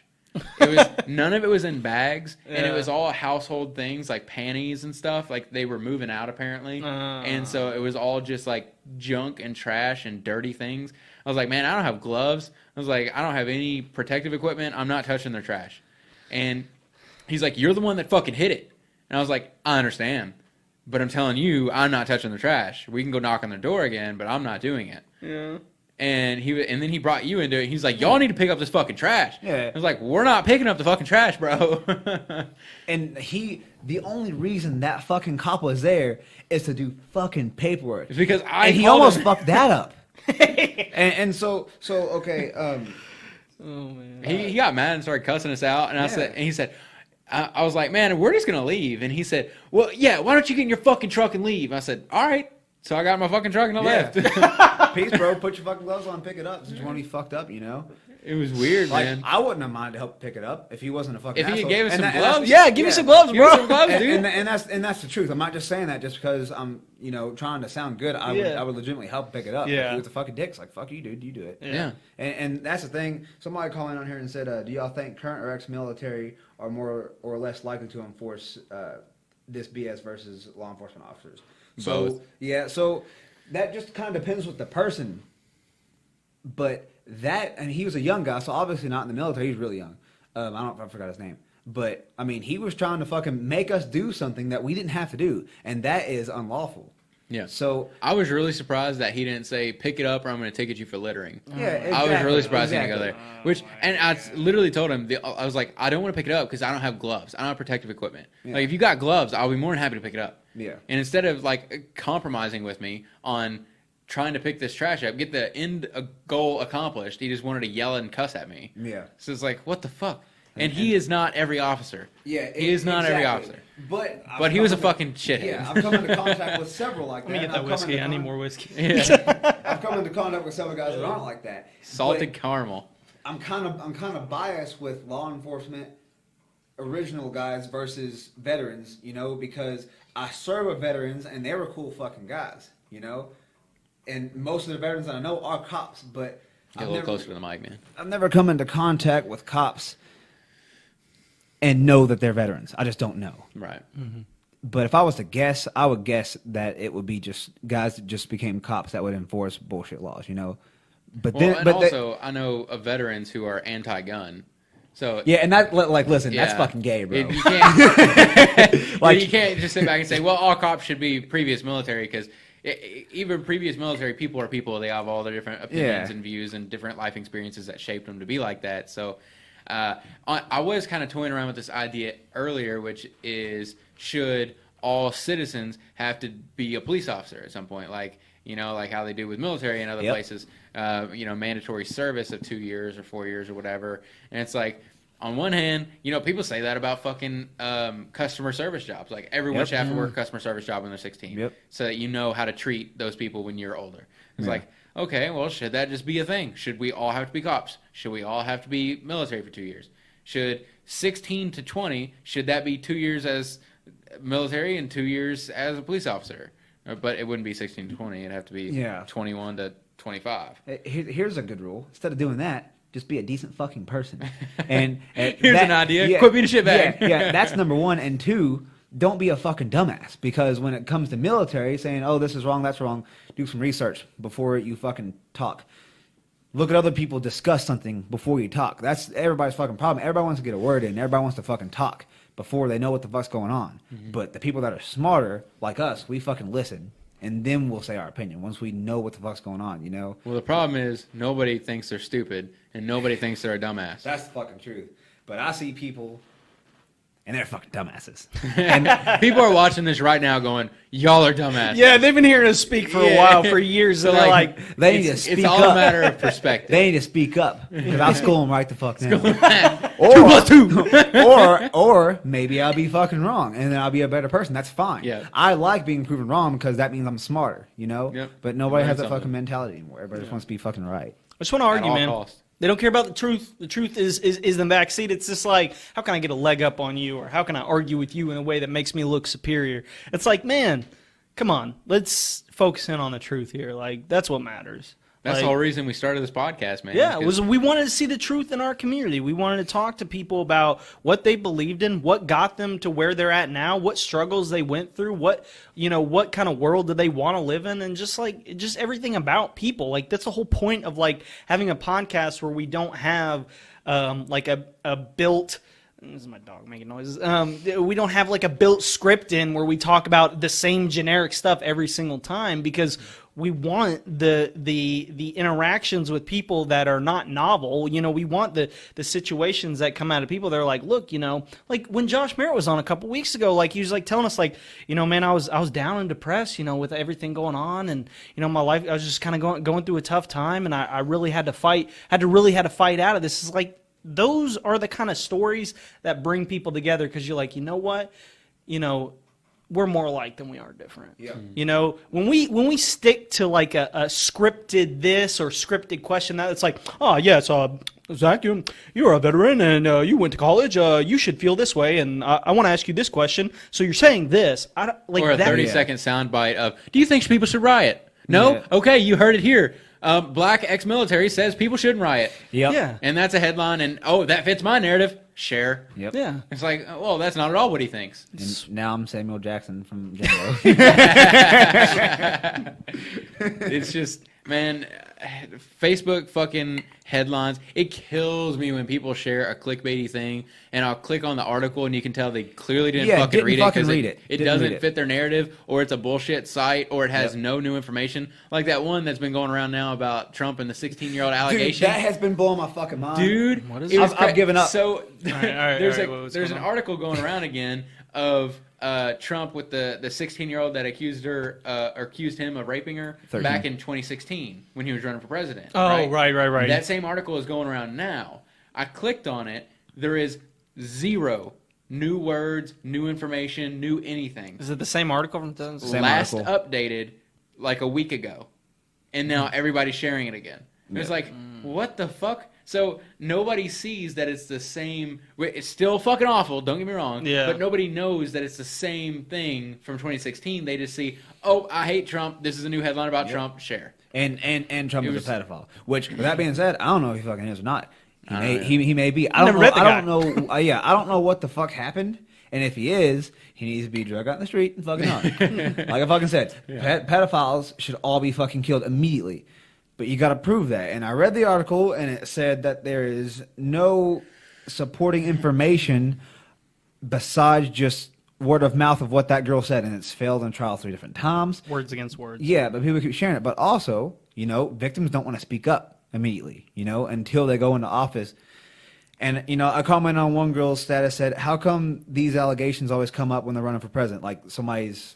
B: It was none of it was in bags, and it was all household things like panties and stuff. Like they were moving out apparently, and so it was all just like junk and trash and dirty things. I was like, "Man, I don't have gloves." I was like, "I don't have any protective equipment. I'm not touching their trash." And he's like, "You're the one that fucking hit it." And I was like, "I understand, but I'm telling you, I'm not touching the trash. We can go knock on their door again, but I'm not doing it."
D: Yeah.
B: And then he brought you into it. He's like, "Y'all need to pick up this fucking trash."
C: Yeah.
B: I was like, "We're not picking up the fucking trash, bro."
C: And the only reason that fucking cop was there is to do fucking paperwork.
B: It's because
C: he almost fucked that up. and so okay.
D: Oh man.
B: He got mad and started cussing us out. And he said, I was like, "Man, we're just gonna leave." And he said, "Well, yeah, why don't you get in your fucking truck and leave?" I said, "All right." So I got in my fucking truck and I left.
C: Peace, bro. Put your fucking gloves on, pick it up. Since you want to be fucked up, you know.
B: It was weird,
C: Like,
B: man.
C: I wouldn't have minded to help pick it up if he wasn't a fucking
B: If he
C: asshole.
B: gave us some
C: And
B: gloves,
D: Yeah, give me some gloves,
B: Give me
D: bro.
B: some gloves, dude.
C: and that's the truth. I'm not just saying that just because I'm, you know, trying to sound good. I would legitimately help pick it up.
D: Yeah.
C: If he was a fucking dick, it's like, fuck you, dude. You do it.
B: Yeah.
C: And that's the thing. Somebody called in on here and said, do y'all think current or ex-military are more or less likely to enforce this BS versus law enforcement officers? So,
B: Both.
C: yeah, so that just kind of depends with the person. But that, and he was a young guy, so obviously not in the military. He was really young. I forgot his name. But, I mean, he was trying to fucking make us do something that we didn't have to do. And that is unlawful.
B: Yeah.
C: So
B: I was really surprised that he didn't say, pick it up or I'm going to ticket you for littering.
C: yeah, exactly,
B: I was really surprised he didn't go there.
C: exactly.
B: And I literally told him, I was like, I don't want to pick it up because I don't have gloves. I don't have protective equipment.
C: Yeah.
B: Like, if you got gloves, I'll be more than happy to pick it up.
C: Yeah.
B: And instead of, like, compromising with me on trying to pick this trash up, get the end goal accomplished, he just wanted to yell and cuss at me.
C: Yeah.
B: So it's like, what the fuck? And he is not every officer.
C: Yeah,
B: He is not every
C: exactly.
B: officer.
C: But
B: He was a fucking shithead.
C: Yeah, I've come into contact with several like that.
D: Let me get that
C: I've come
D: whiskey.
C: into
D: I need
C: con-
D: more whiskey.
B: Yeah.
C: I've come into contact with several guys that aren't like that.
B: Salted
C: But
B: caramel.
C: I'm kind of biased with law enforcement original guys versus veterans, you know, because I serve with veterans and they were cool fucking guys, you know. And most of the veterans that I know are cops, but
B: Get a little closer to the mic, man.
C: I've never come into contact with cops and know that they're veterans. I just don't know.
B: Right.
C: But if I was to guess, I would guess that it would be just guys that just became cops that would enforce bullshit laws, you know. But
B: Well,
C: then,
B: and
C: but
B: also, I know of veterans who are anti-gun. So
C: yeah, and that like, listen, that's
B: yeah.
C: fucking gay, bro.
B: You can't,
C: Like-
B: you can't just sit back and say, well, all cops should be previous military, because even previous military people are people. They have all their different opinions
C: Yeah.
B: and views and different life experiences that shaped them to be like that. So I was kind of toying around with this idea earlier, which is, should all citizens have to be a police officer at some point? Like, you know, like how they do with military and other
C: Yep.
B: places, you know, mandatory service of 2 years or 4 years or whatever. And it's like, on one hand, you know, people say that about fucking customer service jobs. Like, everyone
C: Yep.
B: should have to work a customer service job when they're 16.
C: Yep.
B: So that you know how to treat those people when you're older. It's
C: Yeah.
B: like, okay, well, should that just be a thing? Should we all have to be cops? Should we all have to be military for 2 years? Should 16 to 20, should that be 2 years as military and 2 years as a police officer? But it wouldn't be 16 to 20. It'd have to be
C: Yeah.
B: 21 to 25.
C: Here's a good rule. Instead of doing that, just be a decent fucking person. And
B: Here's an idea. Quit being a shitbag.
C: Yeah, that's number one. And two, don't be a fucking dumbass. Because when it comes to military, saying, oh, this is wrong, that's wrong, do some research before you fucking talk. Look at other people discuss something before you talk. That's everybody's fucking problem. Everybody wants to get a word in. Everybody wants to fucking talk before they know what the fuck's going on.
B: Mm-hmm.
C: But the people that are smarter, like us, we fucking listen. And then we'll say our opinion once we know what the fuck's going on, you know?
B: Well, the problem is nobody thinks they're stupid and nobody thinks they're a dumbass.
C: That's the fucking truth. But I see people, and they're fucking dumbasses.
B: And people are watching this right now going, y'all are dumbasses.
D: Yeah, they've been hearing us speak for a while, for years.
B: So,
D: And they're like,
C: They need to
B: it's
C: speak
B: all
C: up.
B: a matter of perspective.
C: They need to speak up. Because I'll school them right the fuck now.
B: 2+2.
C: or maybe I'll be fucking wrong, and then I'll be a better person. That's fine.
B: Yeah.
C: I like being proven wrong because that means I'm smarter, you know?
B: Yep.
C: But nobody
B: Learn
C: has that
B: something.
C: fucking mentality anymore. Everybody just wants to be fucking right.
D: I just want to argue,
B: all
D: man.
B: costs.
D: They don't care about the truth. The truth is the backseat. It's just like, how can I get a leg up on you, or how can I argue with you in a way that makes me look superior? It's like, man, come on, let's focus in on the truth here. Like, that's what matters.
B: That's
D: Like,
B: the whole reason we started this podcast, man.
D: Yeah,
B: because-
D: we wanted to see the truth in our community. We wanted to talk to people about what they believed in, what got them to where they're at now, what struggles they went through, what kind of world do they want to live in, and just everything about people. Like, that's the whole point of like having a podcast where we don't have like a built. This is my dog making noises. We don't have like a built script in where we talk about the same generic stuff every single time, because we want the interactions with people that are not novel. You know, we want the situations that come out of people that are like, look, you know, like when Josh Merritt was on a couple weeks ago, like he was like telling us, like, you know, man, I was down and depressed, you know, with everything going on, and you know, my life, I was just kind of going through a tough time, and I really had to fight out of this. Is like, those are the kind of stories that bring people together, because you're like, you know what, you know, we're more alike than we are different.
C: Yep.
D: You know, when we stick to like a scripted this or scripted question that, it's like, oh yes, Zach, you're a veteran and you went to college. You should feel this way, and I want to ask you this question. So you're saying this? I don't, like
B: or a
D: that,
B: 30-second soundbite of, do you think people should riot? No?
C: Yeah.
B: Okay, you heard it here. Black ex-military says people shouldn't riot.
C: Yep.
D: Yeah.
B: And that's a headline, and, oh, that fits my narrative. Share.
C: Yep.
D: Yeah.
B: It's like, well, that's not at all what he thinks.
C: And now I'm Samuel Jackson from Django.
B: It's just, man, Facebook fucking headlines. It kills me when people share a clickbaity thing, and I'll click on the article, and you can tell they clearly didn't fucking read it because it
C: Didn't
B: doesn't
C: read it.
B: fit their narrative, or it's a bullshit site, or it has
C: Yep.
B: no new information. Like that one that's been going around now about Trump and the 16-year-old
C: Dude,
B: allegation.
C: that has been blowing my fucking mind.
B: Dude,
D: What is
B: it
D: it?
B: was
C: I've given up.
B: So
D: right,
B: there's
D: all right, what's
B: there's an
D: going on?
B: article going around again of Trump with the 16-year-old that accused him of raping her
C: 13.
B: back in 2016 when he was running for president.
D: Oh, right.
B: That same article is going around now. I clicked on it. There is zero new words, new information, new anything.
D: Is it the same article from 2000?
C: Same
B: Last
C: article.
B: updated like a week ago, and now everybody's sharing it again. It's like, what the fuck? So nobody sees that it's the same. It's still fucking awful. Don't get me wrong.
D: Yeah.
B: But nobody knows that it's the same thing from 2016. They just see, oh, I hate Trump. This is a new headline about Trump. Share.
C: And Trump is
B: was-
C: a pedophile. Which, with that being said, I don't know if he fucking is or not.
B: I don't know.
C: He may be. I don't
D: Never
C: know.
D: read the
C: I
D: guy.
C: don't know. Yeah, I don't know what the fuck happened. And if he is, he needs to be drugged out in the street and fucking hung. Like I fucking said, pedophiles should all be fucking killed immediately. But you got to prove that. And I read the article, and it said that there is no supporting information besides just word of mouth of what that girl said, and it's failed in trial 3 different times.
D: Words against words.
C: Yeah, but people keep sharing it. But also, victims don't want to speak up immediately, until they go into office. And, I commented on one girl's status, said, how come these allegations always come up when they're running for president? Like somebody's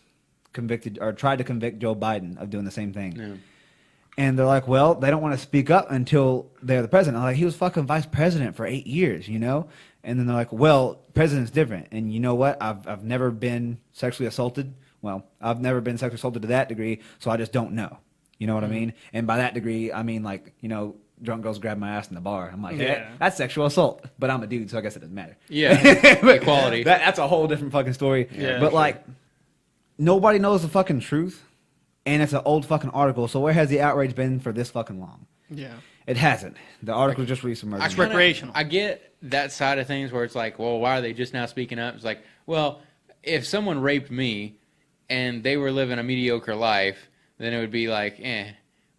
C: convicted or tried to convict Joe Biden of doing the same thing.
B: Yeah.
C: And they're like, well, they don't want to speak up until they're the president. I'm like, he was fucking vice president for 8 years, And then they're like, well, president's different. And you know what? I've never been sexually assaulted. Well, I've never been sexually assaulted to that degree, so I just don't know. You know what I mean? And by that degree, I mean, like, drunk girls grab my ass in the bar. I'm like,
D: Yeah.
C: that's sexual assault. But I'm a dude, so I guess it doesn't matter.
B: Yeah.
C: But
B: Equality.
C: That's a whole different fucking story.
D: Yeah,
C: but,
D: sure.
C: like, nobody knows the fucking truth. And it's an old fucking article. So where has the outrage been for this fucking long?
D: Yeah.
C: It hasn't. The article just released from
D: That's
B: Kinda-
D: recreational.
B: I get that side of things where it's like, well, why are they just now speaking up? It's like, well, if someone raped me and they were living a mediocre life, then it would be like, eh.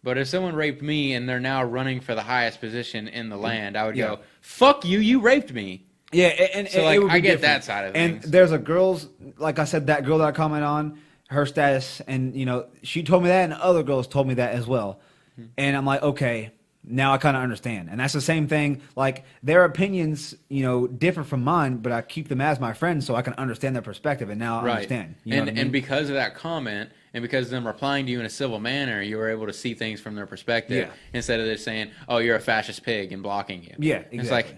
B: But if someone raped me and they're now running for the highest position in the land, I would
C: Yeah.
B: go, fuck you, you raped me.
C: Yeah, and
B: So,
C: it
B: like,
C: would be
B: I get
C: different.
B: that side of
C: and
B: things.
C: there's a girl's, like I said, that girl that I comment on, her status, and she told me that, and other girls told me that as well. And I'm like, okay, now I kind of understand. And that's the same thing. Like their opinions, differ from mine, but I keep them as my friends so I can understand their perspective. And now I understand. You know what I mean?
B: And because of that comment, and because of them replying to you in a civil manner, you were able to see things from their perspective
C: Yeah.
B: instead of just saying, "Oh, you're a fascist pig," and blocking you.
C: Yeah,
B: It's like,
C: exactly.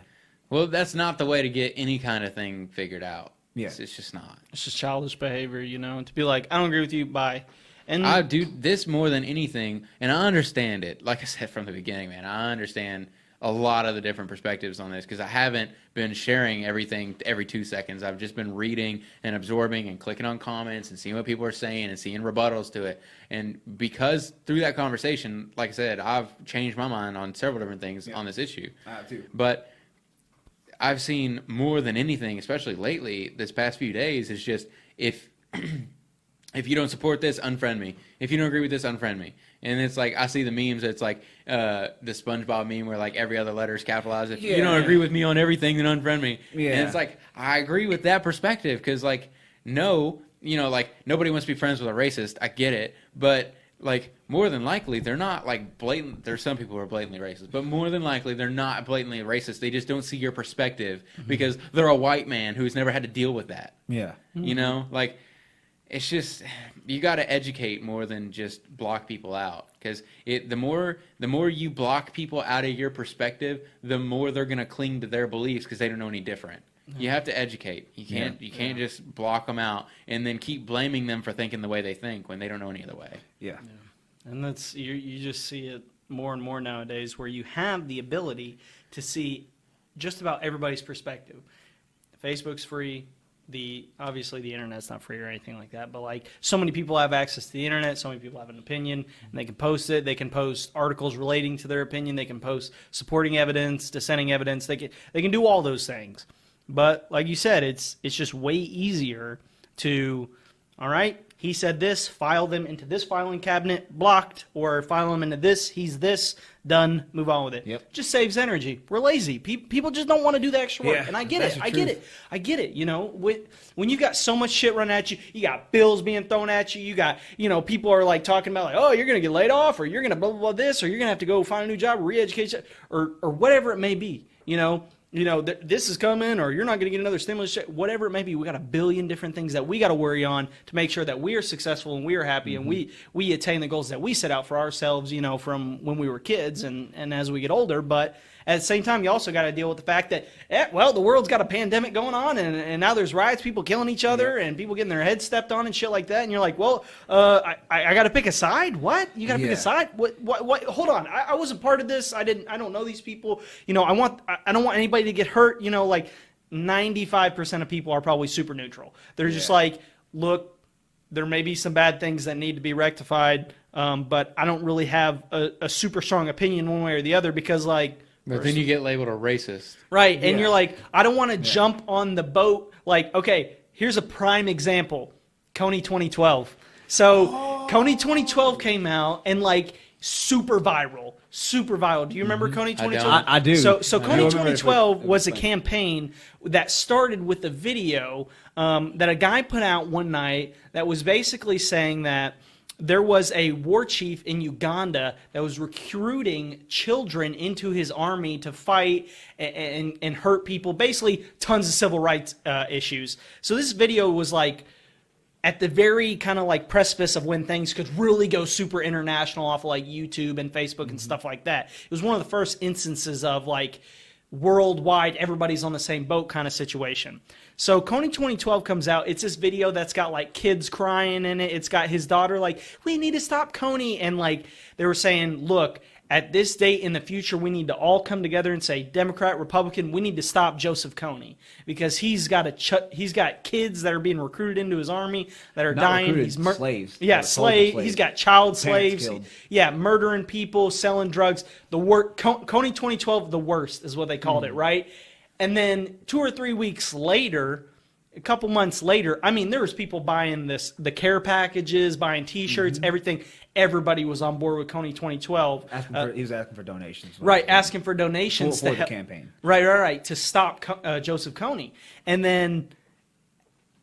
B: well, that's not the way to get any kind of thing figured out.
C: Yeah.
B: It's just not.
D: It's just childish behavior, to be like, I don't agree with you, bye. And
B: I do this more than anything, and I understand it. Like I said from the beginning, man, I understand a lot of the different perspectives on this because I haven't been sharing everything every 2 seconds. I've just been reading and absorbing and clicking on comments and seeing what people are saying and seeing rebuttals to it. And because through that conversation, like I said, I've changed my mind on several different things on this issue.
C: I have too.
B: But I've seen more than anything, especially lately, this past few days, is just if you don't support this, unfriend me. If you don't agree with this, unfriend me. And it's like, I see the memes, it's like the SpongeBob meme where like every other letter is capitalized. If you don't
C: Yeah.
B: agree with me on everything, then unfriend me.
C: Yeah.
B: And it's like, I agree with that perspective because like, no, like nobody wants to be friends with a racist. I get it. But like more than likely, they're not like blatant. There's some people who are blatantly racist, but more than likely, they're not blatantly racist. They just don't see your perspective because they're a white man who's never had to deal with that.
C: Yeah.
B: Like it's just you got to educate more than just block people out because the more you block people out of your perspective, the more they're gonna cling to their beliefs because they don't know any different. You have to educate. You can't just block them out and then keep blaming them for thinking the way they think when they don't know any other way.
C: Yeah.
D: And that's you just see it more and more nowadays, where you have the ability to see just about everybody's perspective. Facebook's free. Obviously the internet's not free or anything like that, but like so many people have access to the internet, so many people have an opinion, and they can post it. They can post articles relating to their opinion. They can post supporting evidence, dissenting evidence. They can do all those things. But like you said, it's just way easier to, all right, he said this, file them into this filing cabinet, blocked, or file them into this, he's this, done, move on with it.
C: Yep.
D: Just saves energy. We're lazy. People just don't want to do the extra work.
C: Yeah,
D: And I get
C: that's
D: it.
C: the
D: I get
C: truth.
D: it. I get it. You know, when you got so much shit run at you, you got bills being thrown at you, you got, people are like talking about like, oh, you're going to get laid off, or you're going to blah, blah, blah this, or you're going to have to go find a new job, or re-education, or whatever it may be, this is coming, or you're not going to get another stimulus check, whatever it may be. We got a billion different things that we got to worry on to make sure that we are successful and we are happy and we attain the goals that we set out for ourselves, from when we were kids and as we get older. But at the same time, you also got to deal with the fact that, the world's got a pandemic going on, and now there's riots, people killing each other, and people getting their heads stepped on and shit like that. And you're like, well, I got to pick a side? What? You got to pick a side? What? Hold on. I wasn't part of this. I don't know these people. I don't want anybody to get hurt. Like 95% of people are probably super neutral. They're just like, look, there may be some bad things that need to be rectified, but I don't really have a super strong opinion one way or the other, because
B: But then you get labeled a racist.
D: right, and you're like, I don't want to jump on the boat. Like, okay, here's a prime example. Coney 2012. So Coney 2012 came out and super viral. Do you remember Coney 2012?
C: I do.
D: So
C: I
D: Coney
C: do remember
D: 2012
C: it
D: was a
C: like-
D: campaign that started with a video that a guy put out one night that was basically saying that there was a war chief in Uganda that was recruiting children into his army to fight and hurt people, basically tons of civil rights issues. So this video was at the very kind of precipice of when things could really go super international off of YouTube and Facebook and stuff like that. It was one of the first instances of worldwide, everybody's on the same boat kind of situation. So Coney 2012 comes out. It's this video that's got kids crying in it. It's got his daughter we need to stop Coney. And they were saying, look, at this date in the future, we need to all come together and say, Democrat, Republican, we need to stop Joseph Coney, because he's got kids that are being recruited into his army that are
C: Not
D: dying.
C: recruited,
D: He's
C: slaves.
D: Yeah,
C: They're sold as
D: He's got child
C: Parents
D: slaves.
C: killed.
D: Yeah, murdering people, selling drugs. Coney 2012, the worst is what they called it, right? And then 2 or 3 weeks later, a couple months later, there was people buying the care packages, buying T-shirts, everything. Everybody was on board with Coney 2012.
C: He was asking for donations.
D: Right, asking for donations
C: for the campaign.
D: Right, to stop Joseph Coney. And then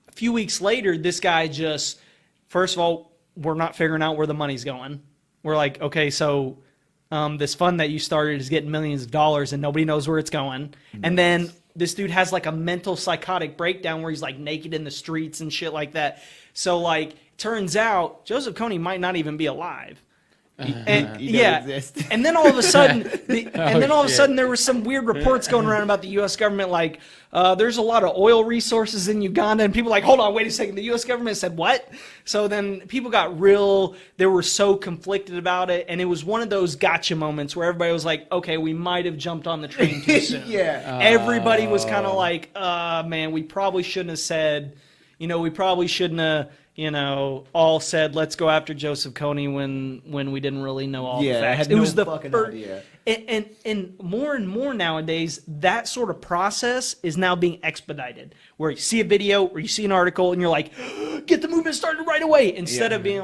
D: a few weeks later, this guy just, first of all, we're not figuring out where the money's going. We're like, okay, so this fund that you started is getting millions of dollars and nobody knows where it's going. And then this dude has a mental psychotic breakdown where he's naked in the streets and shit like that. So turns out Joseph Coney might not even be alive. And,
C: He doesn't exist.
D: and then all of a sudden, there were some weird reports going around about the U.S. government, there's a lot of oil resources in Uganda, and people hold on, wait a second, the U.S. government said what? So then people got they were so conflicted about it, and it was one of those gotcha moments where everybody was like, okay, we might have jumped on the train too soon.
C: Yeah.
D: Everybody was kind of man, we probably shouldn't have said, we probably shouldn't have, all said, let's go after Joseph Coney when we didn't really know all the facts.
C: Had
D: It
C: no
D: was the
C: fucking
D: first,
C: idea.
D: and more nowadays, that sort of process is now being expedited. Where you see a video or you see an article and you're like, get the movement started right away. Instead of being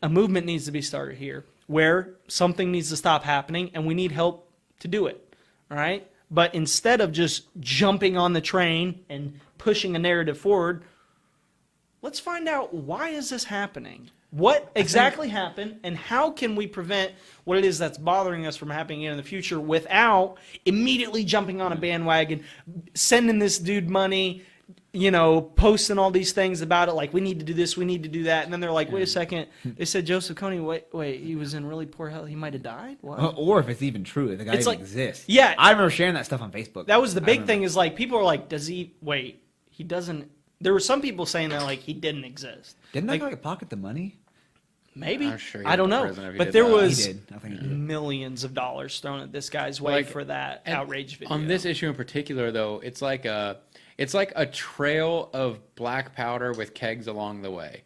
D: a movement needs to be started here, where something needs to stop happening and we need help to do it. All right? But instead of just jumping on the train and pushing a narrative forward, let's find out, why is this happening? What exactly happened, and how can we prevent what it is that's bothering us from happening in the future without immediately jumping on a bandwagon, sending this dude money, posting all these things about it, like we need to do this, we need to do that, and then they're like, wait a second, they said Joseph Kony, wait, he was in really poor health, he might have died. What?
C: Or if it's even true, if the guy
D: It's
C: even
D: like-
C: exists.
D: yeah.
C: I remember sharing that stuff on Facebook.
D: That was the
C: I
D: big
C: remember.
D: thing. Is like people are like, does he? Wait, he doesn't. There were some people saying that like he didn't exist.
C: Didn't
D: like,
C: that guy pocket the money?
D: Maybe.
B: I'm sure he
D: I don't
B: went to
D: know.
B: prison if he
D: But
B: did
D: there
B: that.
D: was
C: He did. I think he did.
D: millions of dollars thrown at this guy's way
B: Like,
D: for that
B: and
D: outrage video.
B: On this issue in particular, though, it's like a trail of black powder with kegs along the way,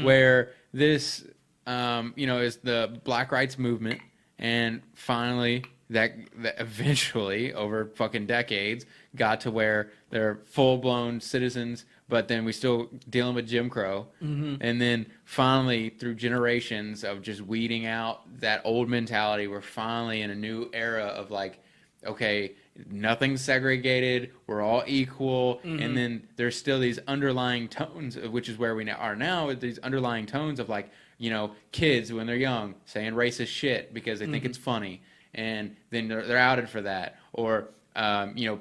B: where this, is the Black Rights Movement, and finally that eventually over fucking decades got to where they're full blown citizens, but then we still dealing with Jim Crow, and then finally through generations of just weeding out that old mentality, we're finally in a new era of like, okay, nothing's segregated, we're all equal, and then there's still these underlying tones, which is where we are now, with these underlying tones of like, kids when they're young saying racist shit because they think it's funny, and then they're outed for that, or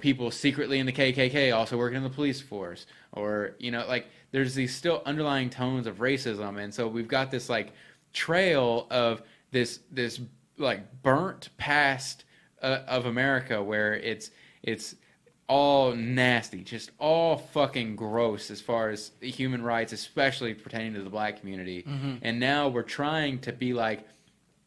B: people secretly in the KKK also working in the police force, or like there's these still underlying tones of racism, and so we've got this like trail of this like burnt past of America where it's all nasty, just all fucking gross as far as human rights, especially pertaining to the black community. And now we're trying to be like,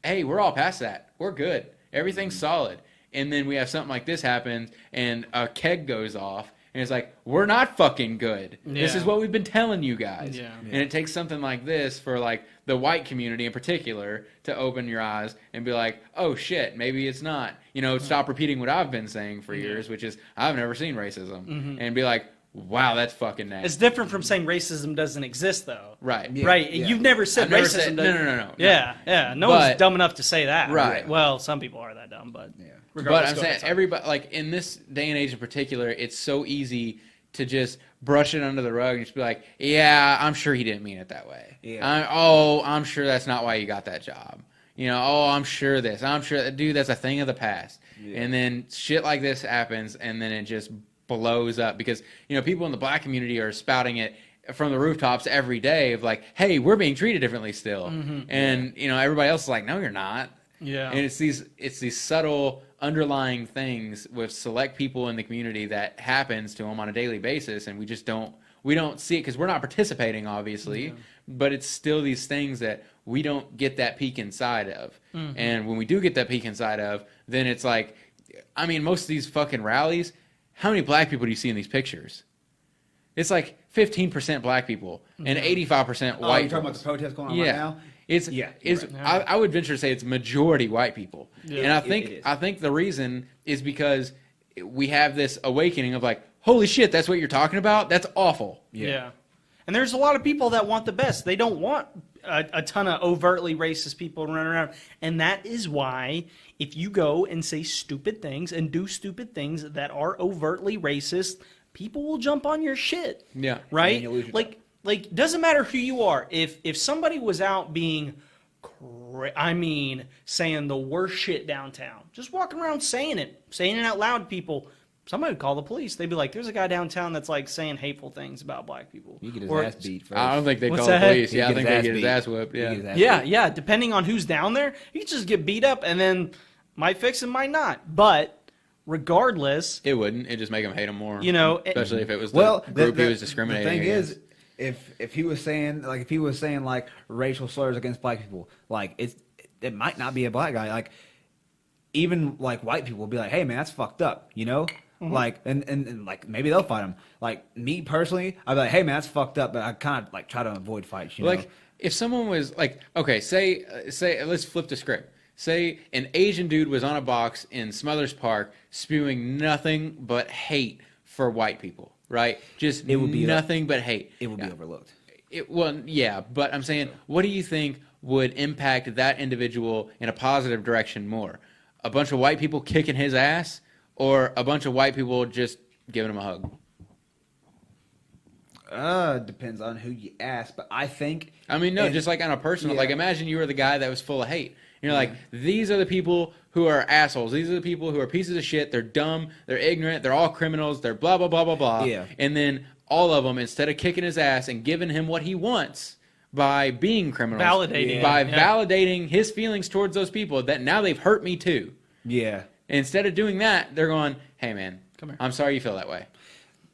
B: hey, we're all past that. We're good. Everything's solid. And then we have something like this happen, and a keg goes off, and it's like, we're not fucking good. This is what we've been telling you guys.
D: Yeah.
B: And it takes something like this for like the white community in particular to open your eyes and be like, oh shit, maybe it's not. Stop repeating what I've been saying for years, which is I've never seen racism, and be like, wow, that's fucking nasty.
D: It's different from saying racism doesn't exist, though.
B: Right.
C: Yeah.
D: Right. You've never said
B: I've never
D: racism.
B: said-
D: doesn't-
B: no.
D: Yeah. No
B: But-
D: one's dumb enough to say that.
B: Right.
D: Well, some people are that dumb, but
C: Yeah.
B: But
D: regardless,
B: I'm
D: go
B: saying
D: ahead, sorry.
B: everybody, like in this day and age in particular, it's so easy to just brush it under the rug and just be like, yeah, I'm sure he didn't mean it that way.
C: Yeah.
B: I'm sure that's not why you got that job. I'm sure this. I'm sure, dude, that's a thing of the past.
C: Yeah.
B: And then shit like this happens, and then it just blows up because, people in the black community are spouting it from the rooftops every day of like, hey, we're being treated differently still. And, everybody else is like, no, you're not.
D: Yeah.
B: And it's these subtle underlying things with select people in the community that happens to them on a daily basis, and we don't see it because we're not participating, obviously, but it's still these things that we don't get that peek inside of. And when we do get that peek inside of, then it's like, I mean, most of these fucking rallies, how many black people do you see in these pictures? It's like 15% black people and 85%
C: Oh,
B: white.
C: you're talking about the protest going on right now?
B: It's
C: Yeah,
B: it's
C: you're
B: I would venture to say it's majority white people.
D: Yeah.
B: And I
C: It is.
B: think the reason is because we have this awakening of like, holy shit, that's what you're talking about? That's awful.
D: Yeah. And there's a lot of people that want the best. They don't want a ton of overtly racist people running around. And that is why if you go and say stupid things and do stupid things that are overtly racist, people will jump on your shit.
B: Yeah.
D: Right?
C: And you lose your
D: Like doesn't matter who you are. If somebody was out being saying the worst shit downtown, just walking around saying it out loud to people, somebody would call the police. They'd be like, there's a guy downtown that's like saying hateful things about black people.
C: You get his
D: Or-
C: ass beat first.
B: I don't think they
D: What's
B: call the
D: that?
B: police.
C: He'd
B: Yeah, I
C: get
B: think
C: his
B: they
C: ass
B: get his
C: beat.
B: ass whipped.
C: He'd
B: Yeah.
C: get his ass
D: Yeah,
C: beat.
D: yeah. Depending on who's down there, you just get beat up and then might fix and might not. But regardless,
B: It wouldn't. It'd just make them hate him more.
D: it,
B: Especially if it was the
C: Well,
B: group he was discriminating
C: The thing
B: against.
C: is, if he was saying like racial slurs against black people, like it might not be a black guy. Like even like white people will be like, hey man, that's fucked up, Like and like maybe they'll fight him. Like me personally, I'd be like, hey man, that's fucked up, but I kind of like try to avoid fights. You know?
B: Like if someone was like, okay, say let's flip the script. Say an Asian dude was on a box in Smothers Park spewing nothing but hate for white people, right? Just
C: It would be
B: nothing but hate.
C: it would be overlooked.
B: Well, yeah, but I'm saying, what do you think would impact that individual in a positive direction more? A bunch of white people kicking his ass, or a bunch of white people just giving him a hug?
C: Depends on who you ask, but I think.
B: I mean, no,
C: and-
B: just like on a personal,
C: Yeah.
B: like imagine you were the guy that was full of hate. You're like, these are the people who are assholes. These are the people who are pieces of shit. They're dumb. They're ignorant. They're all criminals. They're blah, blah, blah, blah, blah.
C: Yeah.
B: And then all of them, instead of kicking his ass and giving him what he wants by being criminals,
D: Validating.
B: by
D: Yeah.
B: validating his feelings towards those people that now they've hurt me too.
C: Yeah.
B: Instead of doing that, they're going, hey man,
D: Come here.
B: I'm sorry you feel that way.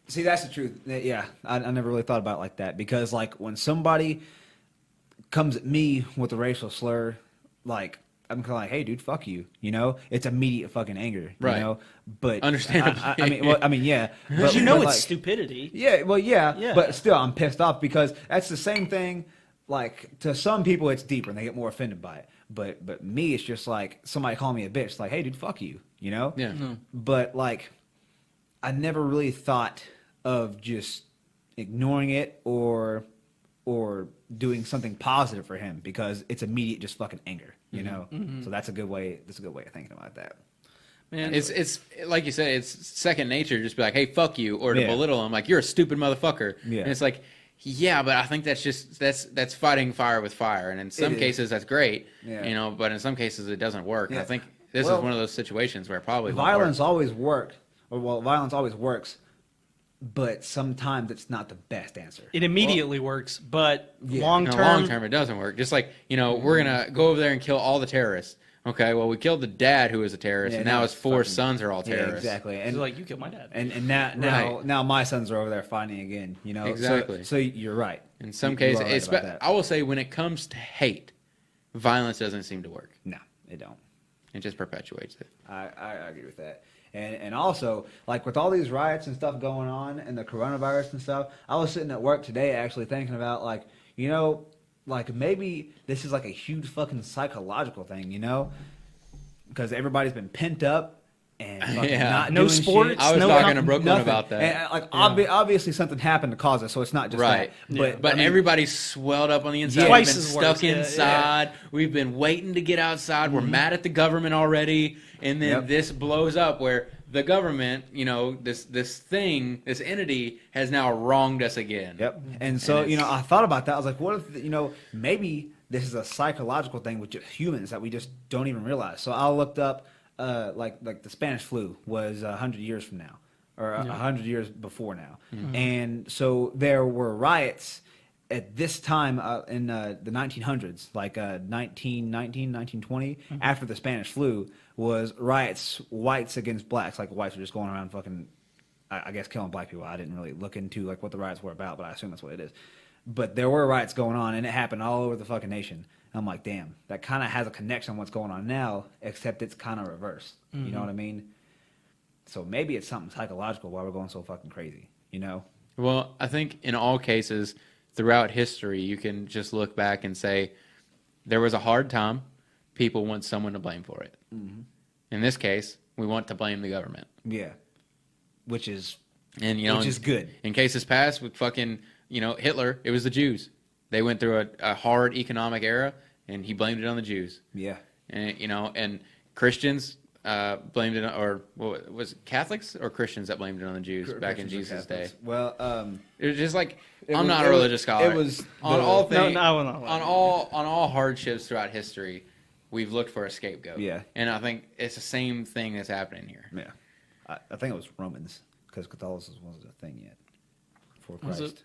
C: See, that's the truth. Yeah, I never really thought about it like that, because like when somebody comes at me with a racial slur, like I'm kind of like, hey, dude, fuck you. You know, it's immediate fucking anger.
B: Right.
C: You know, but
B: Understandably.
C: I mean, yeah.
D: Because you know
C: but,
D: it's
C: like,
D: stupidity.
C: Yeah, well, yeah,
D: Yeah.
C: but still, I'm pissed off because that's the same thing. Like to some people, it's deeper and they get more offended by it. But me, it's just like somebody calling me a bitch. Like, hey, dude, fuck you. You know.
B: Yeah.
C: But like, I never really thought of just ignoring it or doing something positive for him, because it's immediate just fucking anger. You know. So that's a good way. That's a good way of thinking about that.
D: Man,
B: It's like you said, it's second nature. Just be like, hey, fuck you, or to
C: Yeah.
B: belittle him, like you're a stupid motherfucker.
C: Yeah.
B: And it's like, yeah, but I think that's fighting fire with fire, and in some
C: is.
B: cases that's great,
C: Yeah.
B: you know, but in some cases it doesn't work. And I
C: Yeah.
B: think this
C: Well,
B: is one of those situations where it probably won't
C: Violence
B: work.
C: always violence always works, but sometimes it's not the best answer.
D: it immediately works, but
C: Yeah.
D: long
B: In the
D: term,
B: long term, it doesn't work. Just like, you know, we're gonna go over there and kill all the terrorists. Okay, well, we killed the dad who was a terrorist,
C: Yeah,
B: and
C: now
B: now his
C: it's
B: 4
C: fucking-
B: sons are all
C: Yeah,
B: terrorists.
C: exactly.
D: it's
C: And
D: like you killed my dad.
C: and now my sons are over there fighting again. You know.
B: Exactly.
C: So you're right.
B: In some
C: You
B: cases,
C: are right about that.
B: I will say when it comes to hate, violence doesn't seem to work.
C: No, it don't.
B: It just perpetuates it.
C: I agree with that. And also, like with all these riots and stuff going on and the coronavirus and stuff, I was sitting at work today actually thinking about, like, you know, like maybe this is like a huge fucking psychological thing, you know? Because everybody's been pent up and fucking
B: Yeah.
C: not
D: No
C: doing
D: sports,
C: shit.
B: I was
D: no
B: talking to Brooklyn
C: Nothing.
B: about that.
C: And, like obviously something happened to cause it, so it's not just
B: Right.
C: that.
B: But
C: I mean,
B: everybody's swelled up on the inside.
D: Twice
B: We've been
D: as
B: stuck
D: worse. Yeah,
B: inside. We've been waiting to get outside. We're mad at the government already. And then
C: Yep.
B: this blows up where the government, you know, this thing, this entity has now wronged us again.
C: Yep. And so,
B: And
C: you know,
B: it's-
C: I thought about that. I was like, what if, you know, maybe this is a psychological thing with just humans that we just don't even realize. So I looked up, like the Spanish flu was 100 years from now, or 100 years before now. And so there were riots at this time in the 1900s, like 1919, 1920, after the Spanish flu, was riots, whites against blacks. Like whites were just going around fucking, I guess, killing black people. I didn't really look into like what the riots were about, but I assume that's what it is. But there were riots going on, and it happened all over the fucking nation. And I'm like, damn, that kind of has a connection on what's going on now, except it's kind of reversed. You know what I mean? So maybe it's something psychological why we're going so fucking crazy, you know?
B: Well, I think in all cases throughout history, you can just look back and say there was a hard time. People want someone to blame for it. In this case, we want to blame the government.
C: Yeah. Which is
B: And you know,
C: Which is good.
B: In cases past, with fucking, you know, Hitler, it was the Jews. They went through a hard economic era, and he blamed it on the Jews.
C: yeah.
B: And you know, and Christians blamed it, or what was it, Catholics or Christians that blamed it on the Jews back in
C: Christians or
B: Jesus' day.
C: Catholics. Well,
B: It was just like
C: It
B: I'm
C: was-
B: not
C: it
B: a
C: was-
B: religious scholar.
C: it was
B: on
C: the-
B: all
D: No,
B: things,
D: no, I will not.
B: on all hardships throughout history, we've looked for a scapegoat.
C: Yeah.
B: And I think it's the same thing that's happening here.
C: yeah. I think it was Romans, because Catholicism wasn't a thing yet before
D: Was
C: Christ.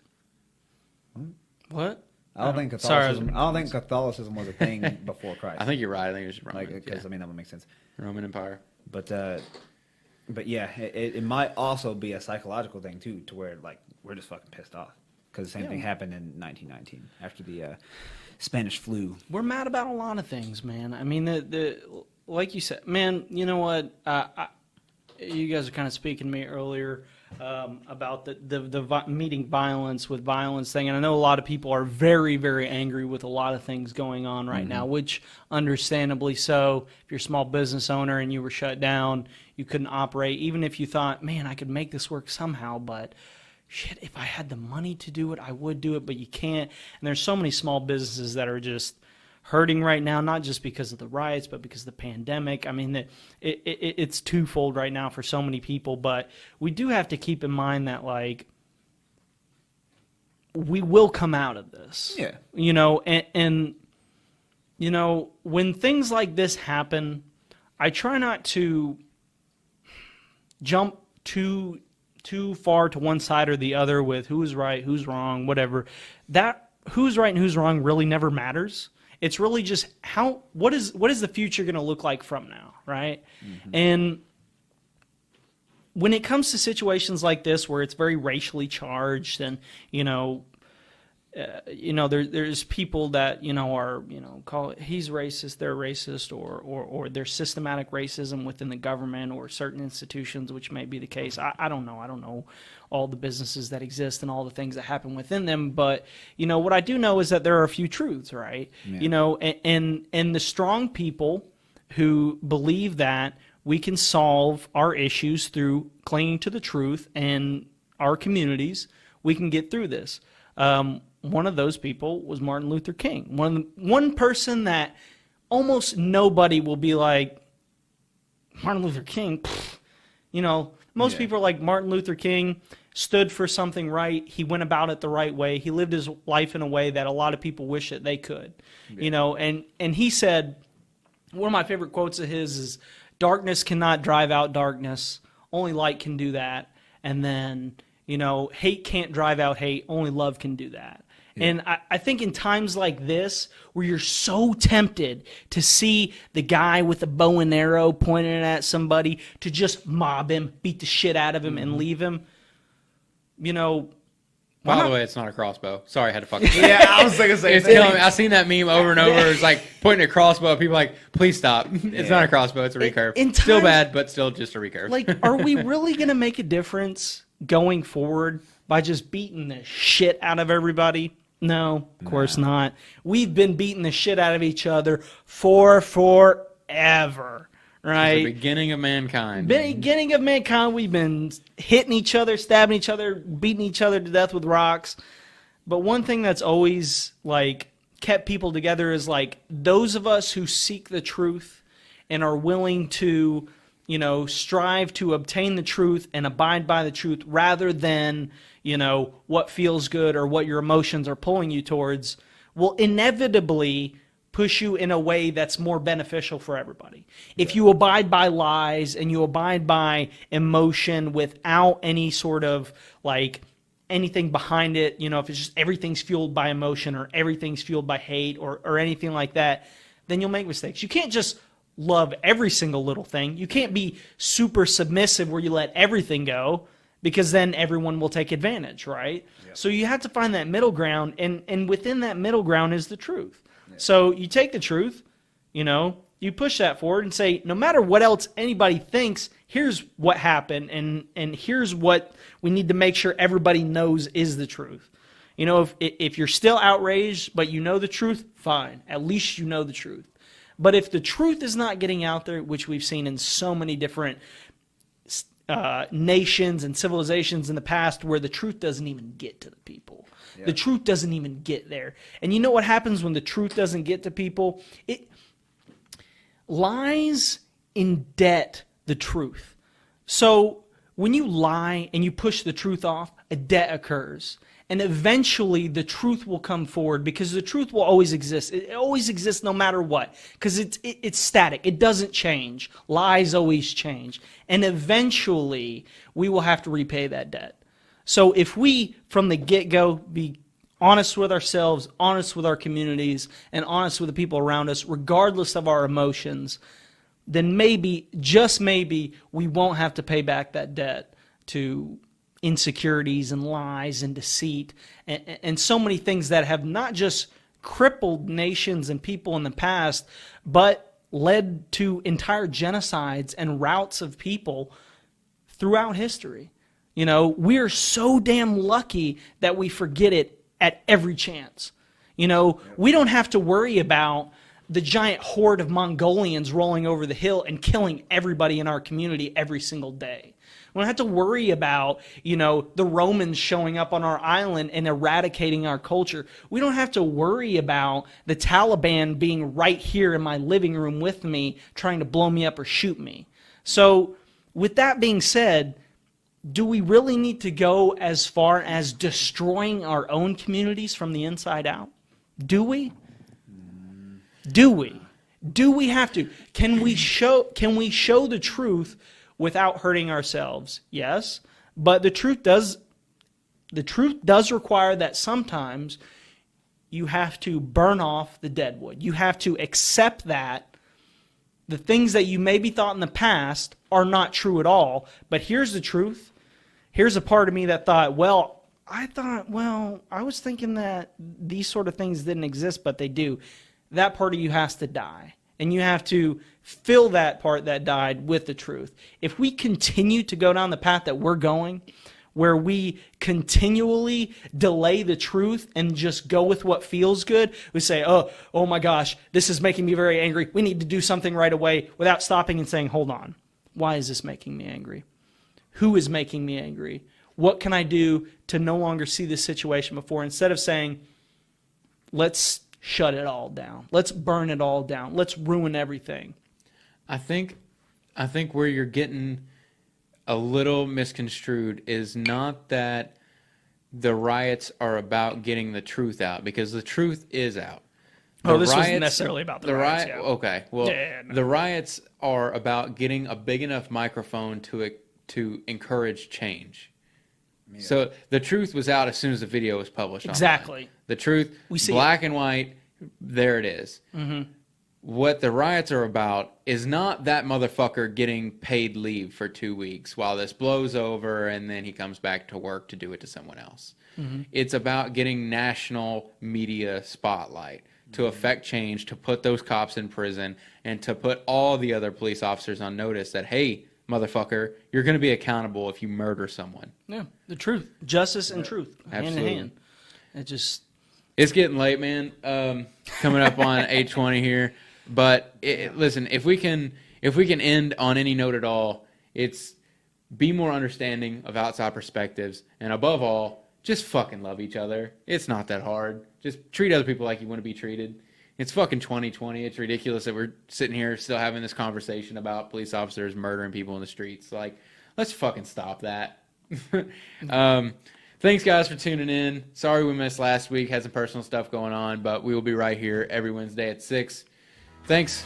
D: it? What?
C: I don't think
D: Sorry, I was-
C: Catholicism. I don't think Catholicism was a thing before Christ.
B: I think you're right. I think it was Roman.
C: like because
B: yeah.
C: I mean that would make sense.
B: Roman Empire.
C: But yeah, it might also be a psychological thing too, to where like we're just fucking pissed off because the same thing happened in 1919 after the Spanish flu.
D: We're mad about a lot of things, man. I mean, the like you said, man. You know what? You guys are kind of speaking to me earlier about the meeting violence with violence thing, and I know a lot of people are very, very angry with a lot of things going on right now, which understandably so. If you're a small business owner and you were shut down, you couldn't operate, even if you thought, man, I could make this work somehow, but shit, if I had the money to do it, I would do it, but you can't. And there's so many small businesses that are just hurting right now, not just because of the riots, but because of the pandemic. I mean, it's twofold right now for so many people, but we do have to keep in mind that, like, we will come out of this.
C: Yeah.
D: You know, and you know, when things like this happen, I try not to jump too too far to one side or the other with who's right, who's wrong, whatever. That who's right and who's wrong really never matters. It's really just what is the future going to look like from now, right? And when it comes to situations like this where it's very racially charged and there's people that are call it he's racist, they're racist, or there's systematic racism within the government or certain institutions, which may be the case. I don't know. I don't know all the businesses that exist and all the things that happen within them, but what I do know is that there are a few truths, right? Yeah. And the strong people who believe that we can solve our issues through clinging to the truth and our communities, we can get through this. One of those people was Martin Luther King. One person that almost nobody will be like, Martin Luther King, most people are like, Martin Luther King stood for something right. He went about it the right way. He lived his life in a way that a lot of people wish that they could, and he said, one of my favorite quotes of his is, darkness cannot drive out darkness. Only light can do that. And then, hate can't drive out hate. Only love can do that. Yeah. And I think in times like this, where you're so tempted to see the guy with a bow and arrow pointing at somebody, to just mob him, beat the shit out of him, and leave him,
B: By the way, it's not a crossbow. Sorry, I had to fucking.
C: Yeah, I was going to say.
B: I've seen that meme over and over. It's like pointing a crossbow. People are like, please stop. It's not a crossbow. It's a recurve. Still bad, but still just a recurve.
D: Like, are we really going to make a difference going forward by just beating the shit out of everybody? No, of course not. We've been beating the shit out of each other for forever. Right?
B: Since the beginning of mankind.
D: Beginning of mankind, we've been hitting each other, stabbing each other, beating each other to death with rocks. But one thing that's always kept people together is those of us who seek the truth and are willing to, strive to obtain the truth and abide by the truth rather than, what feels good or what your emotions are pulling you towards, will inevitably push you in a way that's more beneficial for everybody. If you abide by lies and you abide by emotion without any sort of anything behind it, if it's just everything's fueled by emotion or everything's fueled by hate or anything like that, then you'll make mistakes. You can't just love every single little thing. You can't be super submissive where you let everything go, because then everyone will take advantage, right? Yep. So you have to find that middle ground, and within that middle ground is the truth. So you take the truth, you push that forward and say, no matter what else anybody thinks, here's what happened, and here's what we need to make sure everybody knows is the truth. If you're still outraged, but you know the truth, fine. At least you know the truth. But if the truth is not getting out there, which we've seen in so many different nations and civilizations in the past, where the truth doesn't even get to the people. Yeah. The truth doesn't even get there. And you know what happens when the truth doesn't get to people? It lies indebt the truth. So when you lie and you push the truth off, a debt occurs. And eventually the truth will come forward, because the truth will always exist. It always exists no matter what, because it's static. It doesn't change. Lies always change. And eventually we will have to repay that debt. So if we, from the get-go, be honest with ourselves, honest with our communities, and honest with the people around us, regardless of our emotions, then maybe, just maybe, we won't have to pay back that debt to insecurities and lies and deceit and so many things that have not just crippled nations and people in the past, but led to entire genocides and routs of people throughout history. We are so damn lucky that we forget it at every chance. We don't have to worry about the giant horde of Mongolians rolling over the hill and killing everybody in our community every single day. We don't have to worry about, the Romans showing up on our island and eradicating our culture. We don't have to worry about the Taliban being right here in my living room with me, trying to blow me up or shoot me. So with that being said, do we really need to go as far as destroying our own communities from the inside out? Do we? Do we? Do we have to? Can we show the truth without hurting ourselves? Yes. But the truth does require that sometimes you have to burn off the deadwood. You have to accept that the things that you maybe thought in the past are not true at all. But here's the truth. Here's a part of me that thought, I was thinking that these sort of things didn't exist, but they do. That part of you has to die. And you have to fill that part that died with the truth. If we continue to go down the path that we're going, where we continually delay the truth and just go with what feels good, we say, oh my gosh, this is making me very angry. We need to do something right away, without stopping and saying, hold on, why is this making me angry? Who is making me angry? What can I do to no longer see this situation before? Instead of saying, let's shut it all down. Let's burn it all down. Let's ruin everything.
B: I think where you're getting a little misconstrued is not that the riots are about getting the truth out, because the truth is out.
D: This wasn't necessarily about the riots. Yeah.
B: Okay, well,
D: no.
B: The riots are about getting a big enough microphone to encourage change. Yeah. So the truth was out as soon as the video was published.
D: Exactly.
B: Online. The truth, we see black and white, there it is. Mm-hmm. What the riots are about is not that motherfucker getting paid leave for 2 weeks while this blows over and then he comes back to work to do it to someone else. Mm-hmm. It's about getting national media spotlight to affect change, to put those cops in prison, and to put all the other police officers on notice that, hey, motherfucker, you're going to be accountable if you murder someone.
D: Yeah, the truth. Justice and truth.
B: Absolutely.
D: Hand in hand.
B: It's getting late, man. Coming up on 8:20 here. But listen, if we can end on any note at all, it's be more understanding of outside perspectives, and above all, just fucking love each other. It's not that hard. Just treat other people like you want to be treated. It's fucking 2020. It's ridiculous that we're sitting here still having this conversation about police officers murdering people in the streets. Like, let's fucking stop that. Thanks, guys, for tuning in. Sorry we missed last week. Had some personal stuff going on, but we will be right here every Wednesday at 6. Thanks.